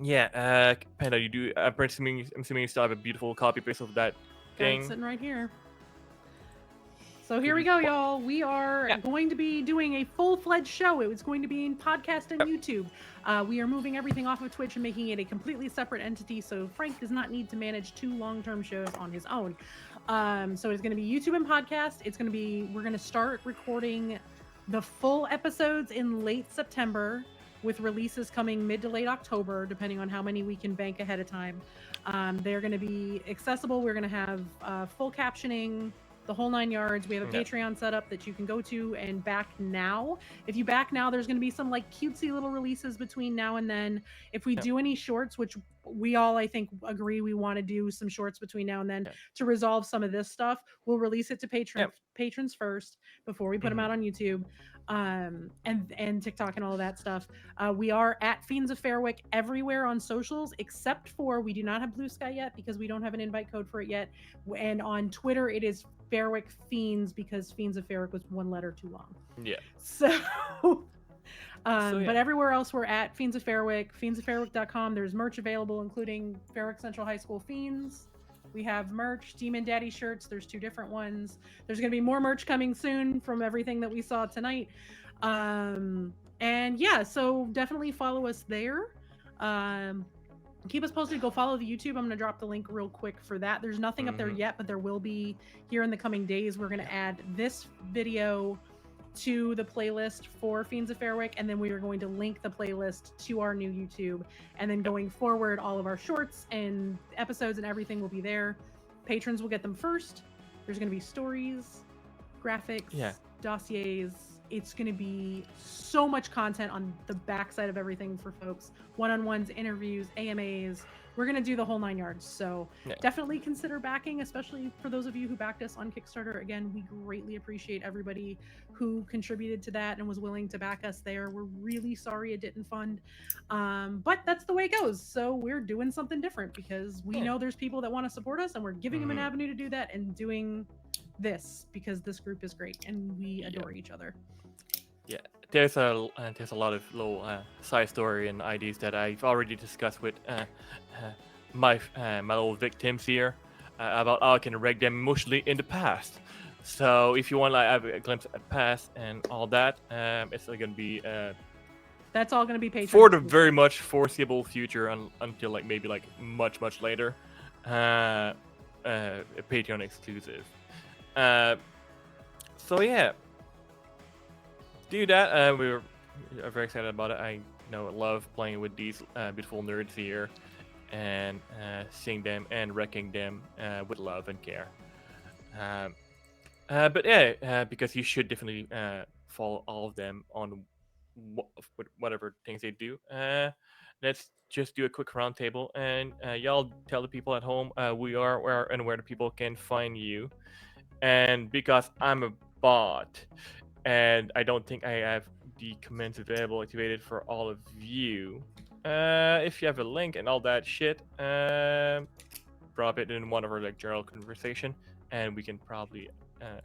Yeah, Panda, you do. I'm assuming you still have a beautiful copy paste of that Got it thing. sitting right here. So here we go, y'all. We are going to be doing a full-fledged show. It was going to be in podcast and YouTube. We are moving everything off of Twitch and making it a completely separate entity, so Frank does not need to manage 2 long-term shows on his own. So it's going to be YouTube and podcast. We're going to start recording the full episodes in late September, with releases coming mid to late October, depending on how many we can bank ahead of time. They're going to be accessible. We're going to have full captioning, the whole 9 yards. We have a Patreon set up that you can go to and back now. If you back now, there's going to be some like cutesy little releases between now and then. If we do any shorts, which we all, I think, agree we want to do some shorts between now and then to resolve some of this stuff, we'll release it to patrons first before we put them out on YouTube. And TikTok and all of that stuff. We are at Fiends of Fairwick everywhere on socials, except for we do not have Blue Sky yet because we don't have an invite code for it yet. And on Twitter, it is Fairwick Fiends because Fiends of Fairwick was 1 letter too long. Yeah. So, but everywhere else we're at Fiends of Fairwick, fiendsoffairwick.com. There's merch available, including Fairwick Central High School Fiends. We have merch, Demon Daddy shirts. There's 2 different ones. There's going to be more merch coming soon from everything that we saw tonight. And yeah, so definitely follow us there. Keep us posted. Go follow the YouTube. I'm going to drop the link real quick for that. There's nothing up there yet, but there will be here in the coming days. We're going to add this video to the playlist for Fiends of Fairwick, and then we are going to link the playlist to our new YouTube. And then going forward, all of our shorts and episodes and everything will be there. Patrons will get them first. There's going to be stories, graphics, dossiers. It's going to be so much content on the backside of everything for folks. One-on-ones, interviews, AMAs. We're going to do the whole 9 yards. So definitely consider backing, especially for those of you who backed us on Kickstarter. Again, we greatly appreciate everybody who contributed to that and was willing to back us there. We're really sorry it didn't fund. But that's the way it goes. So we're doing something different because we know there's people that want to support us, and we're giving them an avenue to do that and doing this because this group is great and we adore each other. Yeah, there's a lot of little side story and ideas that I've already discussed with my little victims here about how I can wreck them emotionally in the past. So if you want to have a glimpse at the past and all that, it's going to be that's all going to be Patreon for the very much foreseeable future until like maybe like much later, Patreon exclusive. So yeah. Do that. We're very excited about it. I love playing with these beautiful nerds here and seeing them and wrecking them with love and care. But yeah, because you should definitely follow all of them on whatever things they do. Let's just do a quick roundtable and y'all tell the people at home we are where the people can find you. And because I'm a bot, and I don't think I have the comments available activated for all of you. If you have a link and all that shit, drop it in one of our like general conversation, and we can probably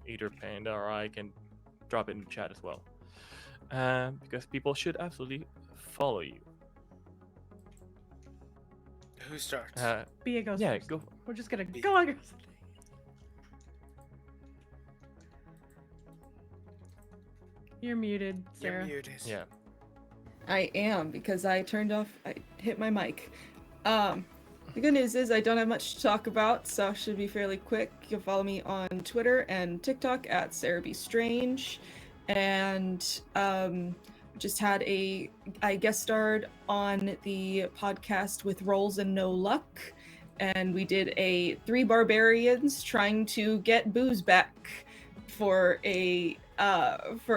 either Panda or I can drop it in the chat as well. Because people should absolutely follow you. Who starts? Bia goes first. Go. We're just gonna go on. You're muted, Sarah. You're muted. Yeah. I am, because I hit my mic. The good news is I don't have much to talk about, so it should be fairly quick. You can follow me on Twitter and TikTok at SaraBStrange. And just had I guest starred on the podcast with Rolls and No Luck. And we did 3 barbarians trying to get booze back for a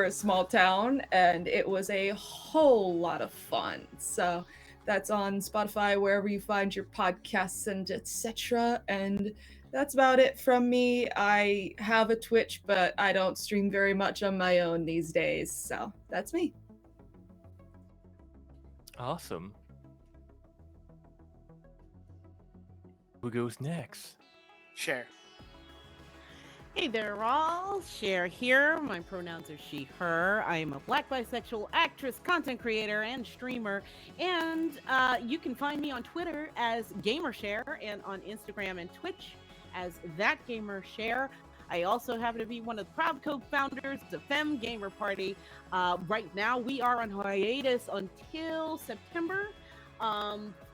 small town, and it was a whole lot of fun. So that's on Spotify, wherever you find your podcasts and etc. And that's about it from me. I have a Twitch, but I don't stream very much on my own these days. So that's me. Awesome. Who goes next? Share. Hey there, all. Cher here. My pronouns are she, her. I am a black bisexual actress, content creator, and streamer. And you can find me on Twitter as GamerShare and on Instagram and Twitch as ThatGamerShare. I also happen to be one of the proud co-founders of Femme Gamer Party. Right now, we are on hiatus until September.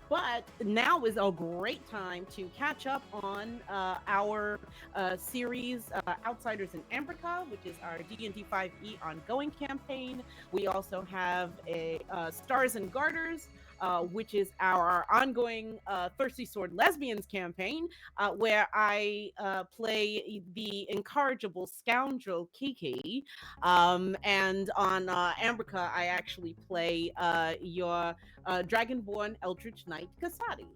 But now is a great time to catch up on our series, Outsiders in Ambrica, which is our D&D 5e ongoing campaign. We also have a Stars and Garters, which is our ongoing Thirsty Sword Lesbians campaign, where I play the incorrigible scoundrel Kiki. And on Ambrica, I actually play your Dragonborn Eldritch Knight Kasadi.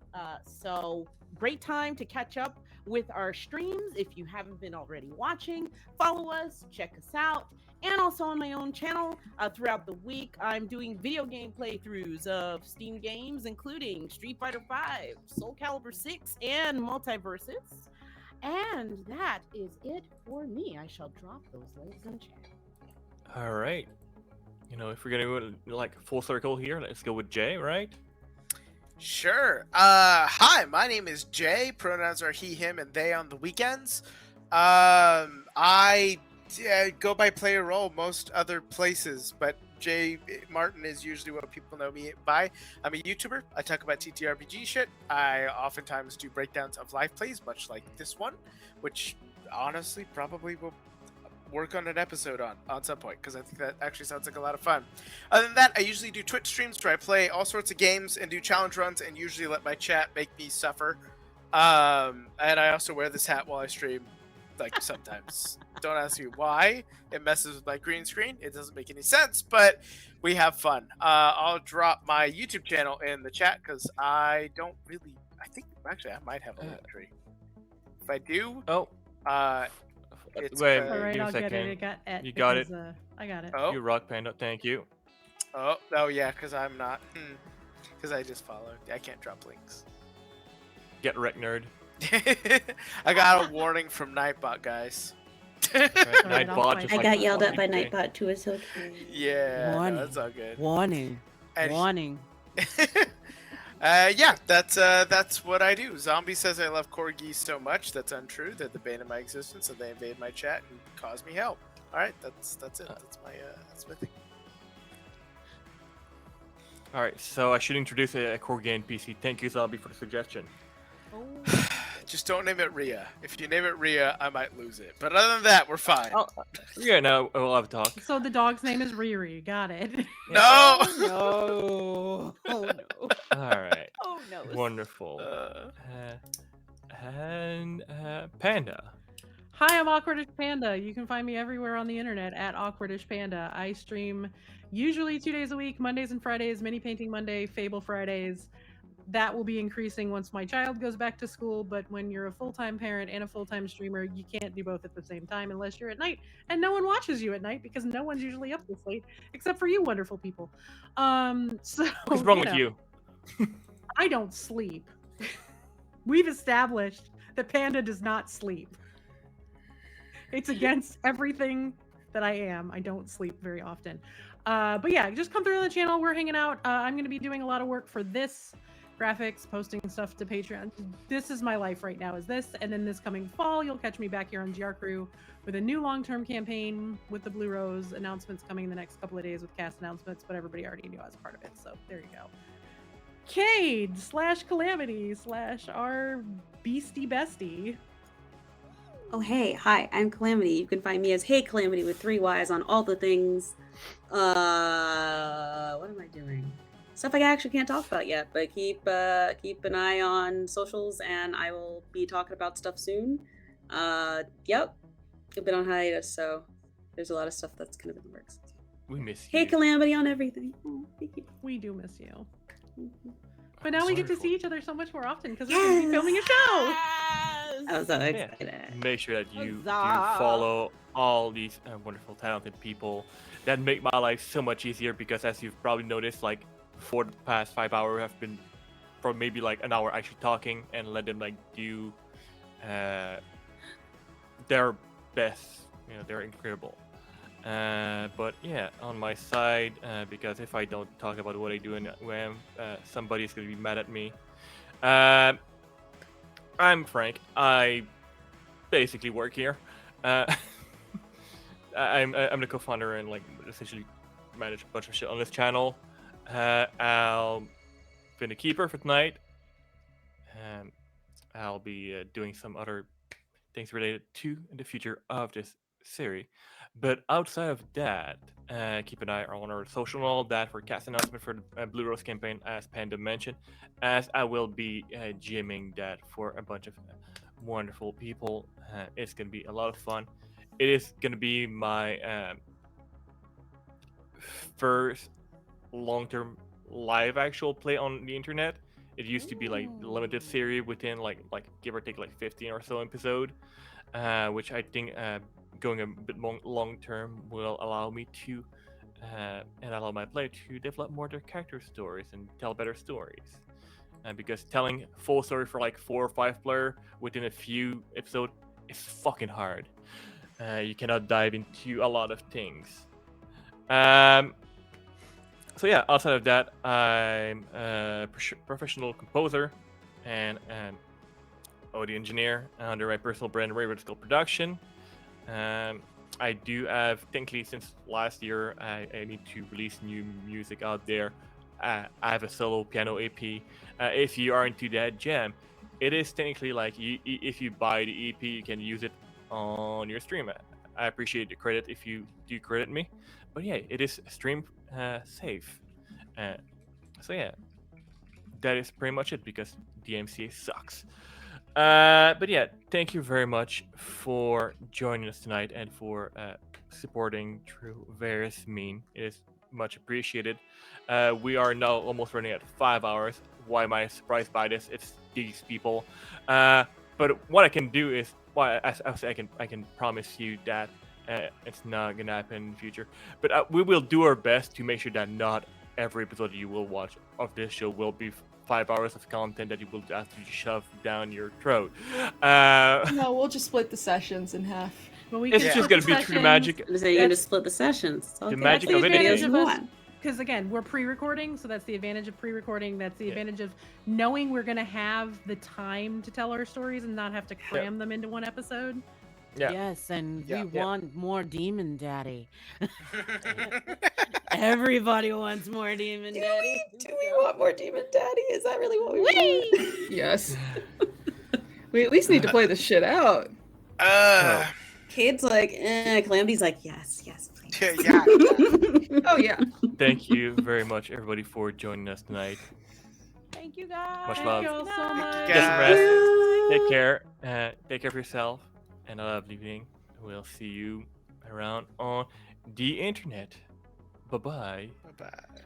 So great time to catch up with our streams. If you haven't been already watching, follow us, check us out. And also on my own channel, throughout the week, I'm doing video game playthroughs of Steam games, including Street Fighter V, Soul Calibur 6, and Multiverses. And that is it for me. I shall drop those links in chat. All right. If we're gonna go like full circle here, let's go with Jay, right? Sure. Hi, my name is Jay. Pronouns are he, him, and they on the weekends. I go by PlayYourRole most other places, but Jay Martin is usually what people know me by. I'm a YouTuber. I talk about TTRPG shit. I oftentimes do breakdowns of live plays, much like this one, which honestly probably will work on an episode on some point, because I think that actually sounds like a lot of fun. Other than that, I usually do Twitch streams where I play all sorts of games and do challenge runs and usually let my chat make me suffer. And I also wear this hat while I stream, like sometimes. Don't ask me why. It messes with my green screen. It doesn't make any sense, but we have fun. I'll drop my YouTube channel in the chat because I don't really. I think actually I might have a link tree. If I do, it's wait. All right, give me a I'll get second. it. You got it. I got it. Oh. You rock, Panda. Thank you. Oh yeah, because I'm not. Because I just followed. I can't drop links. Get wrecked, nerd. I got a warning from Nightbot, guys. Nightbot. I got yelled at by Nightbot too. It's okay. Yeah, Warning. no, that's all good. Warning. Warning. Yeah, that's what I do. Zombie says I love corgis so much. That's untrue. They're the bane of my existence, and they invade my chat and cause me hell. All right, that's it. That's my thing. All right, so I should introduce a corgi NPC. Thank you, Zombie, for the suggestion. Just don't name it Rhea. If you name it Rhea, I might lose it. But other than that, we're fine. Yeah, no, we'll have a talk. So the dog's name is Riri. Got it. No. No. Oh no. All right. Oh no. Wonderful. Panda. Hi, I'm AwkwardishPanda. You can find me everywhere on the internet at AwkwardishPanda. I stream usually 2 days a week, Mondays and Fridays, Mini Painting Monday, Fable Fridays. That will be increasing once my child goes back to school, but when you're a full-time parent and a full-time streamer, you can't do both at the same time unless you're at night, and no one watches you at night because no one's usually up this late, except for you wonderful people. So What's wrong with you? I don't sleep. We've established that Panda does not sleep. It's against everything that I am. I don't sleep very often. But yeah, just come through on the channel. We're hanging out. I'm going to be doing a lot of work for this, graphics, posting stuff to Patreon. This is my life right now, is this. And then this coming fall, you'll catch me back here on GR Crew with a new long-term campaign with the Blue Rose. Announcements coming in the next couple of days with cast announcements, but everybody already knew I was part of it. So there you go. Cade / Calamity / our beastie bestie. Oh, hey, hi, I'm Calamity. You can find me as Hey Calamity with 3 Ys on all the things. What am I doing? Stuff I actually can't talk about yet, but keep an eye on socials, and I will be talking about stuff soon. Yep, I've been on hiatus, so there's a lot of stuff that's kind of in the works. We miss you. Hey Calamity on everything. Oh, thank you. We do miss you. Mm-hmm. But now we get to see each other so much more often because we're going to be filming a show. I was so excited. Make sure that you Huzzah. follow all these wonderful, talented people that make my life so much easier, because as you've probably noticed, like for the past 5 hours, I've been for maybe like an hour actually talking and let them like do their best. They're incredible. But yeah, on my side, because if I don't talk about what I do and when somebody's gonna be mad at me. I'm Frank. I basically work here. I'm the co-founder and essentially manage a bunch of shit on this channel. I'll been a keeper for tonight. I'll be doing some other things related to the future of this series. But outside of that, keep an eye on our social and all that for cast announcement for the Blue Rose campaign, as Panda mentioned, as I will be GMing that for a bunch of wonderful people. It's going to be a lot of fun. It is going to be my first long-term live actual play on the internet. It used to be like limited series within like give or take 15 or so episode, which I think going a bit more long term will allow me to and allow my player to develop more their character stories and tell better stories. Because telling full story for 4 or 5 player within a few episodes is fucking hard. You cannot dive into a lot of things. So yeah, outside of that, I'm a professional composer and an audio engineer under my personal brand, Railroad Skull Production. I do have, technically, since last year, I need to release new music out there. I have a solo piano EP. If you are into that jam, it is technically if you buy the EP, you can use it on your stream. I appreciate the credit if you do credit me. But yeah, it is stream safe. So yeah, that is pretty much it because DMCA sucks. But yeah, thank you very much for joining us tonight and for supporting through various means. It is much appreciated. We are now almost running at 5 hours. Why am I surprised by this? It's these people. But what I can do is, I can promise you that it's not gonna happen in the future. But we will do our best to make sure that not every episode you will watch of this show will be 5 hours of content that you will have to shove down your throat. No, we'll just split the sessions in half. But we It's can just split gonna be through the magic. So you're going to split the sessions. It's The okay. magic That's of the editing. advantage of us, because again, we're pre-recording, so that's the advantage of pre-recording. That's the advantage of knowing we're going to have the time to tell our stories and not have to cram them into one episode. Yeah. Yes, and we Yeah. want more Demon Daddy. Everybody wants more Demon Daddy. Do we want more Demon Daddy? Is that really what we want? Yes. We at least need to play this shit out. Kade's like, Calamity's like, yes, please. Yeah. Oh yeah. Thank you very much, everybody, for joining us tonight. Thank you guys. Much Thank love. you all so much. Get some rest. Take care. Take care of yourself. And a lovely evening. We'll see you around on the internet. Bye-bye. Bye-bye.